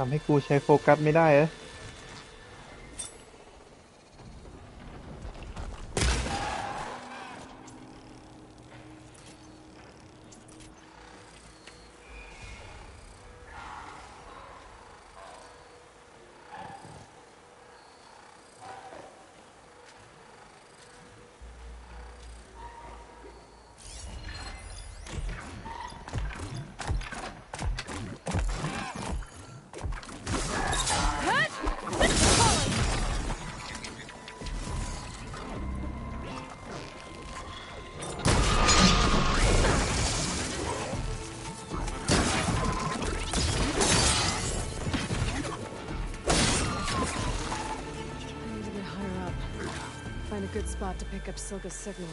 ทำให้กูใช้โฟกัสไม่ได้เหรอFind a good spot to pick up Silka's signal.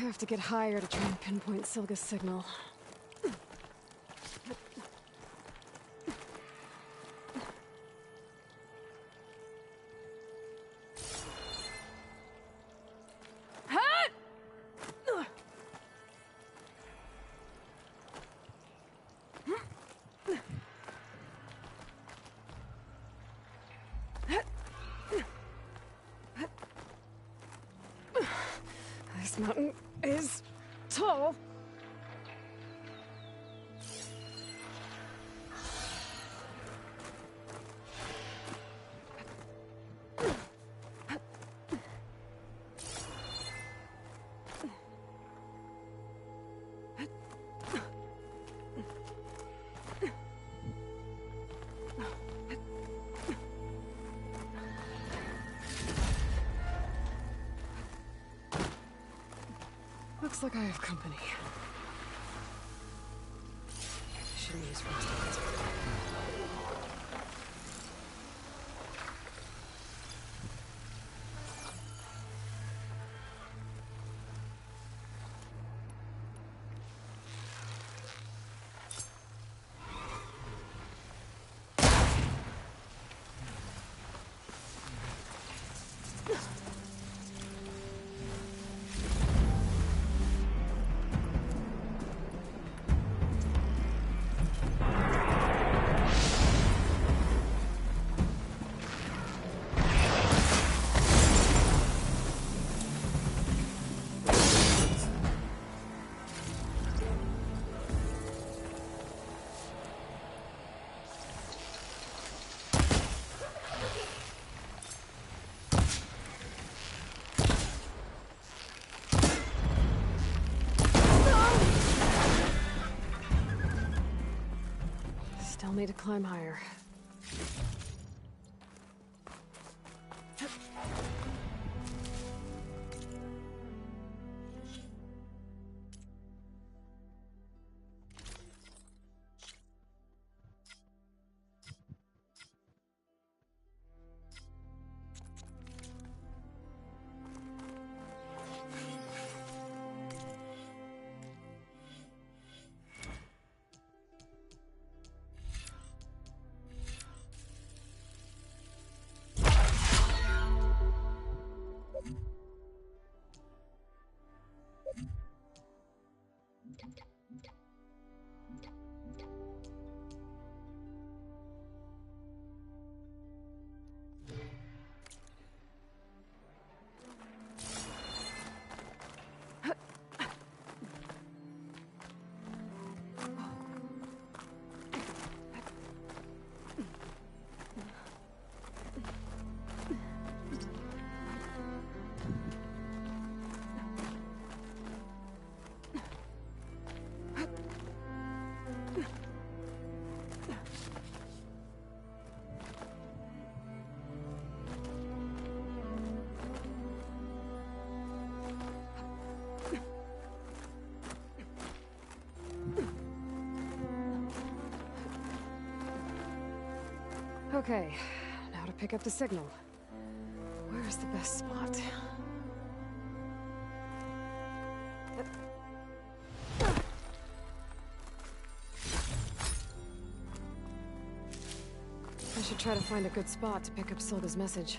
have to get higher to try and pinpoint Silga's signal. This mountain is tall. Looks like I have company. Shouldn't use first aid. Still need to climb higher. Okay, now to pick up the signal. Where's the best spot? I should try to find a good spot to pick up Silga's message.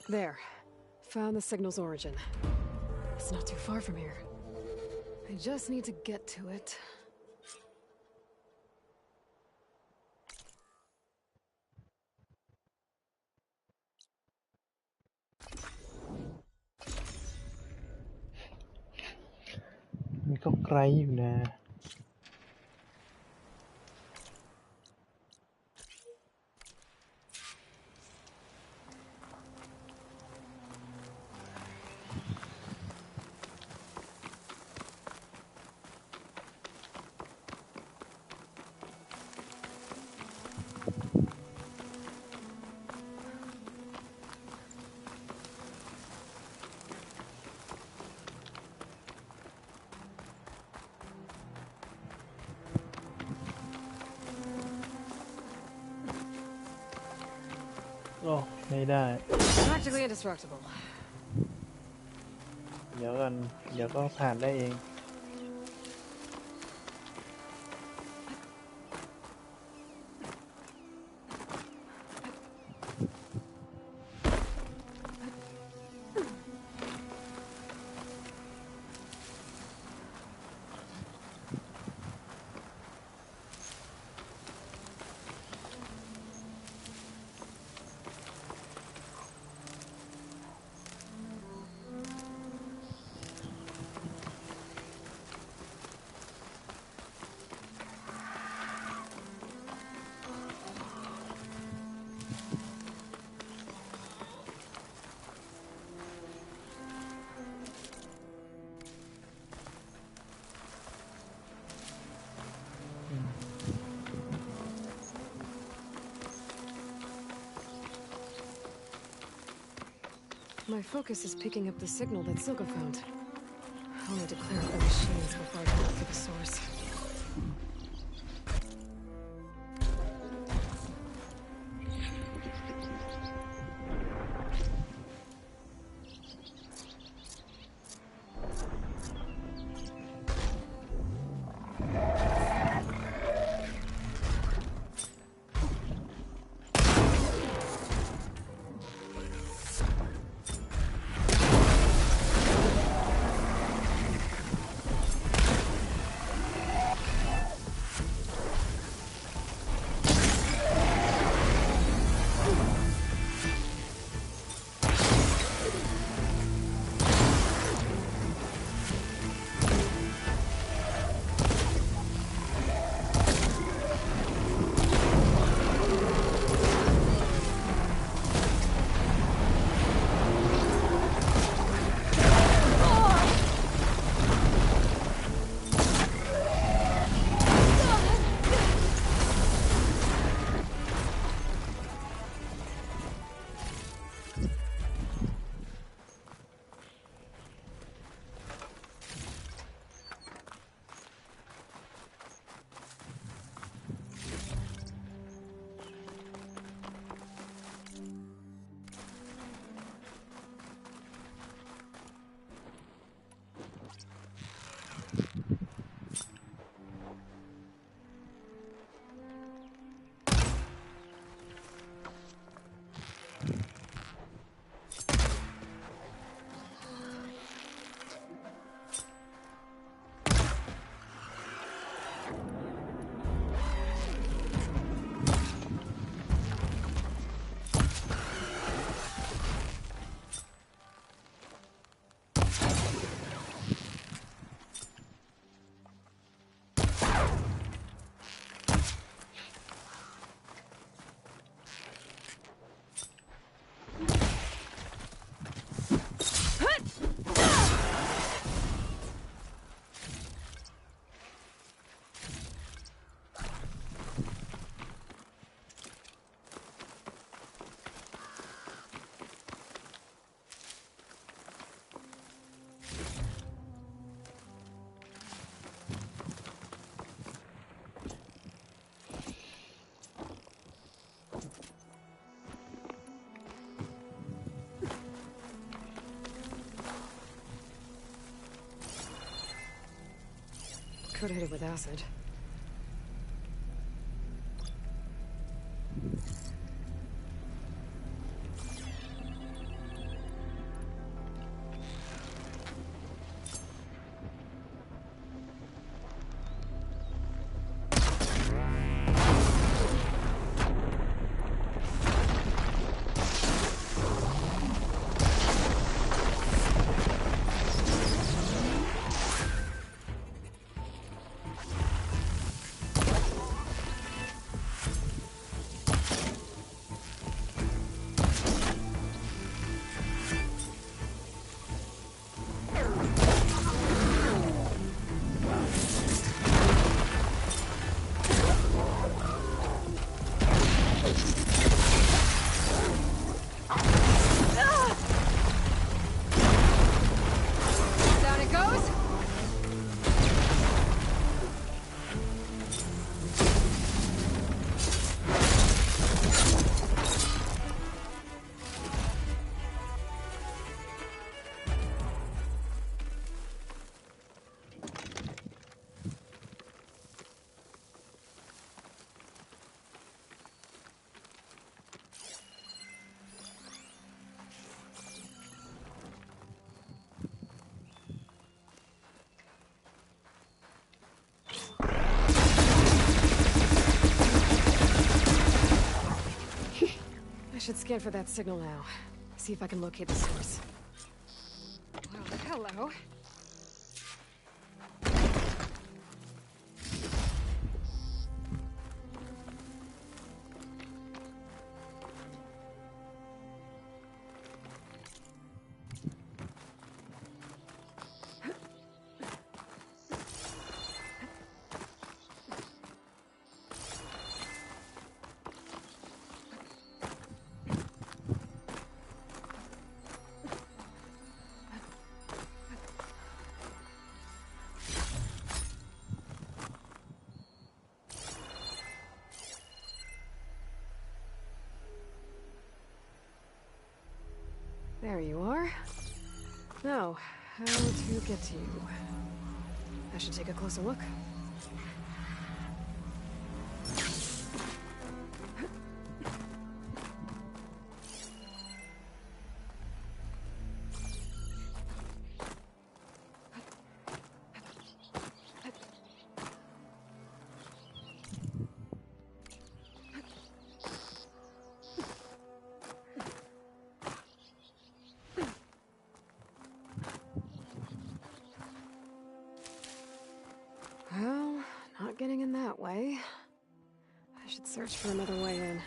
There. Found the signal's origin. It's not too far from here. I just need to get to it. Mình có cáiอยู่นะ I ไม่ได้ Practically indestructible. เดี๋ยวกันเดี๋ยวก็ผ่านได้เอง My focus is picking up the signal that Silka found. I'll need to clear out the machines before I can look for the source. Could hit it with acid. should scan for that signal now. See if I can locate the source. Well, hello. There you are. Now, how to get to you? I should take a closer look. Well, not getting in that way. I should search for another way in.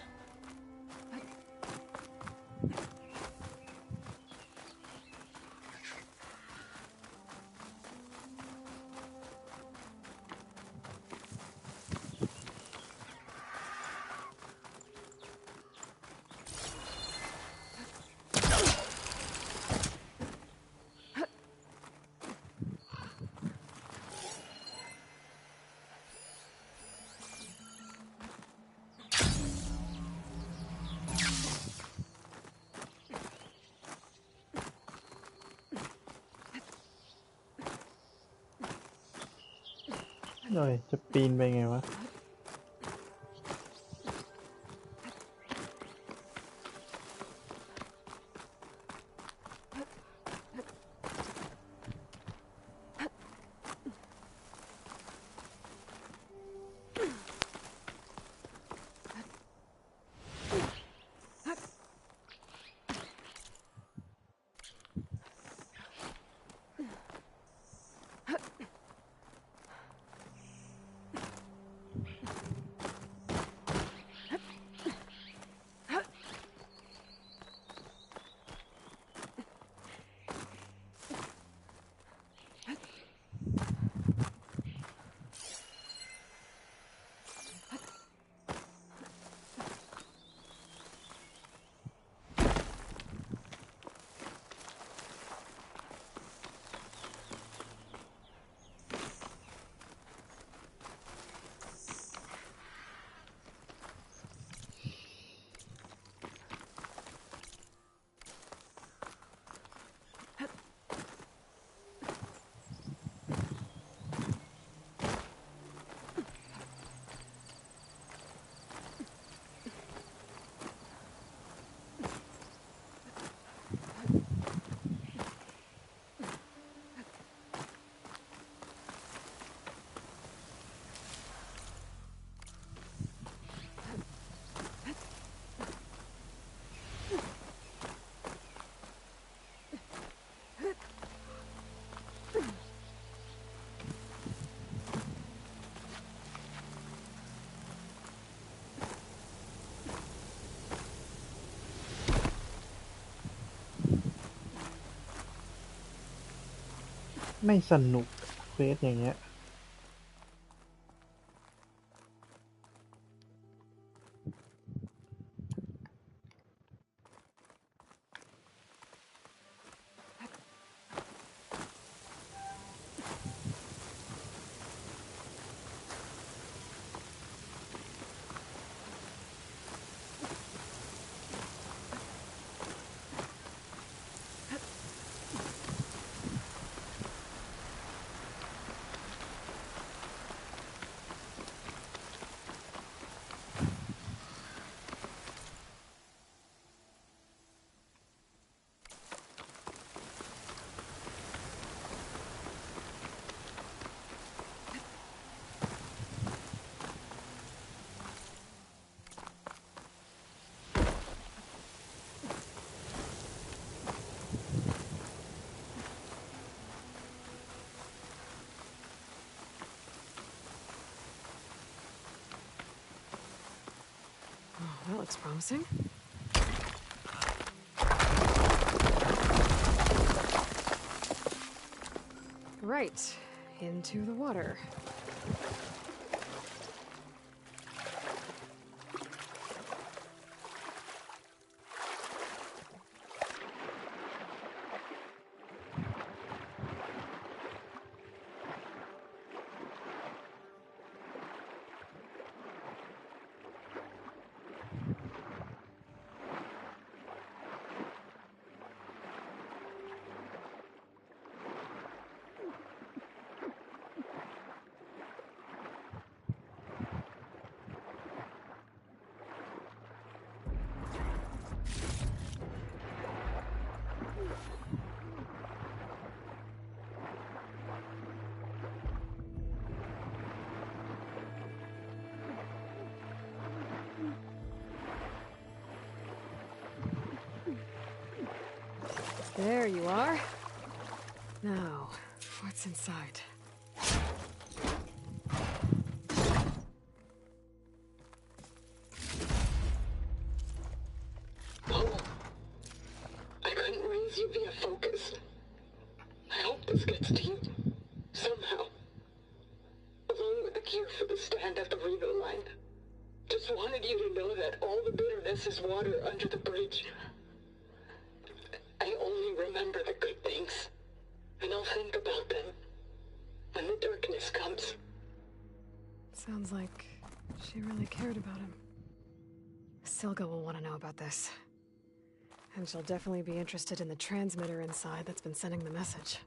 หน่อยจะปีนไปไงวะไม่สนุกเควสอย่างเงี้ย looks promising. Right, into the water. There you are. Now, what's inside? No. I couldn't raise you via focus. I hope this gets to you. Somehow. Along with the cure for the stand at the Reno line. Just wanted you to know that all the bitterness is water under the bridge. I only remember the good things, and I'll think about them when the darkness comes. Sounds like she really cared about him. Silga will want to know about this. And she'll definitely be interested in the transmitter inside that's been sending the message.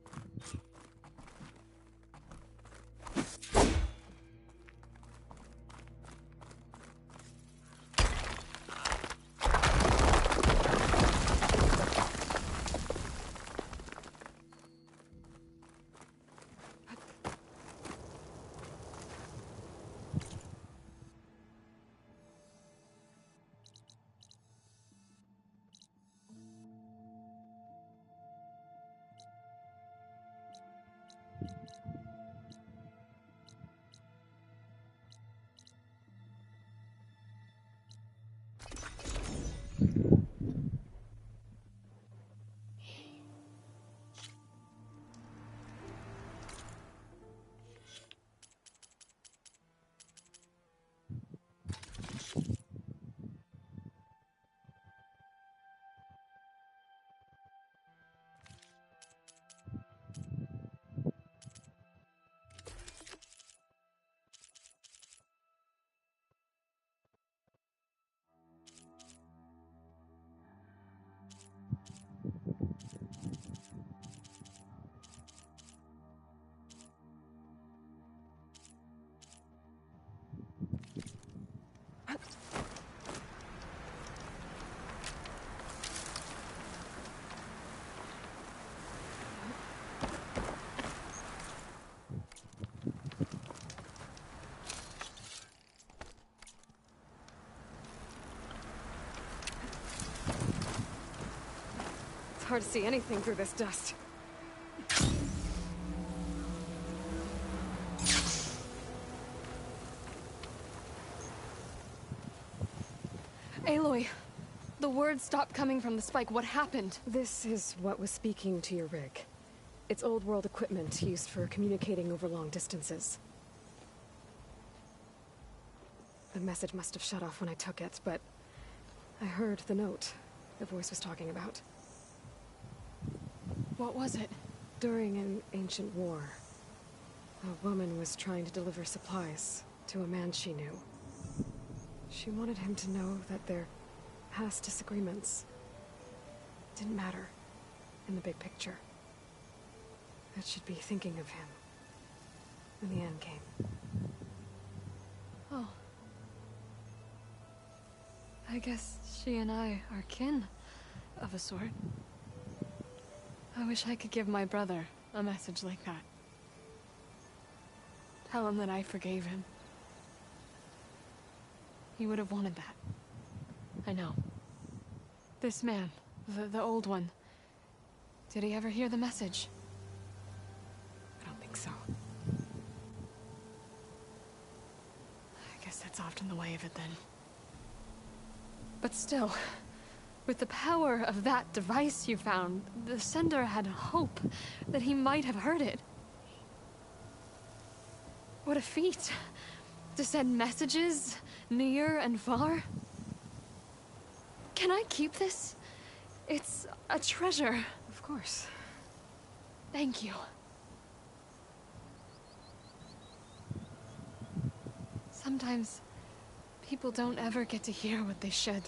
It's hard to see anything through this dust. Aloy, the words stopped coming from the spike. What happened? This is what was speaking to your rig. It's old world equipment used for communicating over long distances. The message must have shut off when I took it, but I heard the note the voice was talking about. What was it? During an ancient war, a woman was trying to deliver supplies to a man she knew. She wanted him to know that their past disagreements didn't matter in the big picture. That she'd be thinking of him when the end came. Oh. I guess she and I are kin, of a sort. I wish I could give my brother a message like that. Tell him that I forgave him. He would have wanted that. I know. This man, the old one, did he ever hear the message? I don't think so. I guess that's often the way of it then. But still, with the power of that device you found, the sender had hope that he might have heard it. What a feat. To send messages near and far. Can I keep this? It's a treasure. Of course. Thank you. Sometimes people don't ever get to hear what they should.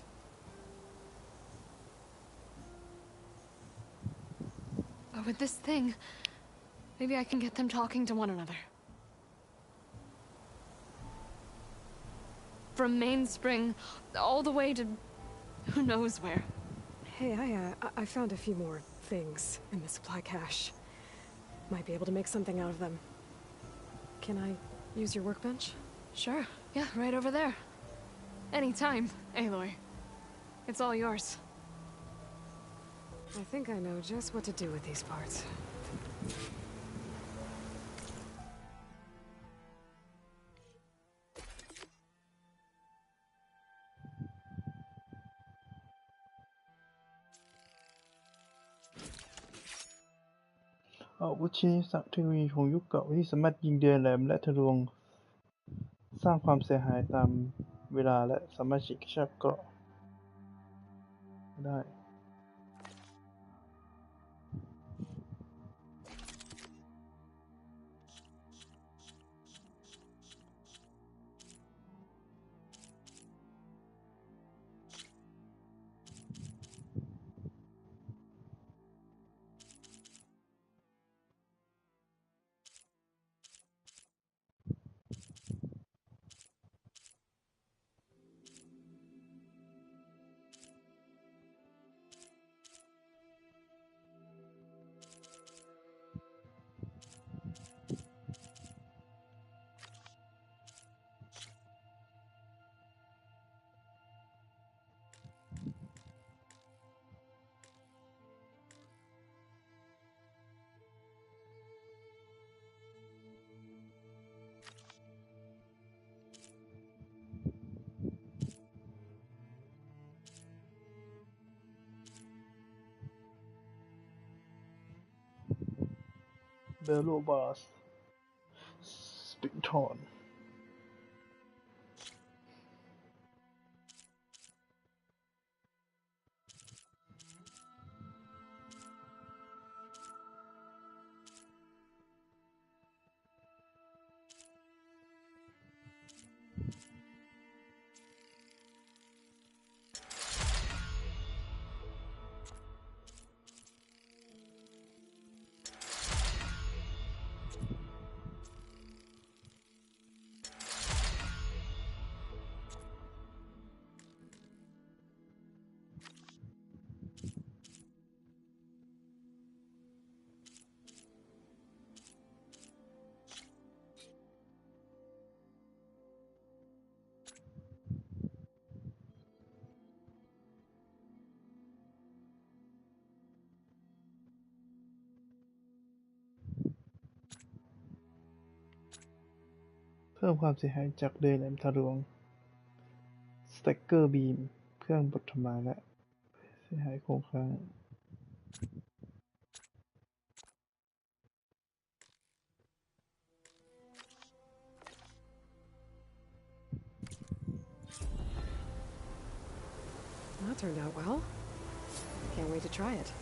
But with this thing, maybe I can get them talking to one another. From Mainspring all the way to who knows where. Hey, I found a few more things in the supply cache. Might be able to make something out of them. Can I use your workbench? Sure. Yeah, right over there. Anytime, Aloy. It's all yours. I think I know just what to do with these parts.อาวุธชิ้นนี้เทคโนโลยีของยุคเก่าที่สามารถยิงเดือยแหลมและทะลวงสร้างความเสียหายตามเวลาและสามารถฉีกกระชับเกราะได้เบลโลบาสสปินทอนเพิ่มความเสียหายจากเดือยแหลมทะลวงสแต็กเกอร์บีมเครื่องบดทำลายและเสียหายคงค้าง That turned out well. Can't wait to try it.134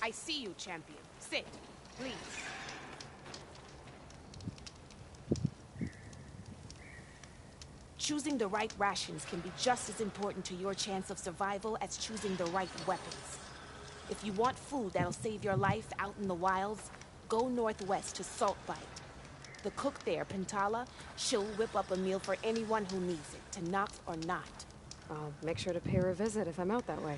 I see you, champion. Sit, please. Choosing the right rations can be just as important to your chance of survival as choosing the right weapons. If you want food that'll save your life out in the wilds, go northwest to Saltbite. The cook there, Pintala, she'll whip up a meal for anyone who needs it, Tanakh or not. I'll make sure to pay her a visit if I'm out that way.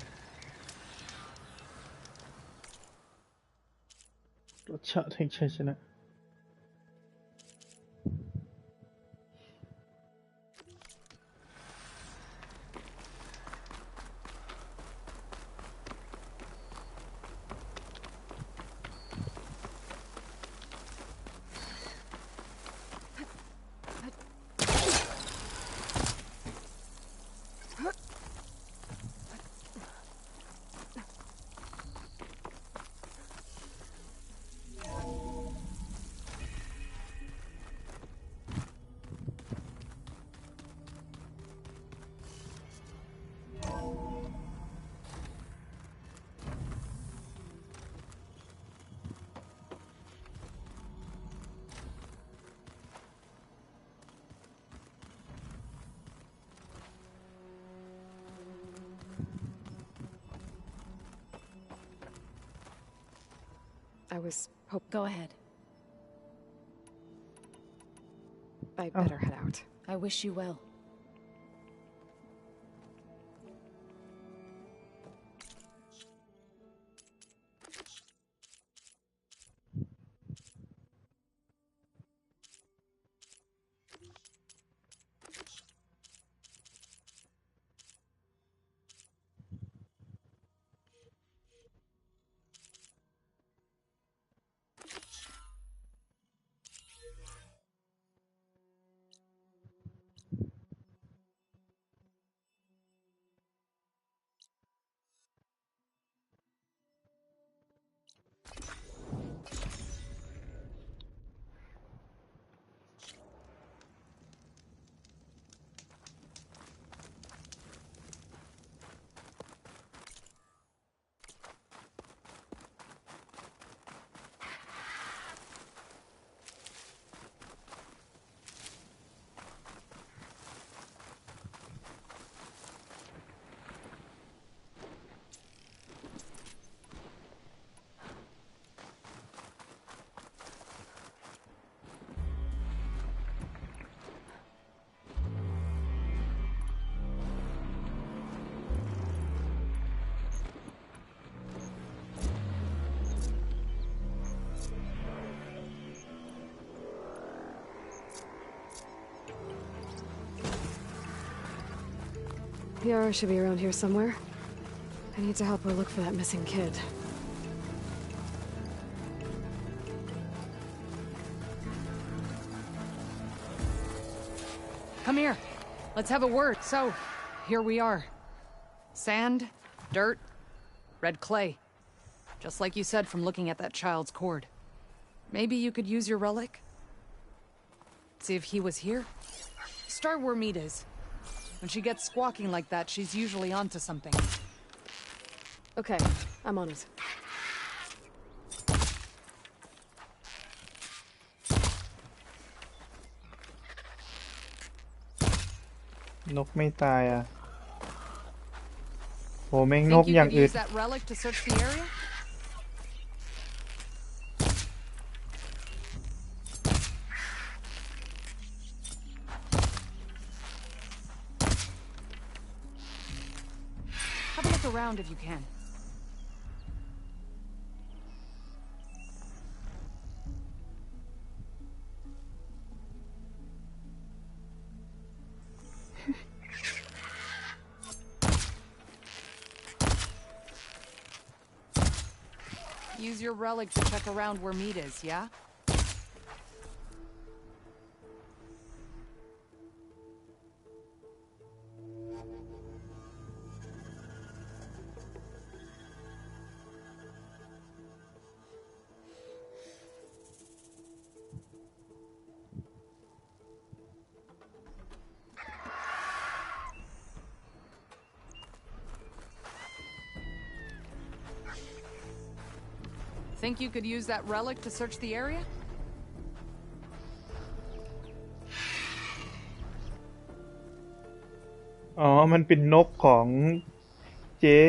รสชาติแห่งชัยชนะ I was Go ahead. I better head out. I wish you well. Yara should be around here somewhere. I need to help her look for that missing kid. Come here. Let's have a word. So, here we are. Sand, dirt, red clay. Just like you said from looking at that child's cord. Maybe you could use your relic? See if he was here? Start where Meat is. When she gets squawking like that, she's usually onto something. Okay, I'm on it. นกไม่ตายอ่ะโหแม่งนก Think you อย่าง could อื่น use that relic to search the area? Have a look around if you can. Use your relic to check around where Meat is, yeah? Think you could use that relic to search the area? อ๋อมันเป็นนกของเจ๊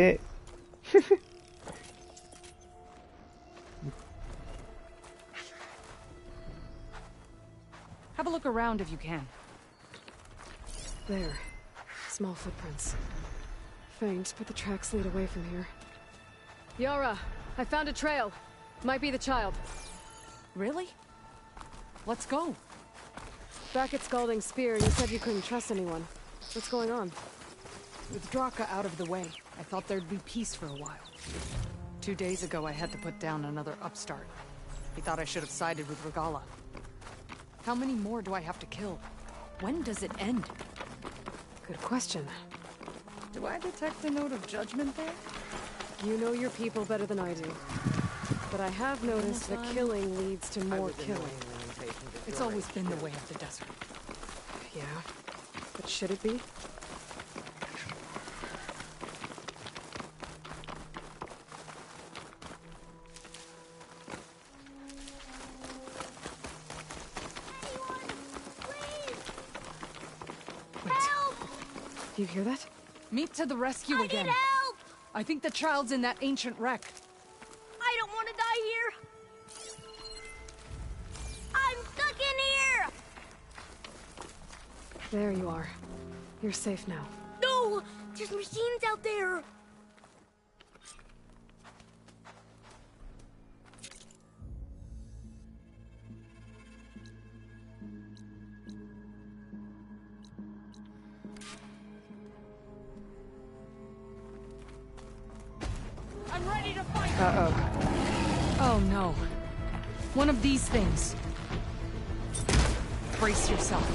Have a look around if you can. There. Small footprints. Faint, but the tracks lead away from here. Yara, I found a trail. Might be the child. Really? Let's go. Back at Scalding Spear, you said you couldn't trust anyone. What's going on? With Draka out of the way, I thought there'd be peace for a while. 2 days ago, I had to put down another upstart. He thought I should have sided with Regala. How many more do I have to kill? When does it end? Good question. Do I detect a note of judgment there? You know your people better than I do. But I have noticed that killing leads to more killing. It's always been the way of the desert. Yeah. But should it be? Do you hear that? Meet to the rescue again. Need help! I think the child's in that ancient wreck. I don't want to die here. I'm stuck in here. There you are. You're safe now. No, there's machines out there. I'm ready to fight. Uh-oh. Oh no. One of these things. Brace yourself.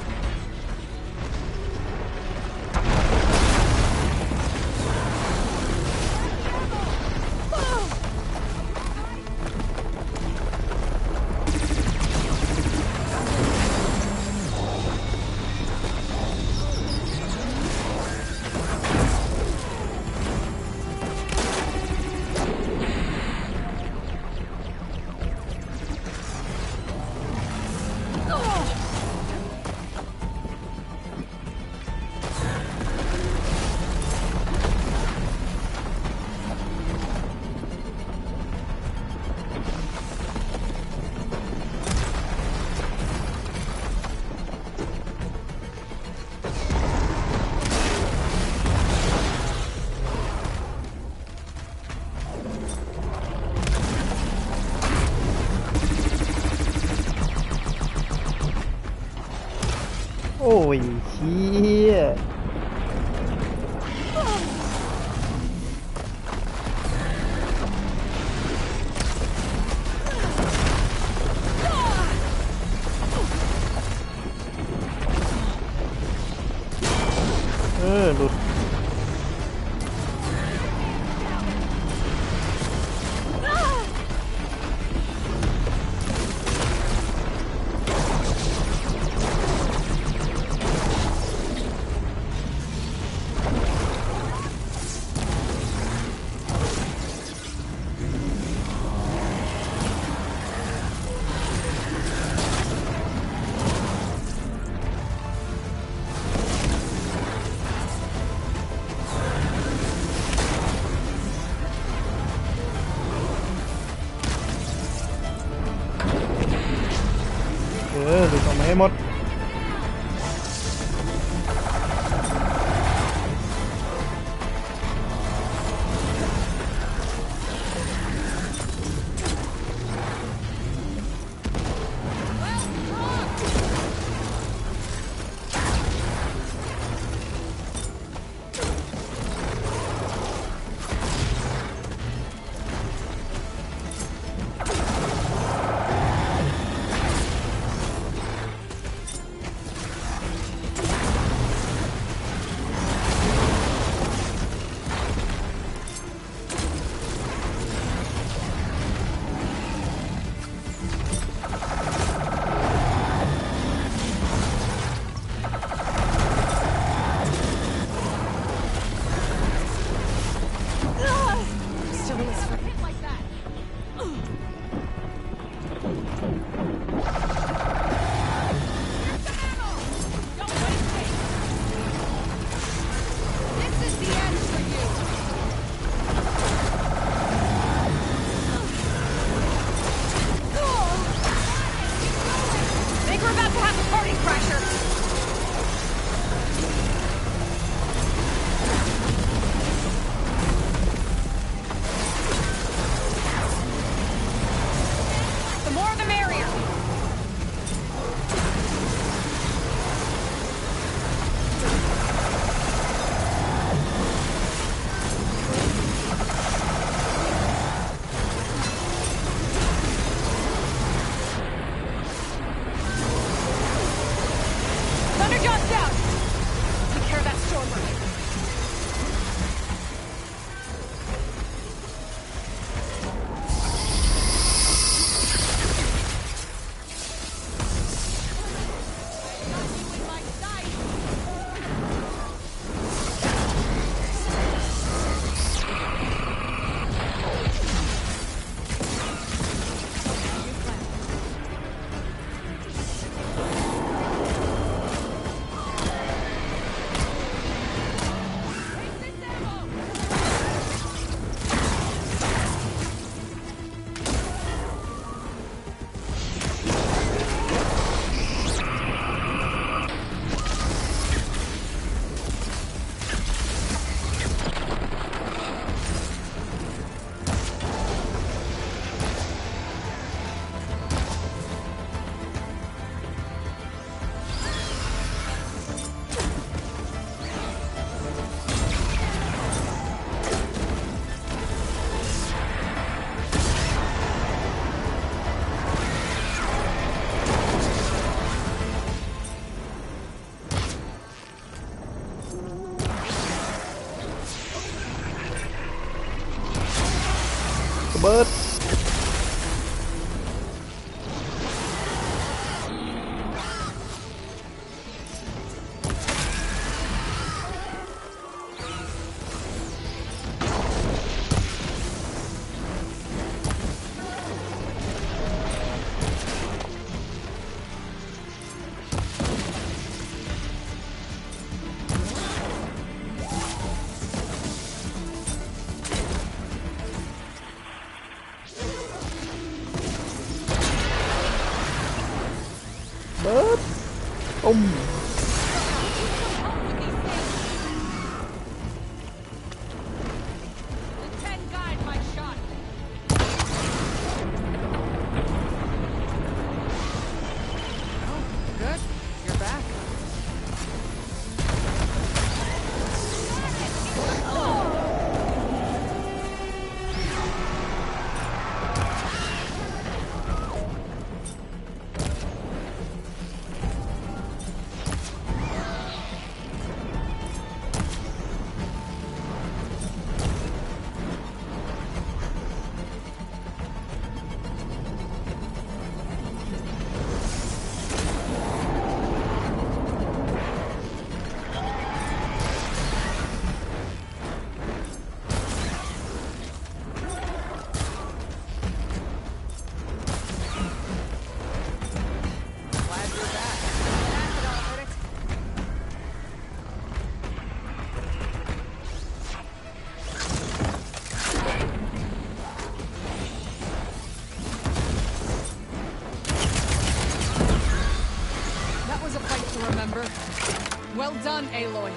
Ôi chia. Lụt. Hãy subscribe cho kênh Ghiền Mì Gõ để không bỏ lỡ เบิร์ดWell done, Aloy.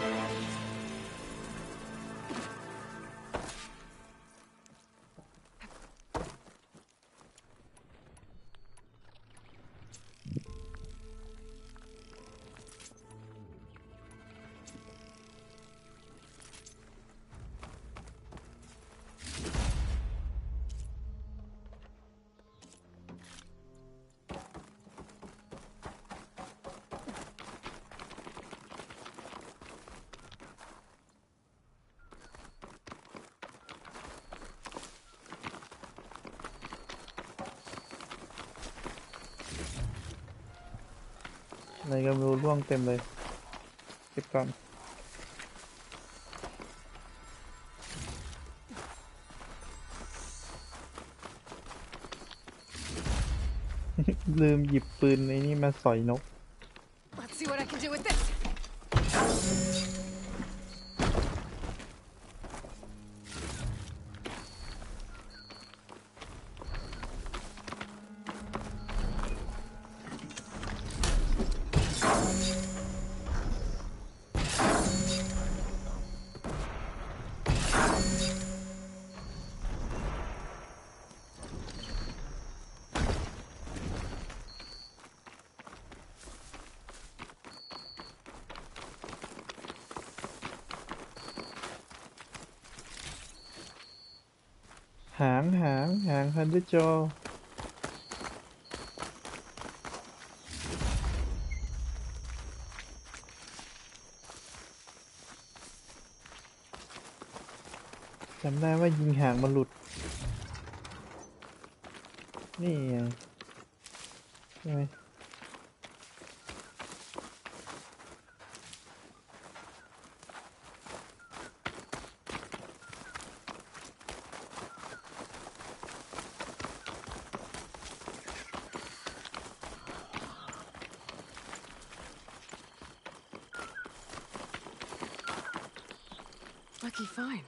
อะไรก็ไม่รู้ร่วงเต็มเลยเก็บก่อนลืมหยิบปืนในนี่มาสอยนก Let's see what I can do with this.หางฮันเดอร์จอจำได้ว่ายิงหางมันหลุดนี่ไงใช่ไหมLucky find.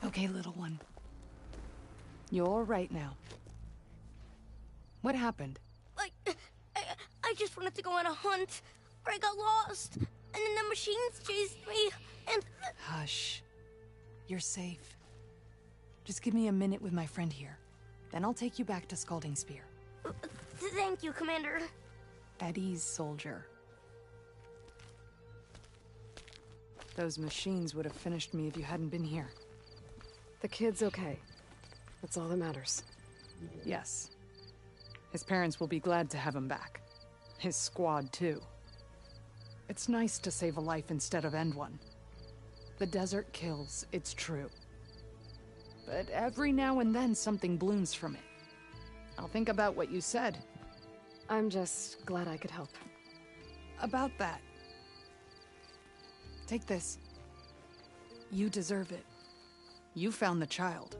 Okay, little one. You're right now. What happened? I just wanted to go on a hunt, but I got lost, and then the machines chased me, and... Hush. You're safe. Just give me a minute with my friend here. Then I'll take you back to Scalding Spear. Thank you, Commander. At ease, soldier. Those machines would have finished me if you hadn't been here. The kid's okay. That's all that matters. Yes. His parents will be glad to have him back. His squad, too. It's nice to save a life instead of end one. The desert kills, it's true. But every now and then something blooms from it. I'll think about what you said. I'm just glad I could help. About that. Take this. You deserve it. You found the child.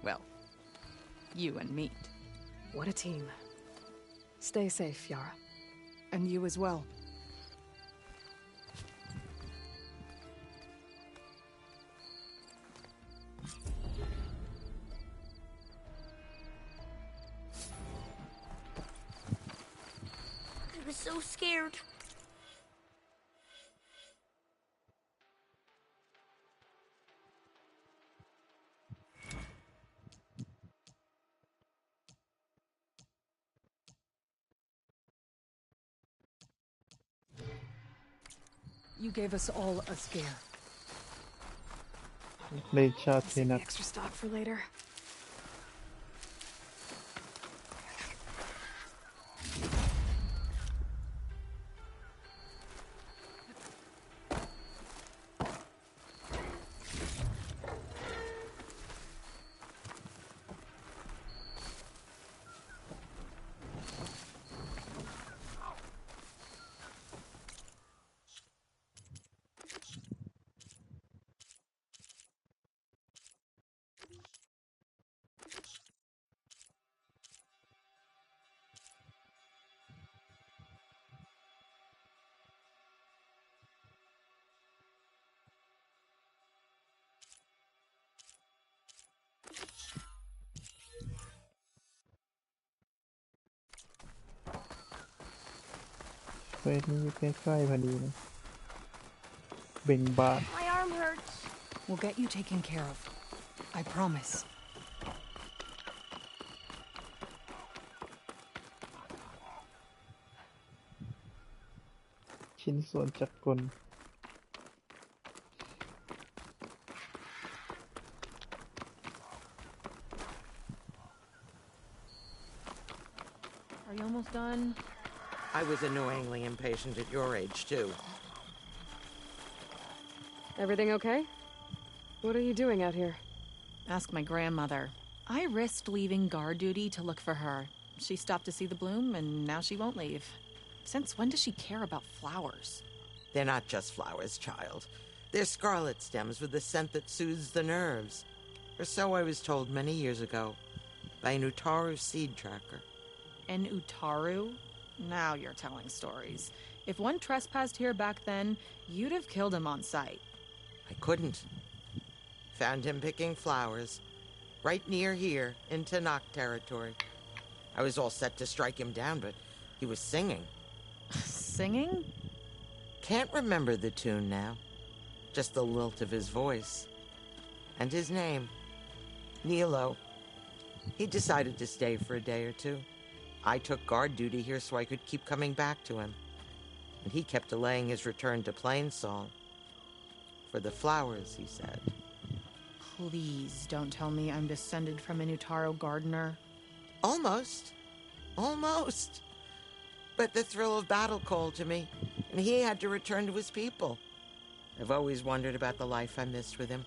Well, you and Meat. What a team. Stay safe, Yara. And you as well. I was so scared. You gave us all a scare. เพลงชาตินัก Extra stock for later. Wait, you can try พอดีนะเบ่งบาน My arm hurts. We'll get you taken care of. I promise. ชิ้นส่วนจักรกล Are you almost done? I was annoyingly impatient at your age, too. Everything okay? What are you doing out here? Ask my grandmother. I risked leaving guard duty to look for her. She stopped to see the bloom, and now she won't leave. Since when does she care about flowers? They're not just flowers, child. They're scarlet stems with a scent that soothes the nerves. Or so I was told many years ago by an Utaru seed tracker. An Utaru? Now you're telling stories. If one trespassed here back then, you'd have killed him on sight. I couldn't. Found him picking flowers, right near here in Tanakh territory. I was all set to strike him down, but he was singing. Singing? Can't remember the tune now. Just the lilt of his voice. And his name. Nilo. He decided to stay for a day or two. I took guard duty here so I could keep coming back to him. And he kept delaying his return to Plainsong. For the flowers, he said. Please don't tell me I'm descended from an Utaru gardener. Almost. Almost. But the thrill of battle called to me, and he had to return to his people. I've always wondered about the life I missed with him,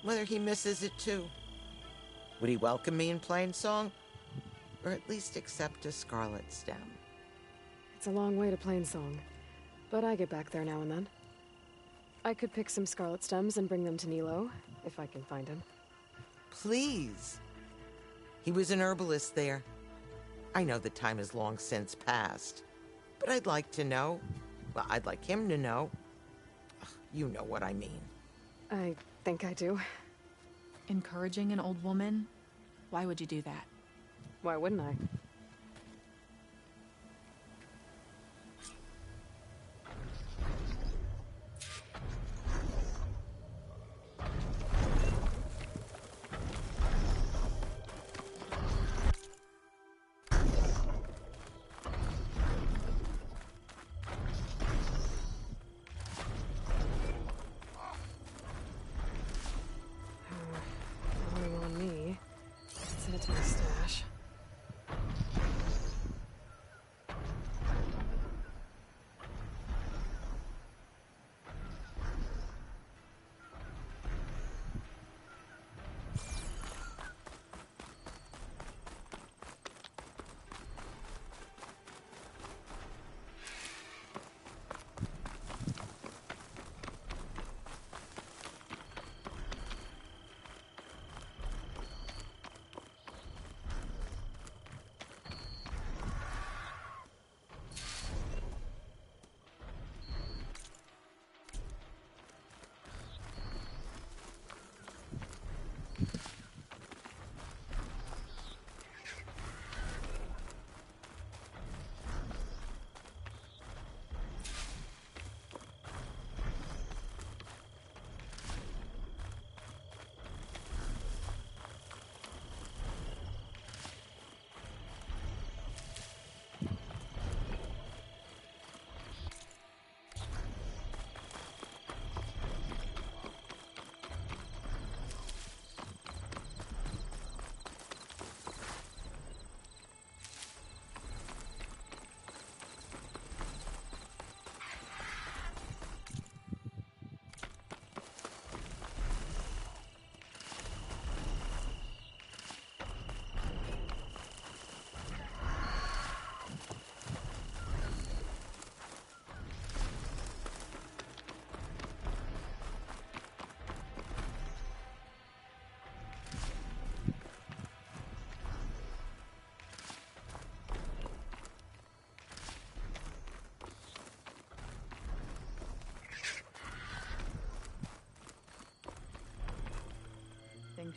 whether he misses it too. Would he welcome me in Plainsong? Or at least accept a scarlet stem? It's a long way to Plainsong, but I get back there now and then. I could pick some scarlet stems and bring them to Nilo, if I can find him. Please. He was an herbalist there. I know the time has long since passed, but I'd like to know. Well, I'd like him to know. You know what I mean. I think I do. Encouraging an old woman? Why would you do that? Why wouldn't I?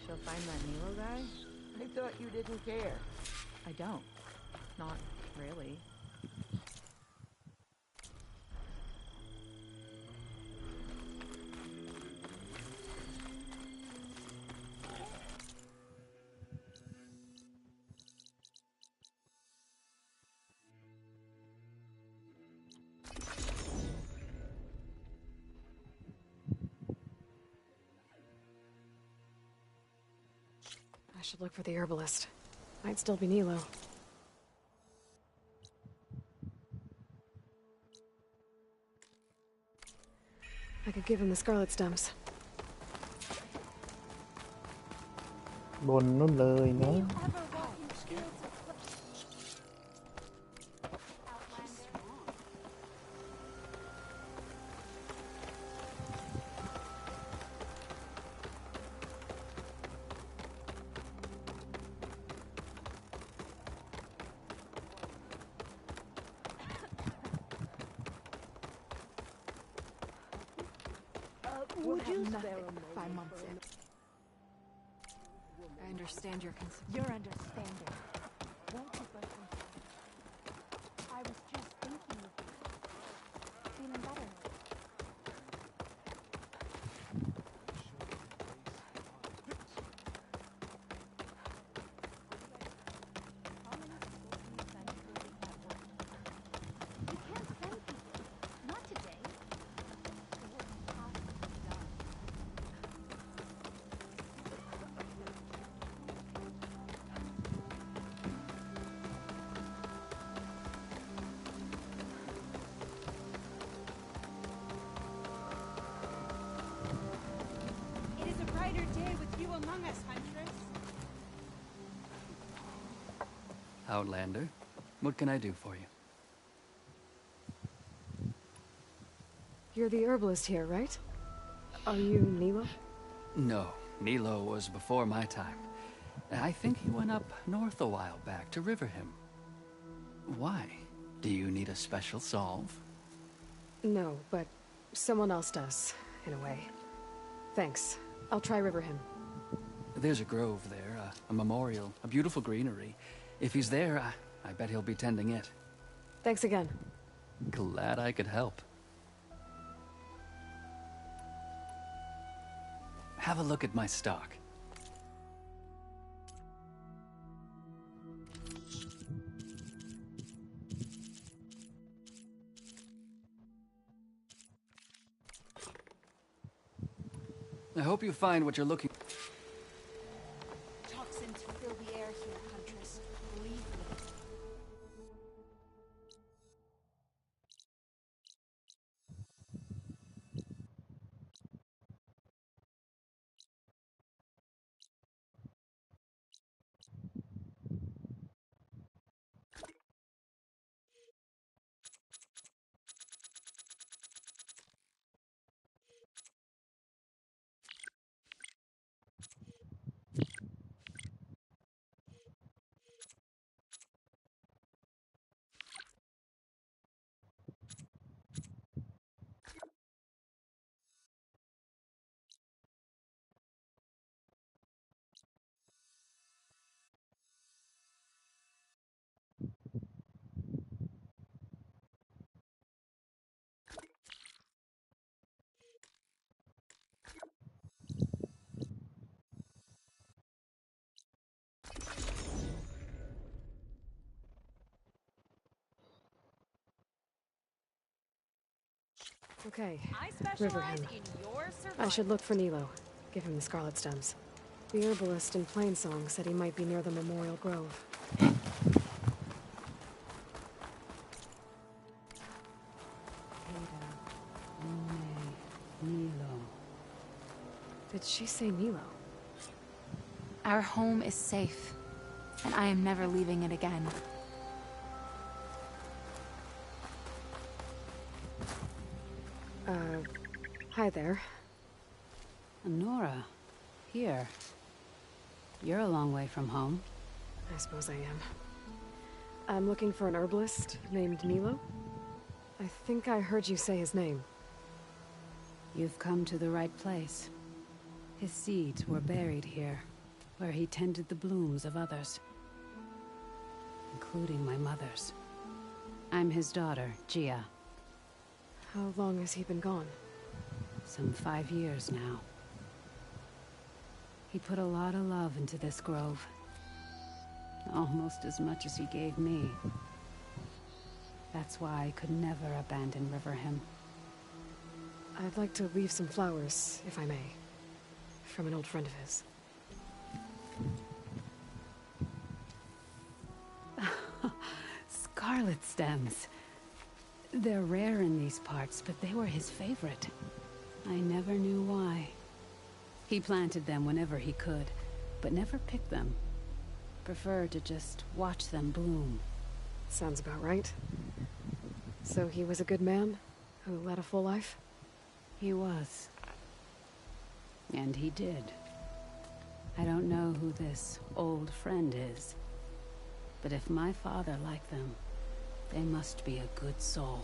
She'll find that Nilo guy? I thought you didn't care. I don't. Not really. I should look for the herbalist. Might still be Nilo. I could give him the scarlet stems. บนนู่นเลยนะ Would you spare a moment? 5 months in. I understand your concern. Your understanding won't be but I was just thinking of you. Feeling better. You can't send people. Not today. It is a brighter day with you among us, Huntress. Outlander, what can I do for you? You're the herbalist here, right? Are you Nilo? No, Nilo was before my time. I think he went up north a while back to Riverhim. Why? Do you need a special solve? No, but someone else does, in a way. Thanks. I'll try Riverhim. There's a grove there, a memorial, a beautiful greenery. If he's there, I bet he'll be tending it. Thanks again. Glad I could help. Have a look at my stock. I hope you find what you're looking for. Toxins fill the air here, Huntress. Believe me. Okay, I specialize Riverhim. in your I should survival. look for Nilo. Give him the scarlet stems. The herbalist in Plainsong said he might be near the Memorial Grove. Nilo. Did she say Nilo? Our home is safe, and I am never leaving it again. Hi there. Nora, here. You're a long way from home. I suppose I am. I'm looking for an herbalist named Nilo. I think I heard you say his name. You've come to the right place. His seeds were buried here, where he tended the blooms of others, including my mother's. I'm his daughter, Gia. How long has he been gone? Some 5 years now. He put a lot of love into this grove. Almost as much as he gave me. That's why I could never abandon Riverhim. I'd like to leave some flowers, if I may. From an old friend of his. Scarlet stems. They're rare in these parts, but they were his favorite. I never knew why. He planted them whenever he could, but never picked them. Preferred to just watch them bloom. Sounds about right. So he was a good man, who led a full life? He was. And he did. I don't know who this old friend is, but if my father liked them, they must be a good soul.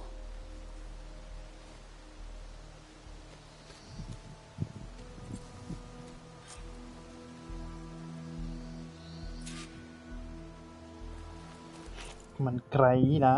Man ไกลนะ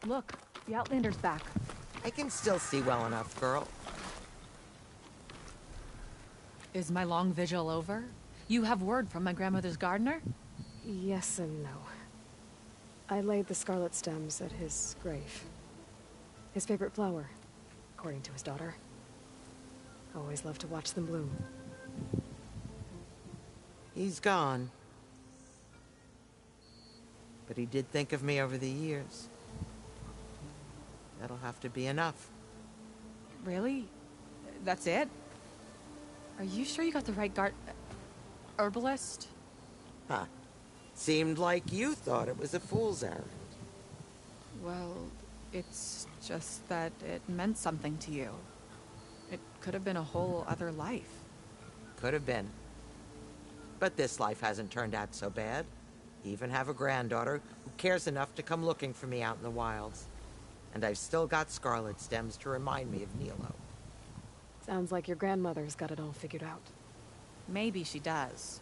Look, the Outlander's back. I can still see well enough, girl. Is my long vigil over? You have word from my grandmother's gardener? Yes and no. I laid the scarlet stems at his grave. His favorite flower, according to his daughter. Always loved to watch them bloom. He's gone. But he did think of me over the years. That'll have to be enough. Really? That's it? Are you sure you got the right herbalist? Huh. Seemed like you thought it was a fool's errand. Well, it's just that it meant something to you. It could have been a whole other life. Could have been. But this life hasn't turned out so bad. Even have a granddaughter who cares enough to come looking for me out in the wilds. And I've still got scarlet stems to remind me of Nilo. Sounds like your grandmother's got it all figured out. Maybe she does.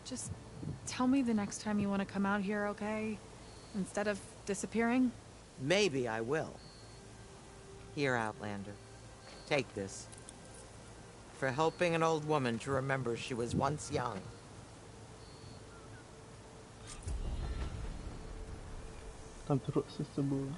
Just tell me the next time you want to come out here, okay? Instead of disappearing? Maybe I will. Here, Outlander. Take this. For helping an old woman to remember she was once young. Tam teruk sesebut.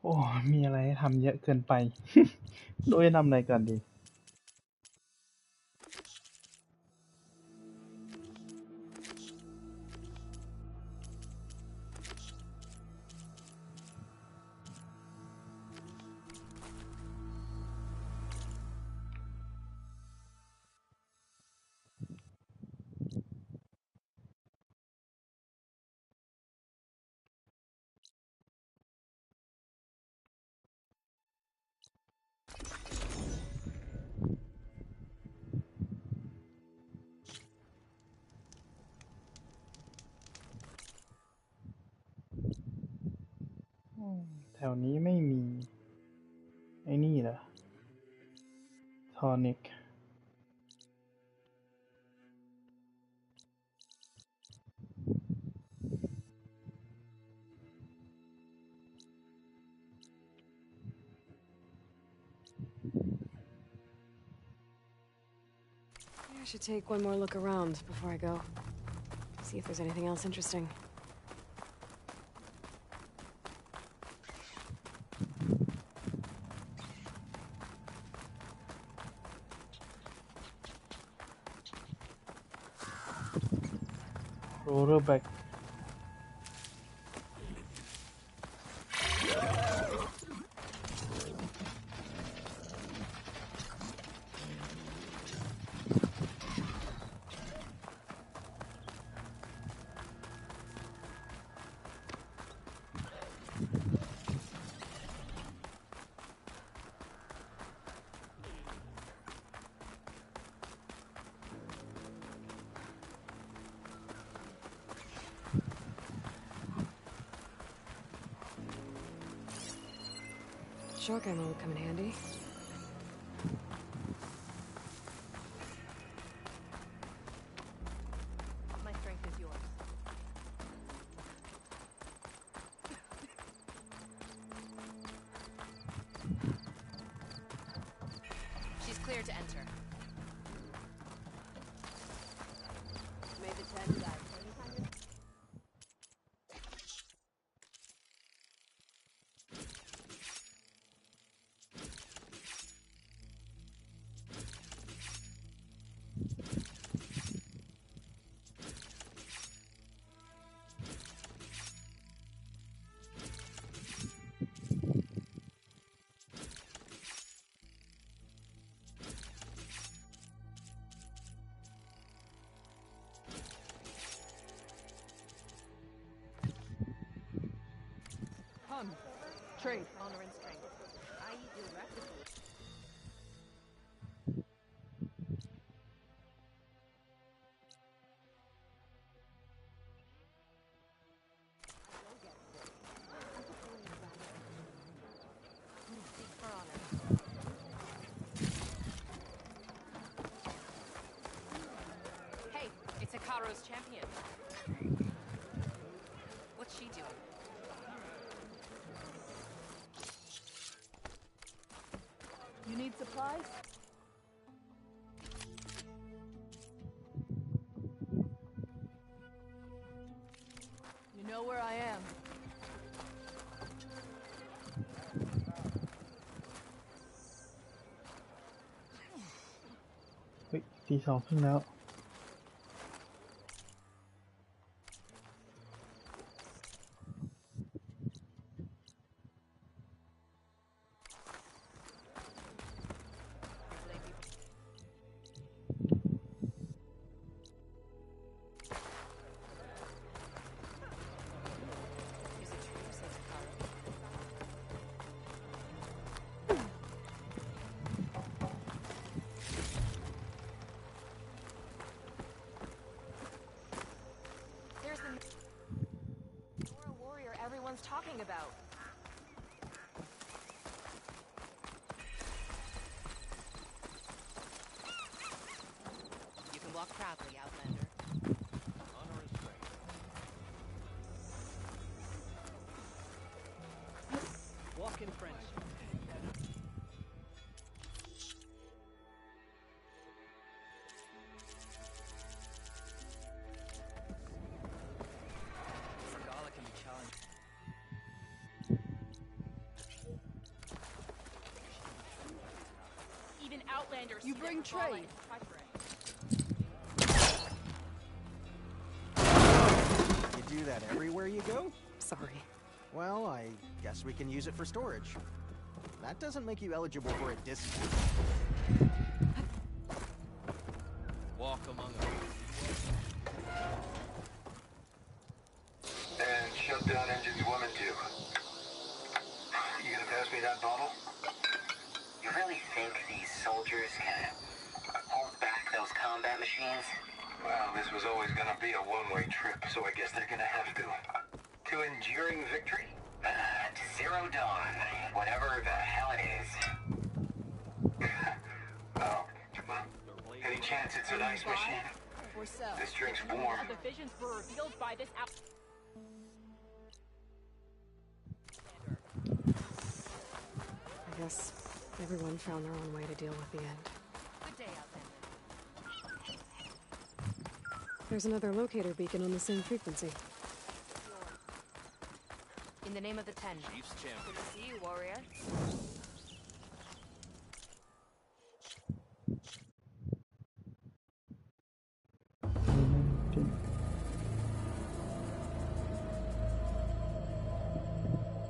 โอ้ มีอะไรให้ทำเยอะเกินไป โดยนำอะไรก่อนดี แถวนี้ไม่มี ไอ้นี่เหรอ ทอนิก I should take one more look around before I go. See if there's anything else interesting. Rollerback Shock ammo would come in handy. My strength is yours. She's clear to enter. May the 10 die. Anytime Trade. honor and strength. I irreparable. Seek for honor. Hey, it's Hikaru's champion. What's she doing? You need supplies? You know where I am. เฮ้ย ตี 2 ครึ่งแล้วEveryone's talking about. You can walk proudly, Outlander. Honor and strength. Walk in French. Sagala can be challenged. Even Outlanders. You bring trade. You do that everywhere you go? Sorry. Well, I guess we can use it for storage. That doesn't make you eligible for a discount. Walk among us. And shut down engines 1 and 2. You gonna pass me that bottle? You really think these soldiers can hold back those combat machines? Well, this was always gonna be a one-way trip, so I guess they're gonna have to. To enduring victory? To Zero Dawn, whatever the hell it is. Oh, well, any chance it's an ice machine? Or sell. This drink's warm. The visions were revealed by this out. I guess everyone found their own way to deal with the end. Good day out there. There's another locator beacon on the same frequency. In the name of the Ten. Chief's champion. Good to see you, warrior.